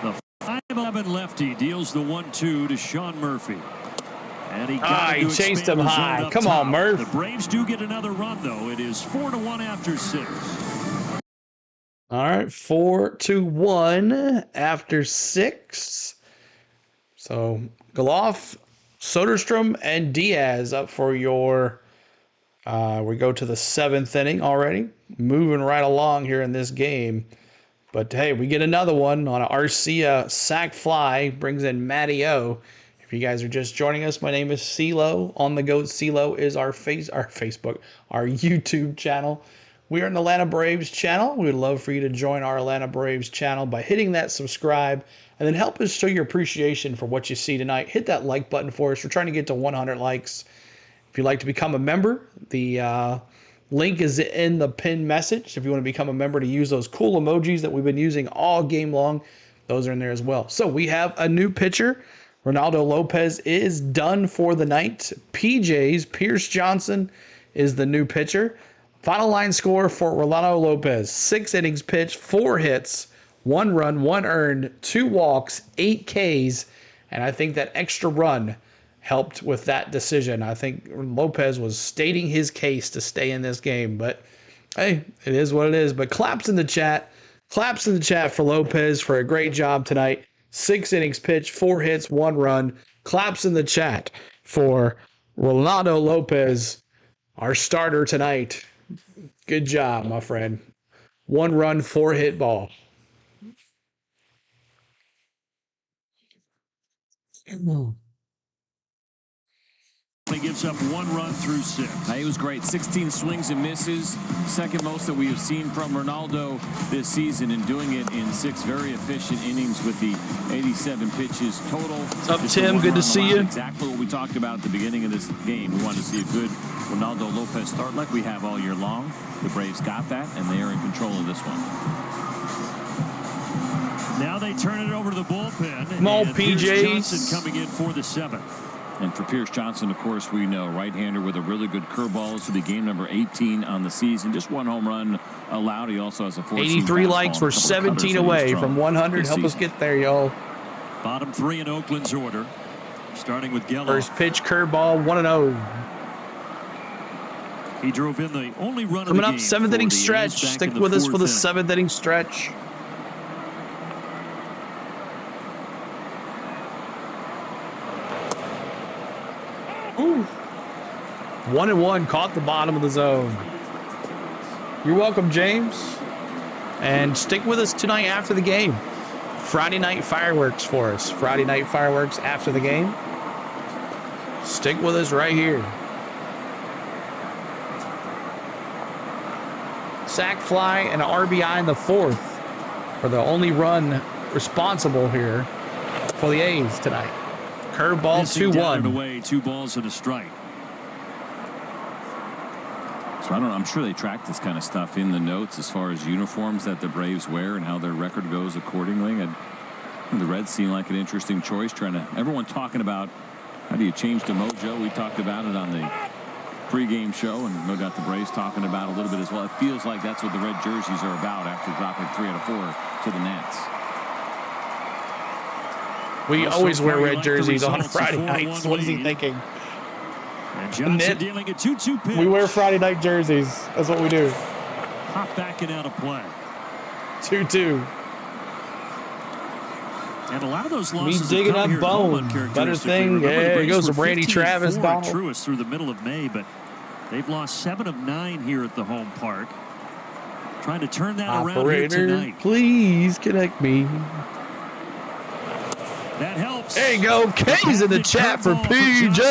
The 5'11" lefty deals the 1-2 to Sean Murphy. And he chased him high. Come on, Murph. The Braves do get another run, though. It is 4-1 after 6. All right, 4-1 after 6. So Goloff, Soderstrom, and Diaz up for your. We go to the 7th inning already. Moving right along here in this game. But hey, we get another one on an Arcia sac fly. Brings in Matty O. If you guys are just joining us, my name is CeeLo. On the Goat CeeLo is our Facebook, our YouTube channel. We are an Atlanta Braves channel. We would love for you to join our Atlanta Braves channel by hitting that subscribe and then help us show your appreciation for what you see tonight. Hit that like button for us. We're trying to get to 100 likes. If you'd like to become a member, the link is in the pinned message. If you want to become a member to use those cool emojis that we've been using all game long, those are in there as well. So we have a new pitcher. Reylando Lopez is done for the night. PJ's Pierce Johnson is the new pitcher. Final line score for Reylando Lopez: 6 innings pitched, 4 hits, 1 run, 1 earned, 2 walks, 8 Ks, and I think that extra run helped with that decision. I think Lopez was stating his case to stay in this game, but hey, it is what it is. But claps in the chat for Lopez for a great job tonight. 6 innings pitched, 4 hits, 1 run. Claps in the chat for Reylando Lopez, our starter tonight. Good job, my friend. 1 run, 4 hit ball. He gives up 1 run through 6. He was great. 16 swings and misses. Second most that we have seen from Reylando this season, and doing it in 6 very efficient innings with the 87 pitches total. What's up, Tim? Good to see you. Exactly what we talked about at the beginning of this game. We wanted to see a good Reylando Lopez start like we have all year long. The Braves got that, and they are in control of this one. Now they turn it over to the bullpen. Come on, PJs. Johnson coming in for the 7th. And for Pierce Johnson, of course, we know right-hander with a really good curveball. This will be game number 18 on the season. Just 1 home run allowed. He also has a 83 likes. We're 17 away from 100. Help us get there, y'all. Bottom 3 in Oakland's order. Starting with Geloff. First pitch, curveball, 1-0. He drove in the only run coming of the up, game. 7th inning stretch. Stick with us for the 7th inning stretch. Ooh. 1-1, caught the bottom of the zone. You're welcome, James. And stick with us tonight after the game. Friday night fireworks for us. Friday night fireworks after the game. Stick with us right here. Sack fly and an RBI in the fourth for the only run responsible here for the A's tonight. Curveball 2-1. Away, 2 balls and a strike. So I don't know. I'm sure they track this kind of stuff in the notes as far as uniforms that the Braves wear and how their record goes accordingly. And the Reds seem like an interesting choice. Everyone talking about how do you change the mojo. We talked about it on the pregame show, and no doubt the Braves talking about it a little bit as well. It feels like that's what the red jerseys are about after dropping 3 out of 4 to the Nats. We always wear red jerseys on Friday nights. What is he thinking? And Johnson dealing a 2-2 pitch. We wear Friday night jerseys. That's what we do. Hop back and out of play. 2-2. And a lot of those losses digging up bone. Better thing. Yeah, it goes to Randy Travis. Truist through the middle of May, but they've lost 7 of 9 here at the home park. Trying to turn that around here tonight. Please connect me. That helps. There you go. K's in the chat for PJ.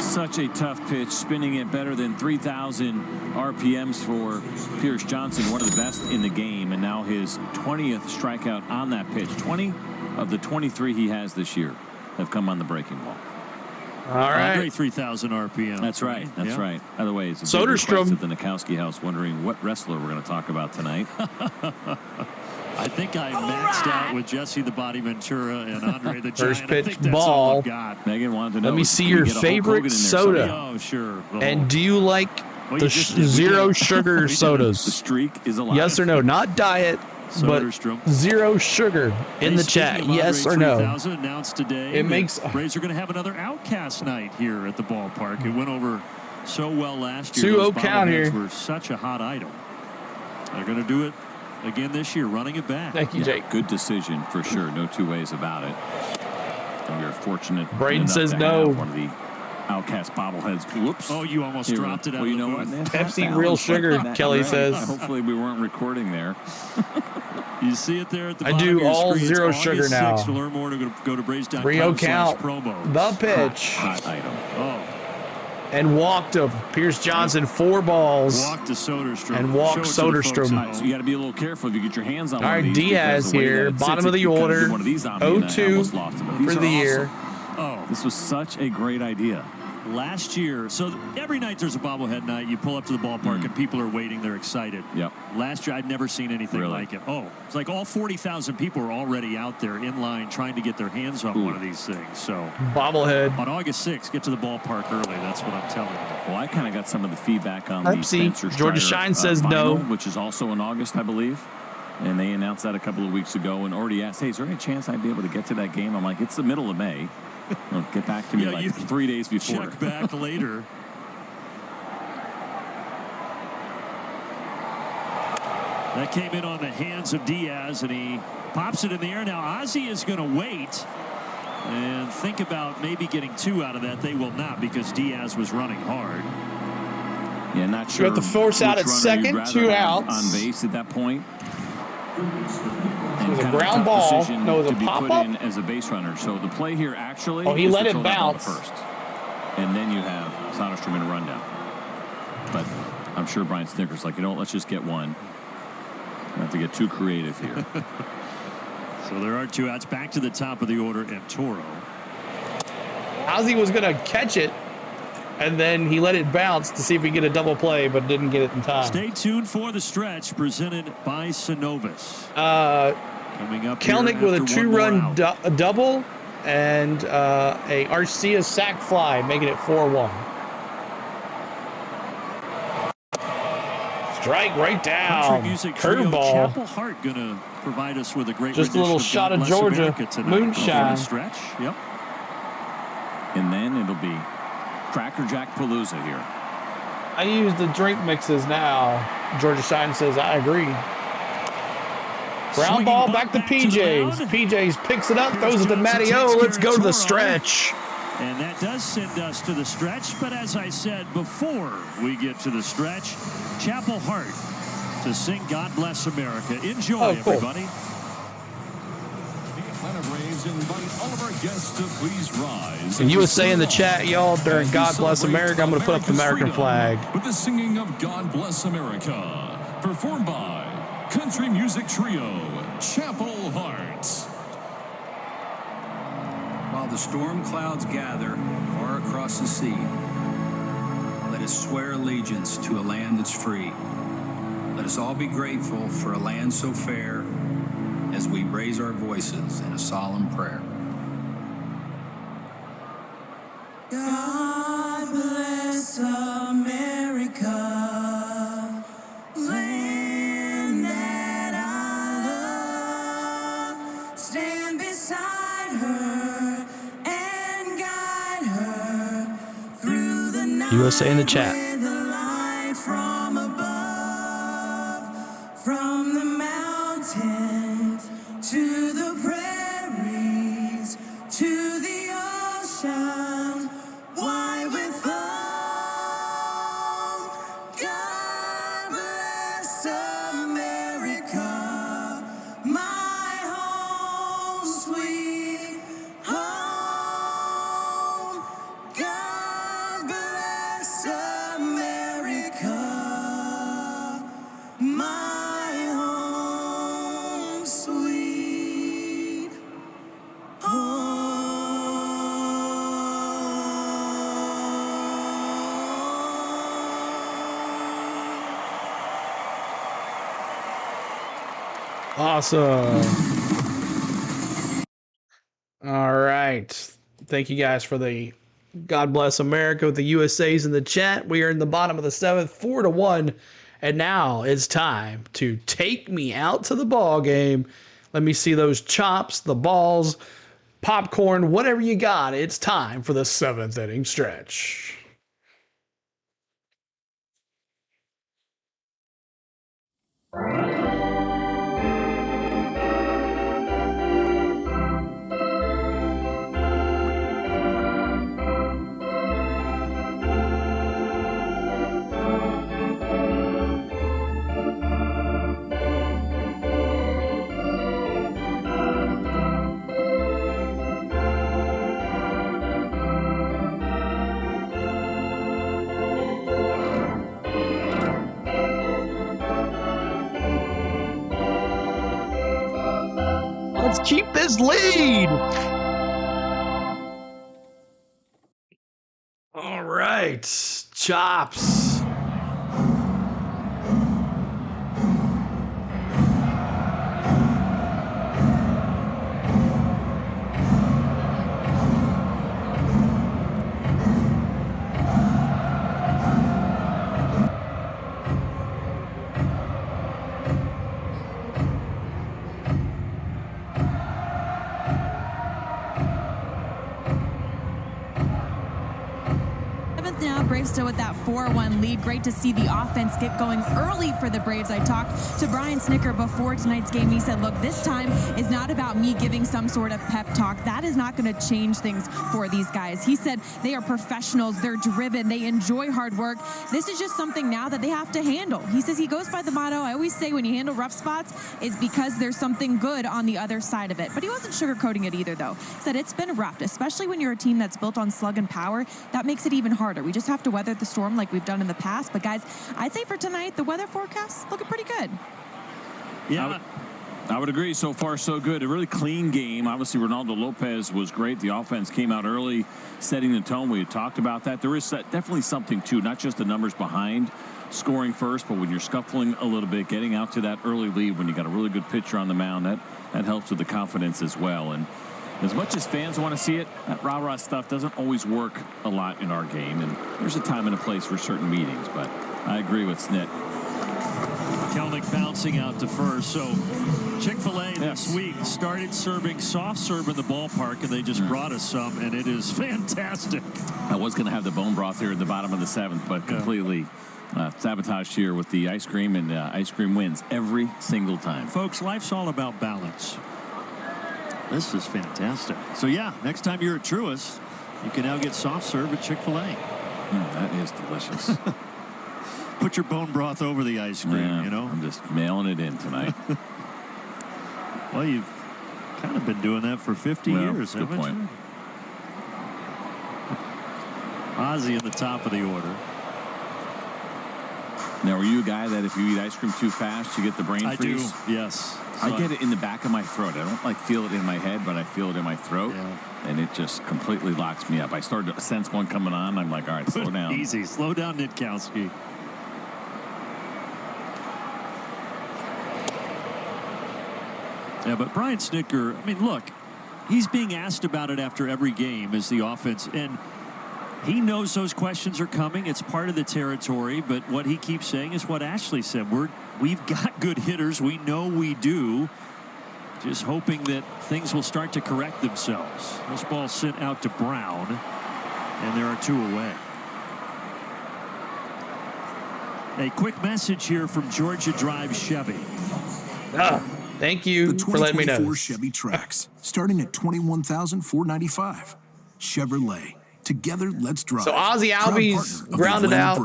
Such a tough pitch, spinning it better than 3,000 RPMs for Pierce Johnson, one of the best in the game, and now his 20th strikeout on that pitch. 20 of the 23 he has this year have come on the breaking ball. All right. Great 3,000 RPM. That's right. That's right. By the way, it's a Soderstrom at the Nikowski house wondering what wrestler we're going to talk about tonight. I think I maxed out with Jesse the Body Ventura and Andre the Giant. First pitch I think that's ball. all I've got. Megan wanted to know. Let me see your favorite soda. Oh, sure. And do you like the zero sugar sodas? The streak is alive. Yes or no? Not diet, but zero sugar in the chat. Yes or no? Announced today. It makes Braves are going to have another Outcast night here at the ballpark. It went over so well last year. 2-0 count here. Were such a hot item. They're going to do it again this year, running it back. Thank you, Jake. Good decision for sure. No two ways about it. And we are fortunate. Braden says no. One of the Outcast bobbleheads. Whoops. Oh, you almost dropped it out. Well, you know what? Pepsi real sugar, Kelly says. Hopefully we weren't recording there. You see it there at the I bottom do of your all screen. zero It's sugar August now. 6th. To learn more, go to Braves.com. 3-0 count. Promos. The pitch. Hot item. Oh. And walked of Pierce Johnson 4 balls. Walk to Soderstrom. And walk Soderstrom. So you got to be a little careful if you get your hands on All one right, of these. Diaz here, bottom of the order. 0-2 for the year. Oh, this was such a great idea. Last year, so every night there's a bobblehead night. You pull up to the ballpark and people are waiting. They're excited. Yep. Last year, I'd never seen anything like it. Oh, it's like all 40,000 people are already out there in line trying to get their hands on one of these things. So bobblehead. On August 6th, get to the ballpark early. That's what I'm telling you. Well, I kind of got some of the feedback on the Spencer Georgia Strider, Shine says vinyl, no. Which is also in August, I believe. And they announced that a couple of weeks ago and already asked, hey, is there any chance I'd be able to get to that game? I'm like, it's the middle of May. Well, get back to me like 3 days before. Check back later. That came in on the hands of Diaz, and he pops it in the air. Now, Ozzie is going to wait and think about maybe getting 2 out of that. They will not because Diaz was running hard. Yeah, not sure. You have to force out at second, 2 outs. On base at that point. It was a ground ball. No, it was a pop up in as a base runner. So the play here actually. Oh, he let it bounce first, and then you have Soderstrom in a rundown. But I'm sure Brian Snicker's like, you know what? Let's just get one. I have to get too creative here. So there are 2 outs. Back to the top of the order, and Toro. Ozzie was going to catch it, and then he let it bounce to see if he could get a double play, but didn't get it in time. Stay tuned for the stretch presented by Synovus. Coming up Kelnick with a 2-run double and a Arcia sac fly, making it 4-1. Strike right down. Curveball. Chapel Hart going to provide us with a great just a little shot of Georgia moonshine. Stretch. Yep. And then it'll be Cracker Jack Palooza here. I use the drink mixes now. Georgia Shine says, I agree. Ground ball back to PJs. PJs picks it up, throws it to Matty O. Let's go to the stretch. And that does send us to the stretch. But as I said before we get to the stretch, Chapel Hart to sing God Bless America. Enjoy, everybody. The Atlanta Braves invite all of our guests to please rise. And USA in the chat, y'all, during God Bless America, I'm going to put up the American flag. With the singing of God Bless America, performed by country music trio Chapel Hart. While the storm clouds gather far across the sea, let us swear allegiance to a land that's free. Let us all be grateful for a land so fair as we raise our voices in a solemn prayer. God bless America, land that I love. Stand beside her and guide her through the night. USA in the chat. With the light from above, from the mountains to the prairies to the ocean. Why with all God bless America, my home sweet home. God bless America, my home sweet home. Awesome. All right. Thank you guys for the God Bless America with the USA's in the chat. We are in the bottom of the 7th, 4-1. And now it's time to take me out to the ball game. Let me see those chops, the balls, popcorn, whatever you got. It's time for the 7th inning stretch. Let's keep this lead. All right, chops. Now, Braves still with that 4-1 lead. Great to see the offense get going early for the Braves. I talked to Brian Snicker before tonight's game. He said, look, this time is not about me giving some sort of pep talk. That is not going to change things for these guys. He said they are professionals. They're driven. They enjoy hard work. This is just something now that they have to handle. He says he goes by the motto, I always say when you handle rough spots, is because there's something good on the other side of it. But he wasn't sugarcoating it either, though. He said it's been rough, especially when you're a team that's built on slug and power. That makes it even harder. We just have to weather the storm like we've done in the past. But guys, I'd say for tonight, the weather forecast looking pretty good. Yeah, I would agree. So far, so good. A really clean game. Obviously, Reylando Lopez was great. The offense came out early, setting the tone. We had talked about that. There is definitely something, too, not just the numbers behind scoring first, but when you're scuffling a little bit, getting out to that early lead when you got a really good pitcher on the mound, that helps with the confidence as well. And as much as fans want to see it, that rah-rah stuff doesn't always work a lot in our game. And there's a time and a place for certain meetings, but I agree with Snit. Kelnick bouncing out to first. So Chick-fil-A this week started serving soft serve in the ballpark, and they just brought us some, and it is fantastic. I was going to have the bone broth here at the bottom of the 7th, but completely sabotaged here with the ice cream, and ice cream wins every single time. Folks, life's all about balance. This is fantastic. So, yeah, next time you're at Truist, You can now get soft serve at Chick-fil-A. That is delicious. Put your bone broth over the ice cream, Yeah, you know? I'm just mailing it in tonight. Well, you've kind of been doing that for 50 years, good haven't point. you? Ozzie in the top of the order. Now, are you a guy that if you eat ice cream too fast, you get the brain I freeze? do, yes. So I get it in the back of my throat. I don't feel it in my head, but I feel it in my throat. Yeah. And it just completely locks me up. I start to sense one coming on. I'm like, all right, slow down. Easy. Slow down, Nitkowski. Yeah, but Brian Snitker, I mean, look, he's being asked about it after every game as the offense. And he knows those questions are coming. It's part of the territory. But what he keeps saying is what Ashley said. We've got good hitters. We know we do. Just hoping that things will start to correct themselves. This ball sent out to Brown, and there are 2 away. A quick message here from Georgia Drive Chevy. Thank you for letting me know. The 2024 Chevy Trax, starting at $21,495. Chevrolet. Together, let's drive. So Ozzie Albies grounded out.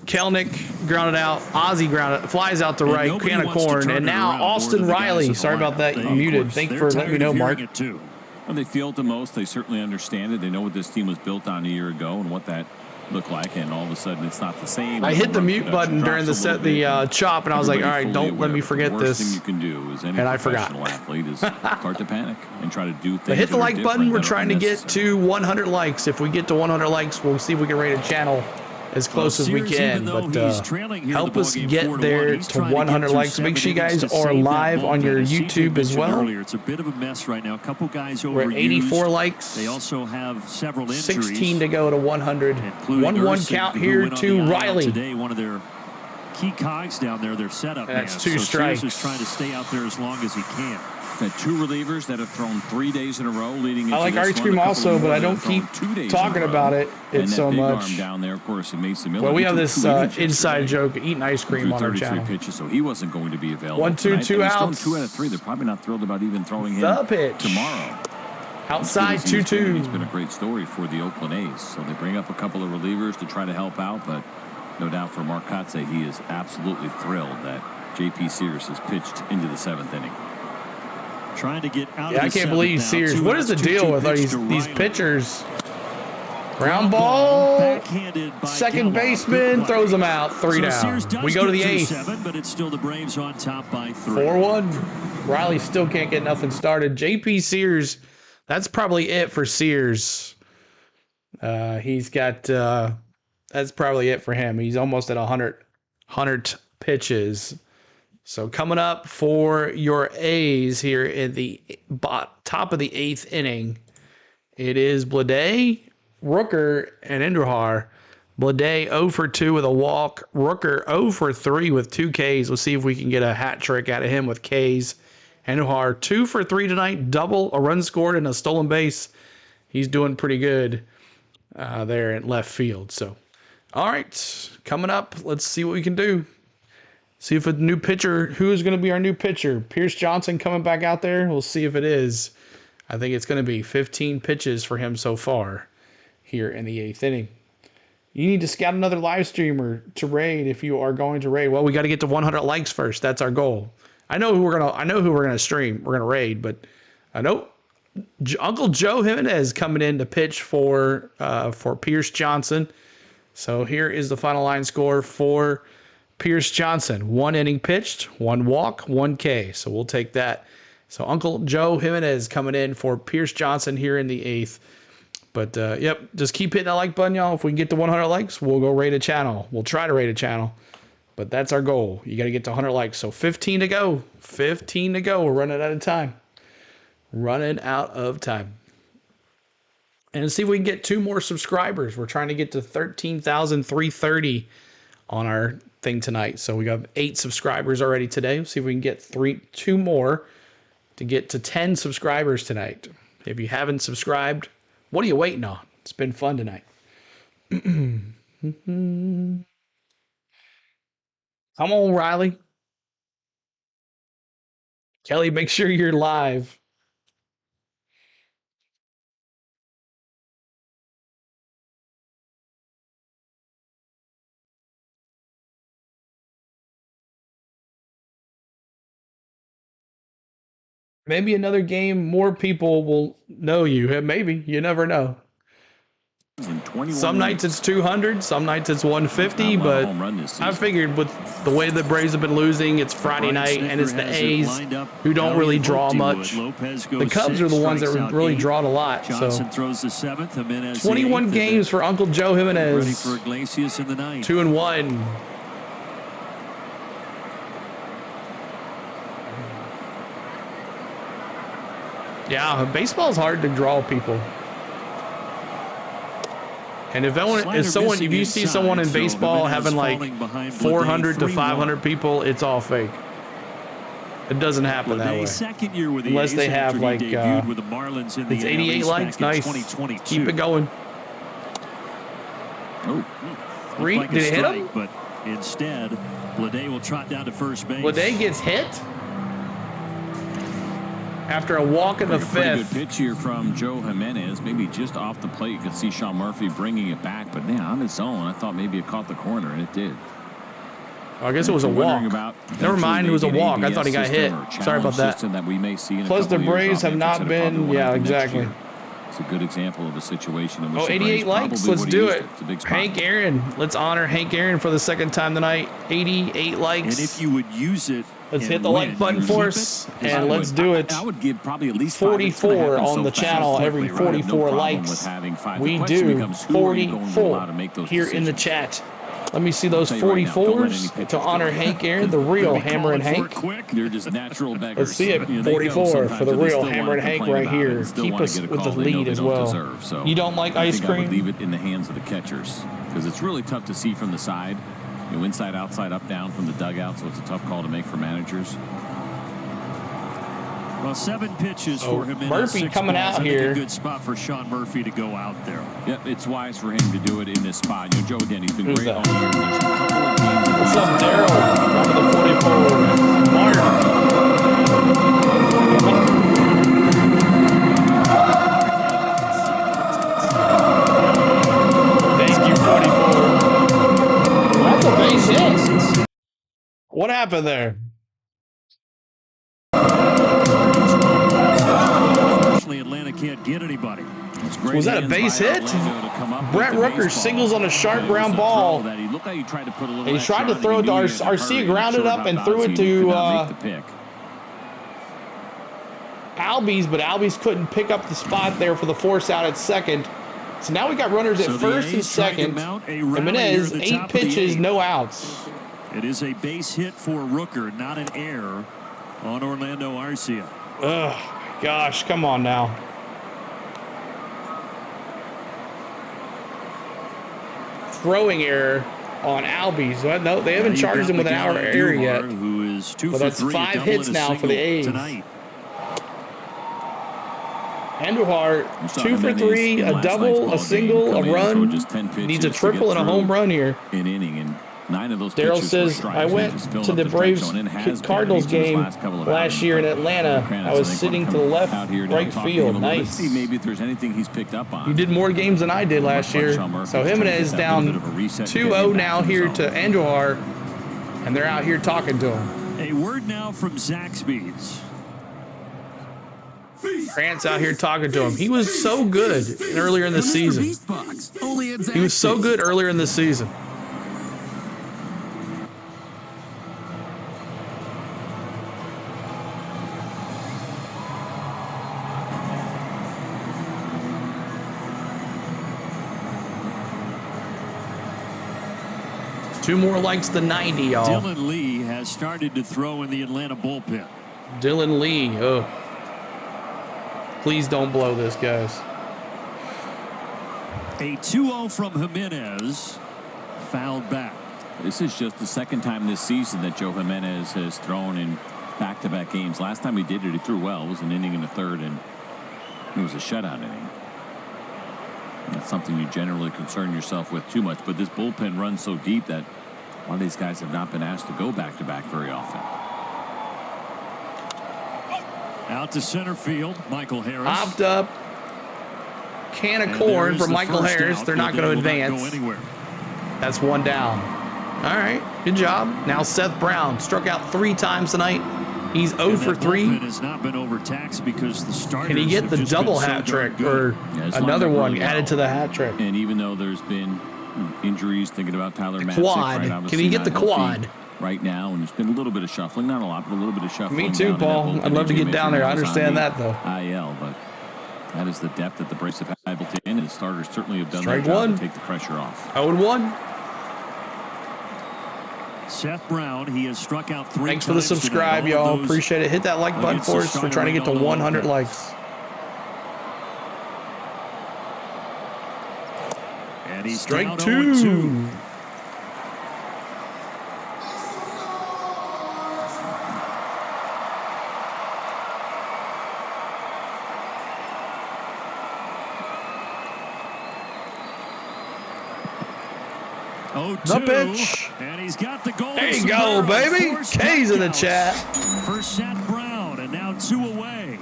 Kelnick grounded out. Ozzie grounded, flies out to right. Can of corn. And now Austin Riley. Sorry about that. You muted. Thank you for letting me know, Mark. When they feel it the most, they certainly understand it. They know what this team was built on a year ago and what that looked like. And all of a sudden, it's not the same. I hit the mute button during the chop, and I was like, all right, don't let me forget this. The worst thing you can do is any professional athlete is start to panic and try to do things. But hit the like button. We're trying to get to 100 likes. If we get to 100 likes, we'll see if we can rate a channel as close as we can, but help us get there to 100 likes. Make sure you guys are live on your YouTube as well. It's a bit of a mess right now. A couple guys overused. We're at 84 likes. They also have several injuries. 16 to go to 100. 1-1 count here to Riley. Today, one of their key cogs down there, their setup man. That's 2 strikes. Sears is trying to stay out there as long as he can. Got 2 relievers that have thrown 3 days in a row, leading into I like ice cream also, but I don't keep talking about it so much. Arm down there, of course, Mason Miller. Well, we have this inside joke, eating ice cream on our channel. Pitches, so he wasn't going to be available. 1-2, 2 outs. 2 out of 3. They're probably not thrilled about even throwing him the pitch tomorrow. Outside 2-2. He's been a great story for the Oakland A's. So they bring up a couple of relievers to try to help out, but no doubt for Mark Kotsay, he is absolutely thrilled that J.P. Sears has pitched into the 7th inning. Trying to get out of the I can't believe Sears. What is the deal with these pitchers? Ground ball. Second baseman throws them out. 3 down. We go to the 8th. But it's still the Braves on top by 3. 4-1. Riley still can't get nothing started. J.P. Sears. That's probably it for Sears. He's got. That's probably it for him. He's almost at 100 pitches. So coming up for your A's here in the top of the 8th inning, it is Blade, Rooker, and Andujar. Blade 0 for 2 with a walk. Rooker 0 for 3 with 2 Ks. We'll see if we can get a hat trick out of him with Ks. Andujar 2 for 3 tonight, double, a run scored, and a stolen base. He's doing pretty good there in left field. So, all right, coming up, let's see what we can do. See if a new pitcher, who is going to be our new pitcher? Pierce Johnson coming back out there? We'll see if it is. I think it's going to be 15 pitches for him so far here in the 8th inning. You need to scout another live streamer to raid if you are going to raid. Well, we got to get to 100 likes first. That's our goal. I know who we're gonna stream. We're gonna raid, but I know Uncle Joe Jimenez coming in to pitch for Pierce Johnson. So here is the final line score for Pierce Johnson. 1 inning pitched, 1 walk, 1 K. So we'll take that. So Uncle Joe Jimenez coming in for Pierce Johnson here in the 8th. But, yep, just keep hitting that like button, y'all. If we can get to 100 likes, we'll go rate a channel. We'll try to rate a channel. But that's our goal. You got to get to 100 likes. So 15 to go. 15 to go. We're running out of time. Running out of time. And let's see if we can get 2 more subscribers. We're trying to get to 13,330 on our thing tonight. So we got 8 subscribers already today. Let's see if we can get 2 more to get to 10 subscribers tonight. If you haven't subscribed, what are you waiting on? It's been fun tonight. Come on, Riley. Kelly, make sure you're live. Maybe another game, more people will know you. Maybe. You never know. Some nights it's 200, some nights it's 150, but I figured with the way the Braves have been losing, it's Friday night, and it's the A's who don't really draw much. The Cubs are the ones that really draw a lot. So 21 games for Uncle Joe Jimenez. 2-1. Yeah, baseball's hard to draw people. And if you see someone in baseball having like 400 to 500 people, it's all fake. It doesn't happen that way. Unless they have like it's 88 likes. Nice. Keep it going. Did it hit him? But instead, Bleday will trot down to first base. Bleday gets hit after a walk in the fifth. Pretty good pitch here from Joe Jimenez. Maybe just off the plate. You can see Sean Murphy bringing it back. But yeah, on its own, I thought maybe it caught the corner, and it did. I guess it was a walk. Never mind, it was a walk. I thought he got hit. Sorry about that. That we may see in Plus, the Braves have not been. Yeah, exactly. It's a good example of a situation in which 88 likes. Let's do it. Hank Aaron. Let's honor Hank Aaron for the second time tonight. 88 likes. And if you would use it, let's hit the like button for us, and let's do it. I would give probably at least 44 on the channel. Every 44 likes, we do 44 here in the chat. Let me see those 44s to honor Hank Aaron, the real Hammer and Hank. They're just natural beggars. Let's see it. 44 for the real Hammer and Hank right here. Keep us with the lead as well. You don't like ice cream? I would leave it in the hands of the catchers because it's really tough to see from the side. You know, inside, outside, up, down from the dugout, so it's a tough call to make for managers. Well, 7 pitches for him. Murphy coming out here. A good spot for Sean Murphy to go out there. Yep, it's wise for him to do it in this spot. You know, Joe, again, he's been great all year. What's up, Daryl? Dropping the 44. Mark. Thank you, 44. That's a base hit. What happened there? Atlanta can't get anybody. Was that a base hit? Brett Rooker singles on a sharp ground ball. And he tried to throw it to Arcia, grounded up and threw it to Albies, but Albies couldn't pick up the spot there for the force out at second. So now we got runners at first and second. Jimenez, 8 pitches, no outs. It is a base hit for Rooker, not an error on Orlando Arcia. Ugh. Gosh, come on now. Throwing error on Albies. No, they haven't charged him with an error yet. Who is 2 but for that's 3, 5 hits now for the A's. Tonight. Andujar, 2 for 3, a double, a single, a run. Needs a triple and a home run here. An inning and 9 of those. Daryl says, I went to the Braves Cardinals game last year in Atlanta. I was sitting to the left, right field. Nice. See maybe if there's anything he's picked up on. You did more games than I did last year. So Jimenez down 2-0 now here to Andujar, and they're out here talking to him. A word now from Zaxby's. Grant's out here talking to him. He was so good earlier in the season. He was so good earlier in the season. Two more likes than 90, y'all. Dylan Lee has started to throw in the Atlanta bullpen. Dylan Lee, oh. Please don't blow this, guys. A 2-0 from Jimenez. Fouled back. This is just the second time this season that Joe Jimenez has thrown in back-to-back games. Last time he did it, he threw well. It was an inning in the third, and it was a shutout inning. That's something you generally concern yourself with too much, but this bullpen runs so deep that a lot of these guys have not been asked to go back-to-back very often. Out to center field, Michael Harris. Hopped up. Can of corn for Michael Harris. They're not going to advance. That's one down. All right, good job. Now Seth Brown struck out 3 times tonight. He's 0 for 3. Has not been overtaxed because the starters Can he get the double hat trick or another one added to the hat trick? And even though there's been injuries, thinking about Tyler Matzik, quad. Right, Can he get the quad? Right now, and there's been a little bit of shuffling, not a lot, but a little bit of shuffling. Me too, Paul. I'd love to get down there. I understand that, though. IL, but that is the depth that the Braves have had able to, and the starters certainly have done Strike their job one. to take the pressure off. 0-1. Seth Brown, he has struck out 3 Thanks for the subscribe, y'all. Appreciate it. Hit that like button for us. We're trying to get to 100 likes. And he's strike 2. The pitch. And he's got the goal. There you go, baby. K's in the chat. For Seth Brown, and now 2 away.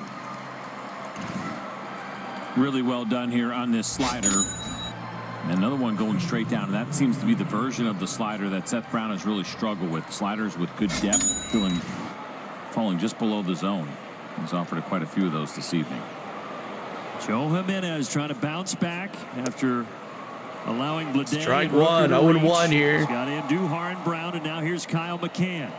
Really well done here on this slider. And another one going straight down. And that seems to be the version of the slider that Seth Brown has really struggled with. Sliders with good depth, falling just below the zone. He's offered quite a few of those this evening. Joe Jimenez trying to bounce back after allowing Bleday. Strike 1, 0-1 here. He's got Andujar and Brown, and now here's Kyle McCann.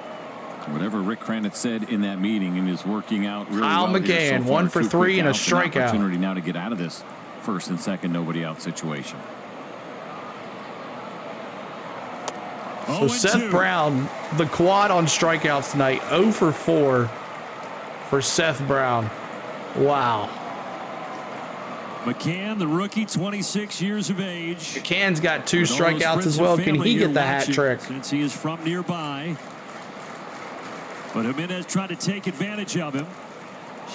Whatever Rick Kranitz said in that meeting and is working out really Kyle well here McCann, so far. 1 for 3 and a strikeout. Opportunity now to get out of this first and second nobody out situation. So Seth Brown, the quad on strikeouts tonight, 0 for 4 for Seth Brown. Wow. McCann, the rookie, 26 years of age. McCann's got 2 strikeouts as well. Can he get the hat trick? Since he is from nearby. But Jimenez tried to take advantage of him.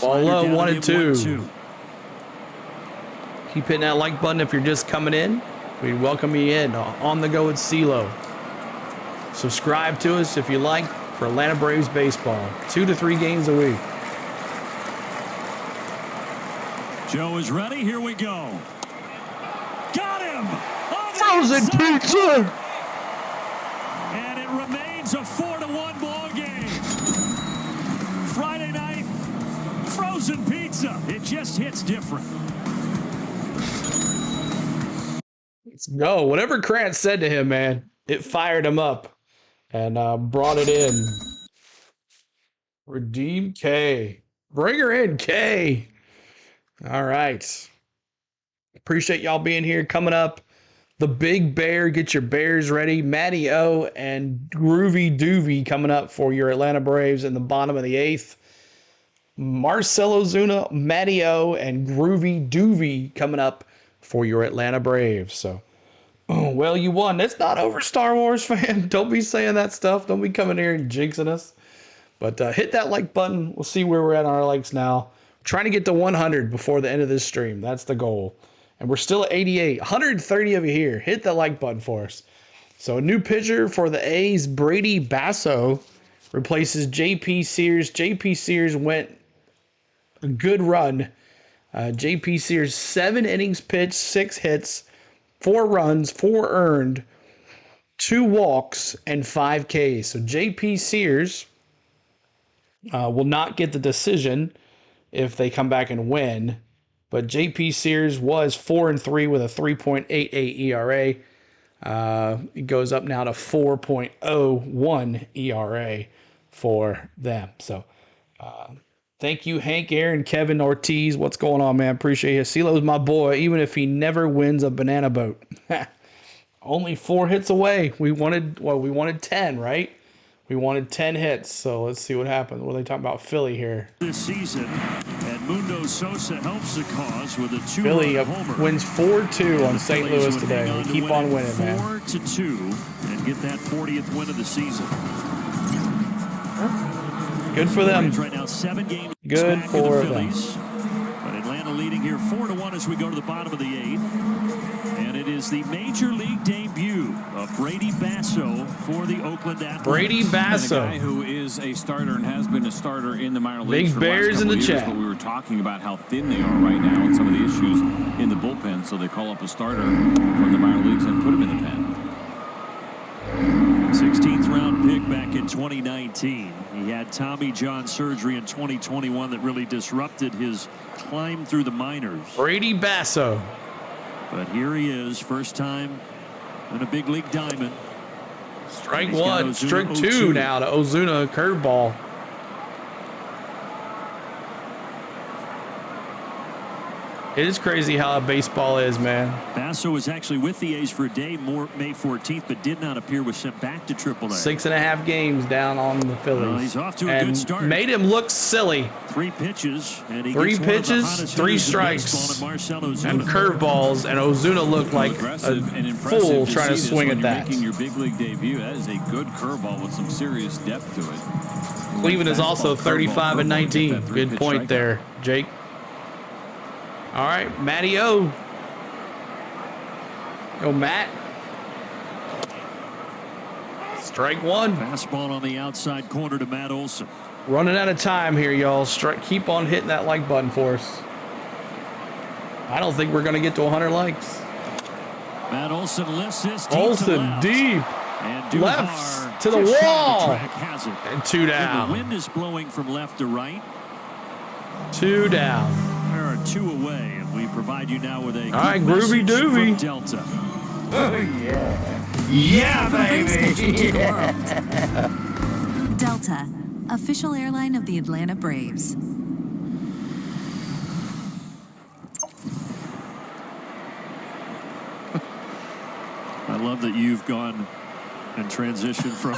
Ball low, 1-2. Keep hitting that like button if you're just coming in. We welcome you in on the go with CeeLo. Subscribe to us if you like for Atlanta Braves baseball. 2 to 3 games a week. Joe is ready. Here we go. Got him! Frozen pizza! And it remains a 4-1 ball game. Friday night, frozen pizza. It just hits different. Let's go. Whatever Krantz said to him, man, it fired him up and brought it in. Redeem K. Bring her in, K. All right. Appreciate y'all being here. Coming up, the Big Bear. Get your Bears ready. Matty O and Groovy Doovy coming up for your Atlanta Braves in the bottom of the 8th. Marcelo Zuna, Matty O, and Groovy Doovy coming up for your Atlanta Braves. So, well, you won. It's not over, Star Wars fan. Don't be saying that stuff. Don't be coming here and jinxing us. But hit that like button. We'll see where we're at on our likes now. Trying to get to 100 before the end of this stream. That's the goal. And we're still at 88. 130 of you here. Hit the like button for us. So a new pitcher for the A's, Brady Basso, replaces J.P. Sears. J.P. Sears went a good run. J.P. Sears, 7 innings pitched, 6 hits, 4 runs, 4 earned, 2 walks, and 5 Ks. So J.P. Sears will not get the decision if they come back and win. But J.P. Sears was 4-3 with a 3.88 ERA. It goes up now to 4.01 ERA for them. So thank you, Hank, Aaron, Kevin, Ortiz. What's going on, man? Appreciate you. CeeLo's my boy, even if he never wins a banana boat. Only 4 hits away. We wanted 10, right? We wanted 10 hits, so let's see what happens. What are they talking about Philly here? This season, Edmundo Sosa helps the cause with a 2-run Philly homer. wins 4-2 on St. Louis today. We keep on winning, man. 4-2 and get that 40th win of the season. Good for them. Right now, 7 games Good back for of the them. Phillies. But Atlanta leading here 4-1 as we go to the bottom of the 8th. And it is the major league debut of Brady Basso for the Oakland Athletics. Brady Basso, and a guy who is a starter and has been a starter in the minor leagues. Big Bears in the chat. But we were talking about how thin they are right now and some of the issues in the bullpen, so they call up a starter from the minor leagues and put him in the pen. 16th round pick back in in 2019. He had Tommy John surgery in 2021 that really disrupted his climb through the minors. Brady Basso. But here he is, first time in a big league diamond. Strike one, strike two now to Ozuna, curveball. It is crazy how baseball is, man. Basso was actually with the A's for a day, May 14th, but did not appear. Was sent back to AAA. 6.5 games down on the Phillies. Well, he's off to a good start. Made him look silly. 3 pitches, and he 3 gets pitches, 3 strikes, and curveballs, and Ozuna looked like a fool trying to swing at that. Making your big league debut, that is a good curveball with some serious depth to it. Cleveland is also 35 and 19. Good point there, Jake. All right, Matty O. Go, Matt. Strike one. Fastball on the outside corner to Matt Olson. Running out of time here, y'all. Keep on hitting that like button for us. I don't think we're going to get to 100 likes. Matt Olson lifts this deep Olson deep. And left to the wall. And 2 down. And the wind is blowing from left to right. 2 down. There are 2 away, and we provide you now with a all right, groovy doovy. Delta. Oh, yeah. Yeah, baby. Yeah. Delta, official airline of the Atlanta Braves. I love that you've gone and transitioned from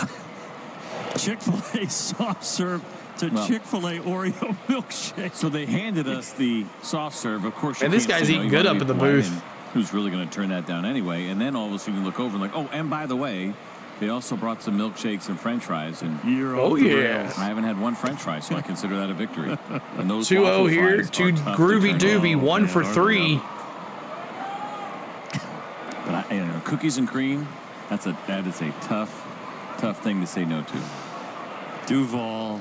Chick-fil-A soft serve to Chick-fil-A Oreo milkshake. So they handed us the soft serve. Of course, and this guy's eating good up in the booth. Who's really going to turn that down anyway? And then all of a sudden you look over and like, oh, and by the way, they also brought some milkshakes and French fries. And I haven't had one French fry, so I consider that a victory. And those 2-0 here to Groovy Doobie, 1 for 3. But cookies and cream, that is a tough thing to say no to. Duval.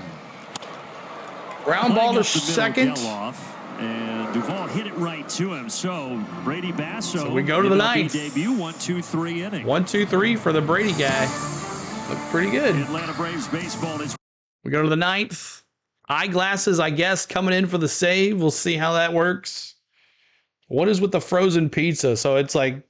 Ground ball to second. And Duval hit it right to him. So Brady Basso. So we go to the ninth. Debut 1-2-3 inning. 1-2-3 for the Brady guy. Looked pretty good. Atlanta Braves baseball is. We go to the ninth. Eyeglasses, I guess, coming in for the save. We'll see how that works. What is with the frozen pizza? So it's like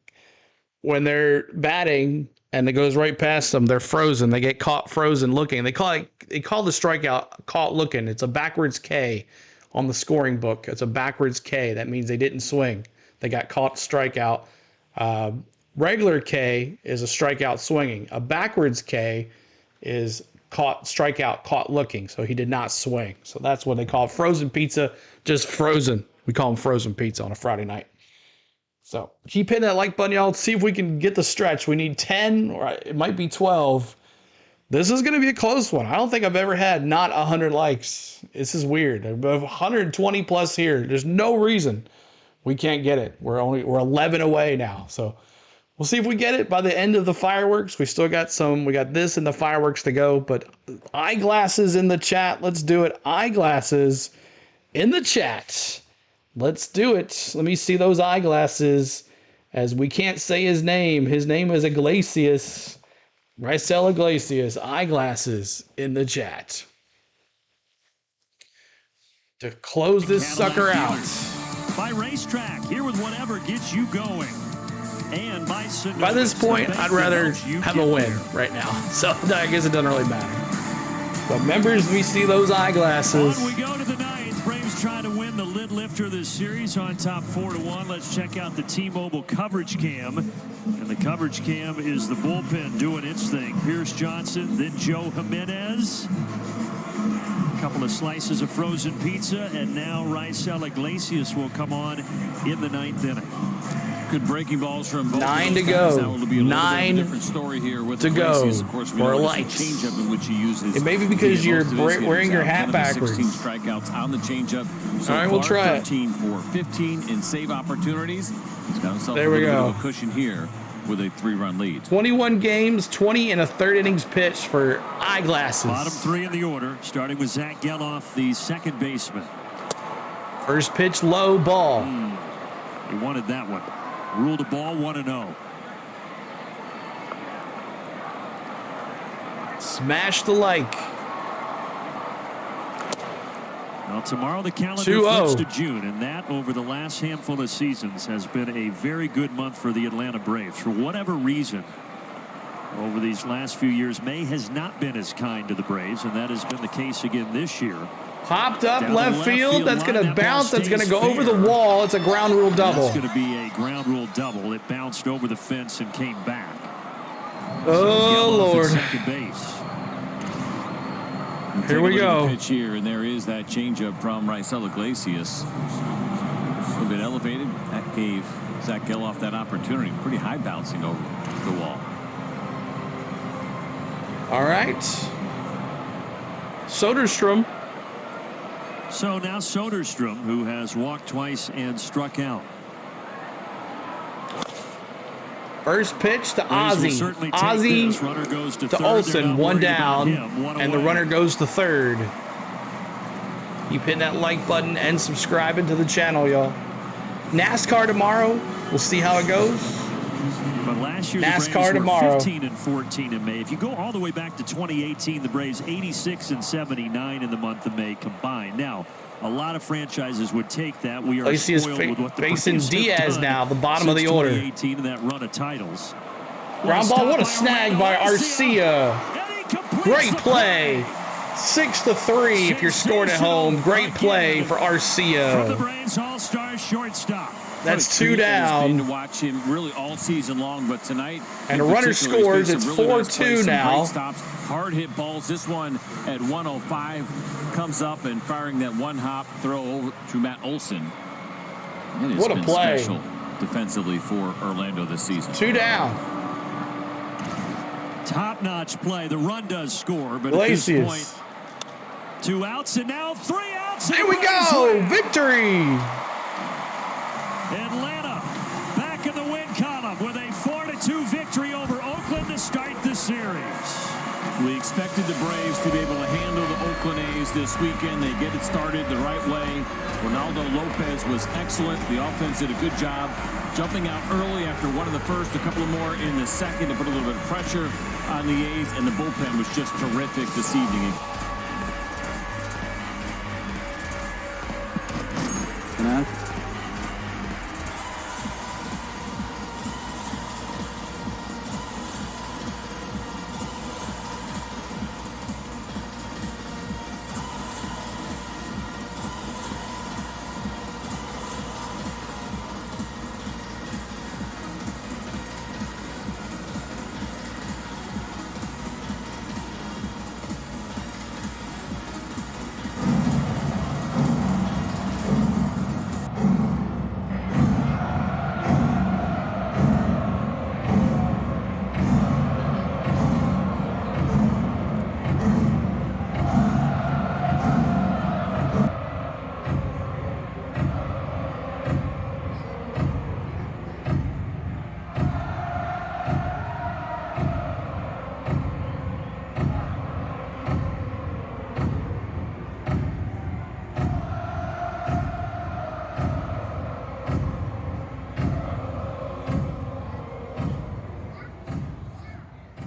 when they're batting and it goes right past them, they're frozen. They get caught frozen looking. They call the strikeout caught looking. It's a backwards K on the scoring book. It's a backwards K. That means they didn't swing. They got caught strikeout. Regular K is a strikeout swinging. A backwards K is strikeout caught looking. So he did not swing. So that's what they call it. Frozen pizza, just frozen. We call them frozen pizza on a Friday night. So keep hitting that like button, y'all. Let's see if we can get the stretch. We need 10, or it might be 12. This is going to be a close one. I don't think I've ever had not 100 likes. This is weird. 120 plus here. There's no reason we can't get it. We're 11 away now. So we'll see if we get it by the end of the fireworks. We still got we got this and the fireworks to go, but eyeglasses in the chat. Let's do it. Eyeglasses in the chat. Let's do it. Let me see those eyeglasses, as we can't say his name. His name is Iglesias. Reylando Iglesias. Eyeglasses in the chat. To close this sucker out. By Racetrack, here with whatever gets you going. And by this point, I'd rather have a win right now. So I guess it doesn't really matter. But members, we see those eyeglasses. On we go to the ninth. Braves trying to win the lid lifter of this series on top 4-1. Let's check out the T-Mobile coverage cam. And the coverage cam is the bullpen doing its thing. Pierce Johnson, then Joe Jimenez. A couple of slices of frozen pizza, and now Reylando Iglesias will come on in the ninth inning. Good breaking balls from both. 9 to go. That will be a 9 different story here with to go. Of course, we for know lights. Changeup in which he uses. It may be because you're wearing your hat backwards. 16 strikeouts on the changeup. So all right, we'll try it. 13 for 15 in save opportunities. He's got himself there we a go. Bit of a cushion here with a 3-run lead. 21 games, 20 and a third innings pitch for eyeglasses. Bottom 3 in the order, starting with Zach Geloff, the second baseman. First pitch, low ball. He wanted that one. Ruled a ball, 1-0. Smash the like. Well, tomorrow the calendar 2-0. flips to June, and that over the last handful of seasons has been a very good month for the Atlanta Braves. For whatever reason, over these last few years, May has not been as kind to the Braves, and that has been the case again this year. Popped up Down left field. That's going to bounce. That's going to go over the fair. wall. It's a ground rule double. That's going to be a ground rule double. It bounced over the fence and came back. Oh, Lord. Second base. Here we go. Pitch here, and there is that changeup from Reylando Lopez. A little bit elevated. That gave Zach Geloff that opportunity. Pretty high bouncing over the wall. All right. Soderstrom. So now Soderstrom, who has walked twice and struck out. First pitch to Braves will Ozzie. certainly take Ozzie this. Runner goes to third. Olsen, They're not one worried about down, him. One and the away. runner goes to third. Keep hitting that like button and subscribing to the channel, y'all. NASCAR tomorrow. We'll see how it goes. But last year NASCAR the Braves tomorrow. were 15 and 14 in May. If you go all the way back to 2018, the Braves 86 and 79 in the month of May combined. Now, a lot of franchises would take that. We are Iglesias spoiled with what the facing Braves have Diaz done now, the bottom of the since order. 2018 and that run of titles. Ground ball, what a snag by Arcia. Great play. 6-3 if you're scored at home. Great play for From the Arcia. Braves All-Star shortstop. That's What a 2 treat it has been down. to watch him really all season long, but tonight, And in a runner particular, he's scores. made It's some really nice 4-2 plays, some now. great stops, hard hit balls. This one at 105 comes up and firing that one hop throw over to Matt Olson. It has What a been play. special defensively for Orlando this season. 2 down. Top-notch play. The run does score, but at this Iglesias. point, 2 outs and now 3 outs. There we go. Victory. Atlanta back in the win column with a 4-2 victory over Oakland to start the series. We expected the Braves to be able to handle the Oakland A's this weekend. They get it started the right way. Reylando Lopez was excellent. The offense did a good job jumping out early after one of the first, a couple of more in the second to put a little bit of pressure on the A's, and the bullpen was just terrific this evening.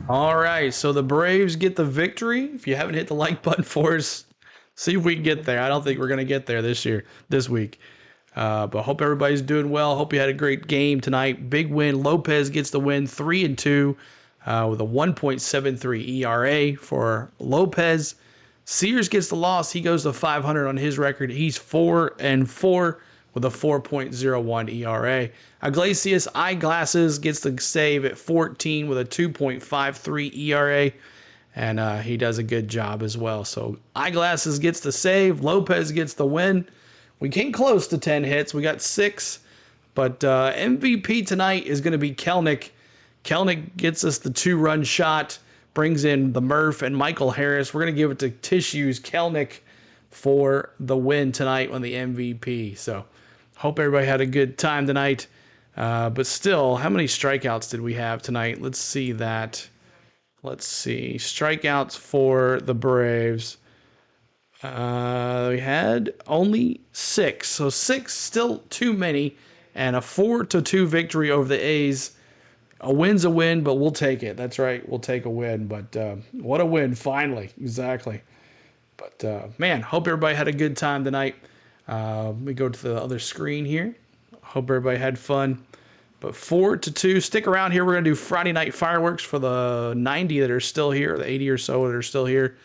All right, so the Braves get the victory. If you haven't hit the like button for us, see if we can get there. I don't think we're going to get there this week. But hope everybody's doing well. Hope you had a great game tonight. Big win. Lopez gets the win, 3-2 with a 1.73 ERA for Lopez. Sears gets the loss. He goes to 500 on his record. He's 4-4 with a 4.01 ERA. Iglesias Eyeglasses gets the save at 14 with a 2.53 ERA. And he does a good job as well. So Eyeglasses gets the save. Lopez gets the win. We came close to 10 hits. We got 6. But MVP tonight is going to be Kelenic. Kelenic gets us the 2-run shot. Brings in the Murph and Michael Harris. We're going to give it to Tissues Kelenic for the win tonight on the MVP. So hope everybody had a good time tonight. But still, how many strikeouts did we have tonight? Let's see that. Let's see. Strikeouts for the Braves. We had only 6. So 6, still too many. And a 4-2 victory over the A's. A win's a win, but we'll take it. That's right. We'll take a win. But what a win, finally. Exactly. But, man, hope everybody had a good time tonight. Let me go to the other screen here. Hope everybody had fun. But 4-2. Stick around here. We're going to do Friday night fireworks for the 90 that are still here, the 80 or so that are still here.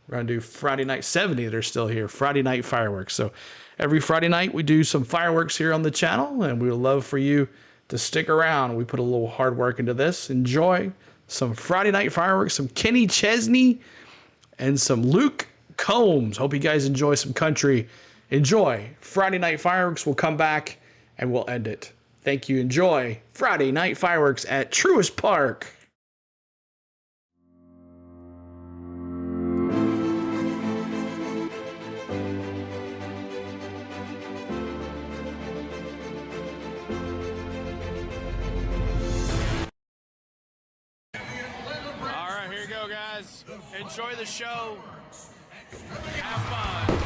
We're going to do Friday night 70 that are still here, Friday night fireworks. So every Friday night we do some fireworks here on the channel, and we would love for you to stick around. We put a little hard work into this. Enjoy some Friday night fireworks, some Kenny Chesney, and some Luke Combs. Hope you guys enjoy some country. Enjoy Friday night fireworks. We'll come back and we'll end it. Thank you. Enjoy Friday night fireworks at Truist Park. All right, here you go, guys. Enjoy the show. Have fun.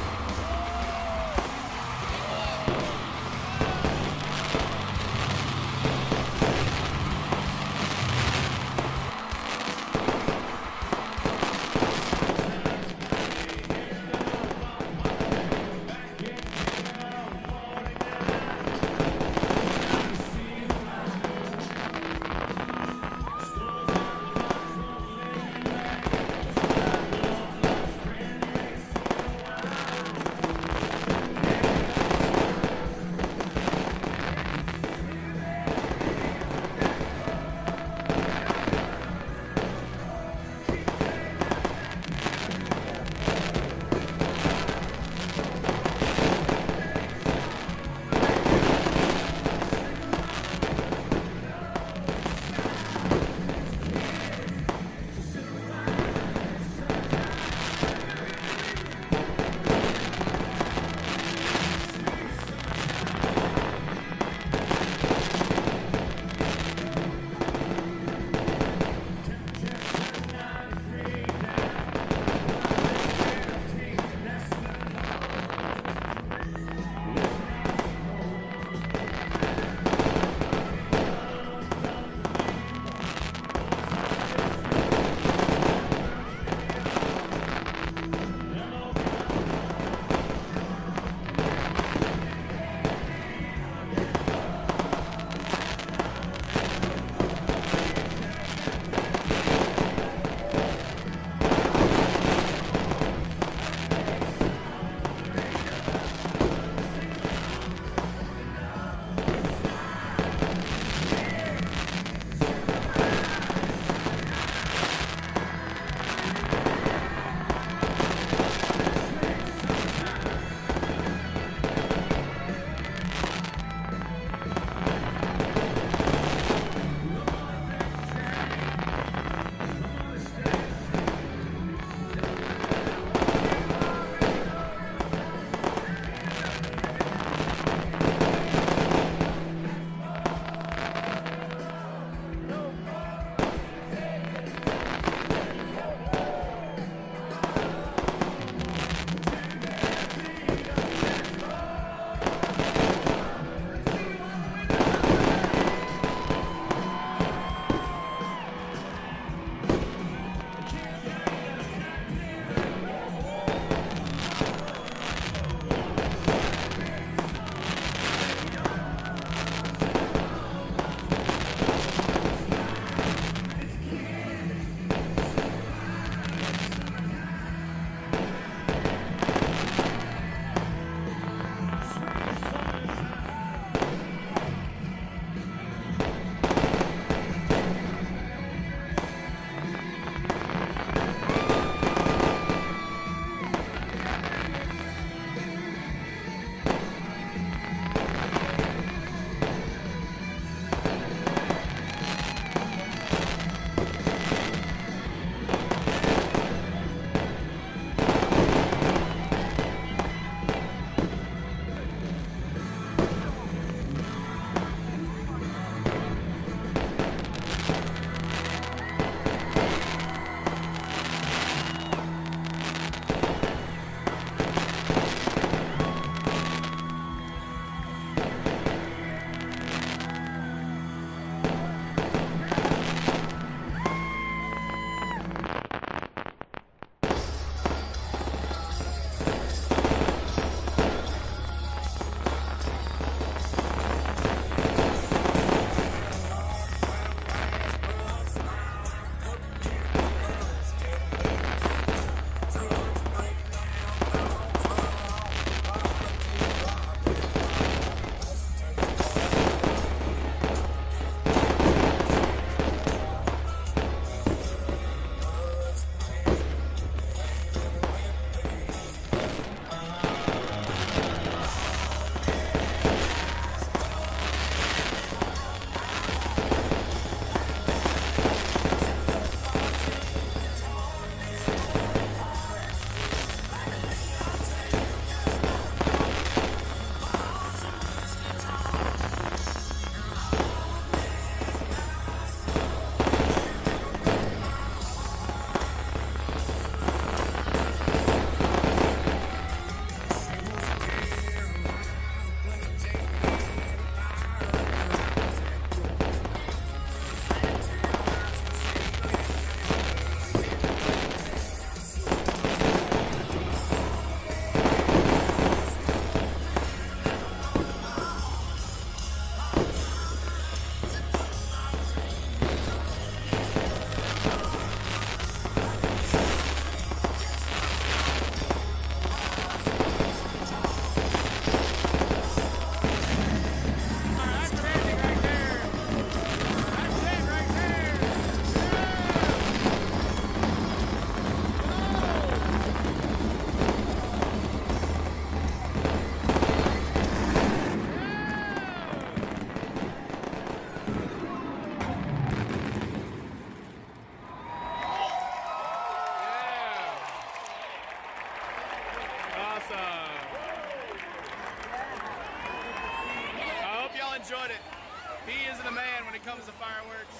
he isn't a man when it comes to fireworks.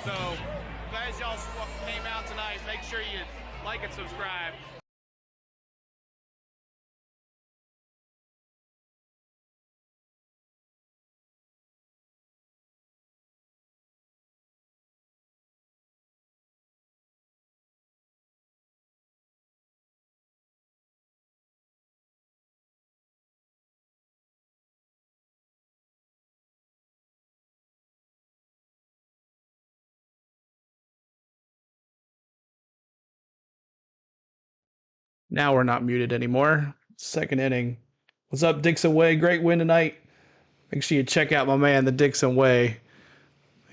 So, glad y'all came out tonight. Make sure you like and subscribe. Now we're not muted anymore. Second inning. What's up, Dixon Way? Great win tonight. Make sure you check out my man, the Dixon Way.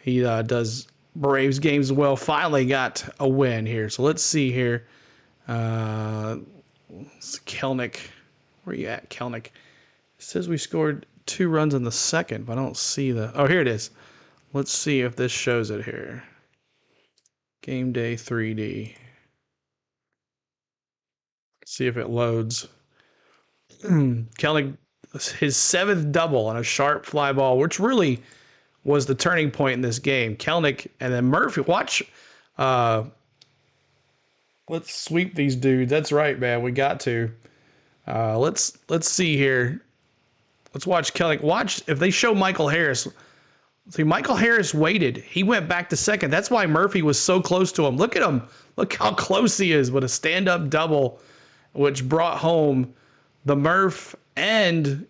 He does Braves games well. Finally got a win here. So let's see here. Kelnick. Where you at, Kelnick? It says we scored 2 runs in the second, but I don't see the... Oh, here it is. Let's see if this shows it here. Game Day 3D. See if it loads. Kelnick, his 7th double on a sharp fly ball, which really was the turning point in this game. Kelnick and then Murphy. Watch. Let's sweep these dudes. That's right, man. We got to. Let's see here. Let's watch Kelnick. Watch if they show Michael Harris. See, Michael Harris waited. He went back to second. That's why Murphy was so close to him. Look at him. Look how close he is with a stand-up double, which brought home the Murph and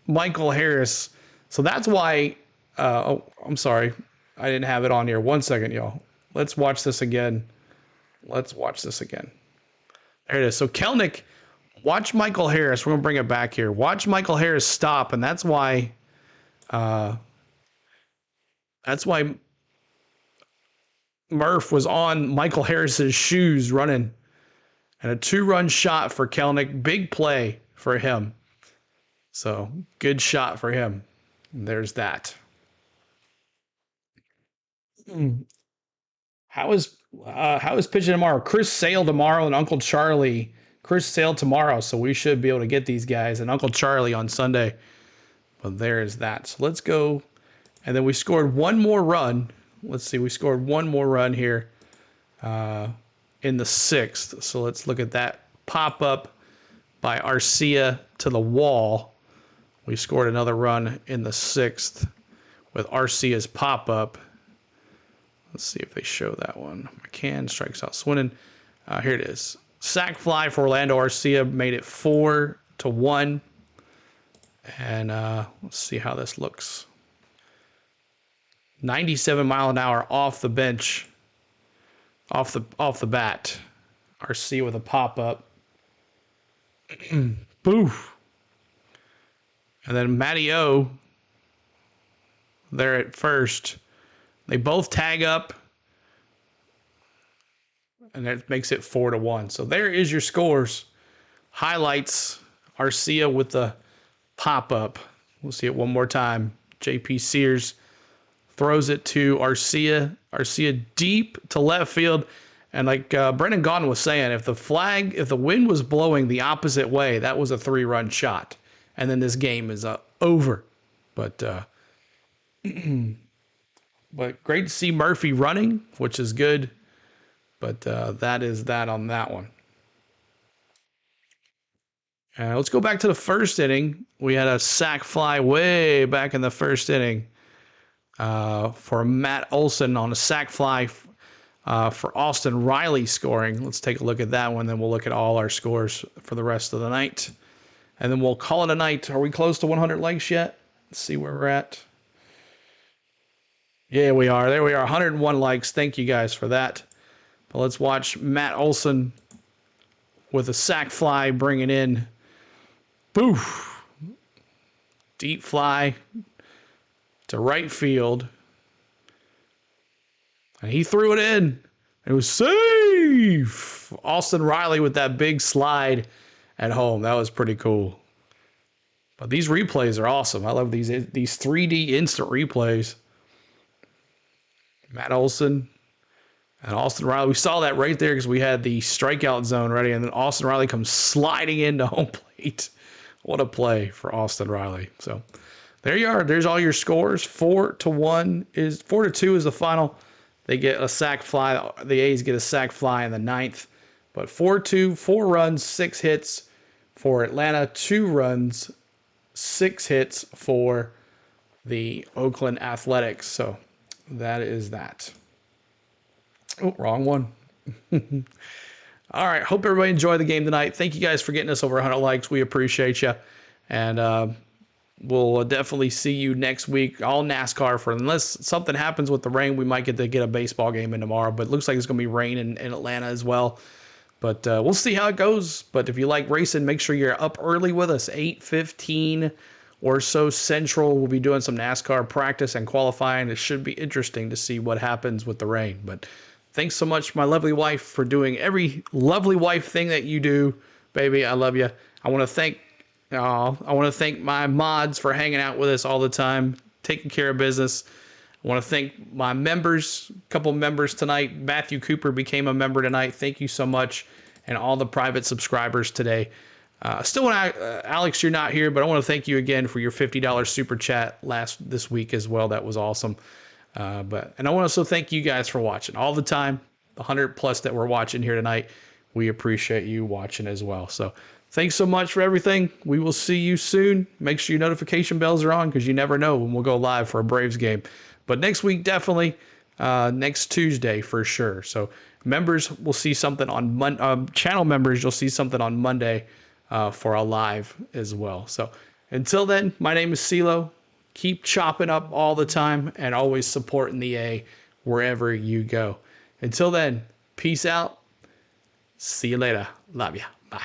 Michael Harris. So that's why, oh, I'm sorry. I didn't have it on here. 1 second, y'all. Let's watch this again. Let's watch this again. There it is. So Kelnick, watch Michael Harris. We're going to bring it back here. Watch Michael Harris stop, and that's why Murph was on Michael Harris's shoes running. And a 2-run shot for Kelnick. Big play for him. So, good shot for him. And there's that. How is pitching tomorrow? Chris Sale tomorrow and Uncle Charlie. Chris Sale tomorrow, so we should be able to get these guys. And Uncle Charlie on Sunday. But there's that. So, let's go. And then we scored 1 more run. Let's see. We scored 1 more run here. In the 6th. So let's look at that pop up by Arcia to the wall. We scored another run in the 6th with Arcia's pop up. Let's see if they show that one. McCann strikes out Swinton. Here it is. Sac fly for Reylando Arcia made it 4-1. And let's see how this looks. 97 mile an hour off the bench. Off the bat. Arcia with a pop-up. Boof. And then Matty O there at first. They both tag up. And that makes it 4-1. So there is your scores. Highlights. Arcia with the pop-up. We'll see it one more time. JP Sears throws it to Arcia. Arcia deep to left field. And like Brendan Gaughan was saying, if the wind was blowing the opposite way, that was a 3-run shot. And then this game is over. But but great to see Murphy running, which is good. But that is that on that one. Let's go back to the first inning. We had a sac fly way back in the first inning. For Matt Olson on a sac fly for Austin Riley scoring. Let's take a look at that one, then we'll look at all our scores for the rest of the night. And then we'll call it a night. Are we close to 100 likes yet? Let's see where we're at. Yeah, we are. There we are, 101 likes. Thank you guys for that. But let's watch Matt Olson with a sac fly bringing in. Boof. Deep fly to right field. And he threw it in. It was safe. Austin Riley with that big slide at home. That was pretty cool. But these replays are awesome. I love these 3D instant replays. Matt Olson and Austin Riley. We saw that right there because we had the strikeout zone ready. And then Austin Riley comes sliding into home plate. What a play for Austin Riley. So there you are. There's all your scores. 4-2 is the final. They get a sac fly. The A's get a sac fly in the 9th. But 4-2, 4 runs, 6 hits for Atlanta, 2 runs, 6 hits for the Oakland Athletics. So that is that. Oh, wrong one. All right. Hope everybody enjoyed the game tonight. Thank you guys for getting us over 100 likes. We appreciate you. And we'll definitely see you next week. All NASCAR for, unless something happens with the rain, we might get a baseball game in tomorrow. But it looks like it's going to be rain in Atlanta as well. But we'll see how it goes. But if you like racing, make sure you're up early with us. 8:15 or so Central. We'll be doing some NASCAR practice and qualifying. It should be interesting to see what happens with the rain. But thanks so much, my lovely wife, for doing every lovely wife thing that you do, baby. I love you. I want to thank my mods for hanging out with us all the time, taking care of business. I want to thank my members, a couple members tonight. Matthew Cooper became a member tonight. Thank you so much. And all the private subscribers today. Alex, you're not here, but I want to thank you again for your $50 super chat this week as well. That was awesome. And I want to also thank you guys for watching all the time. The 100 plus that we're watching here tonight. We appreciate you watching as well. So thanks so much for everything. We will see you soon. Make sure your notification bells are on because you never know when we'll go live for a Braves game. But next week, definitely next Tuesday for sure. So members will see something on channel members, you'll see something on Monday for a live as well. So until then, my name is CeeLo. Keep chopping up all the time and always supporting the A wherever you go. Until then, peace out. See you later. Love ya. Bye.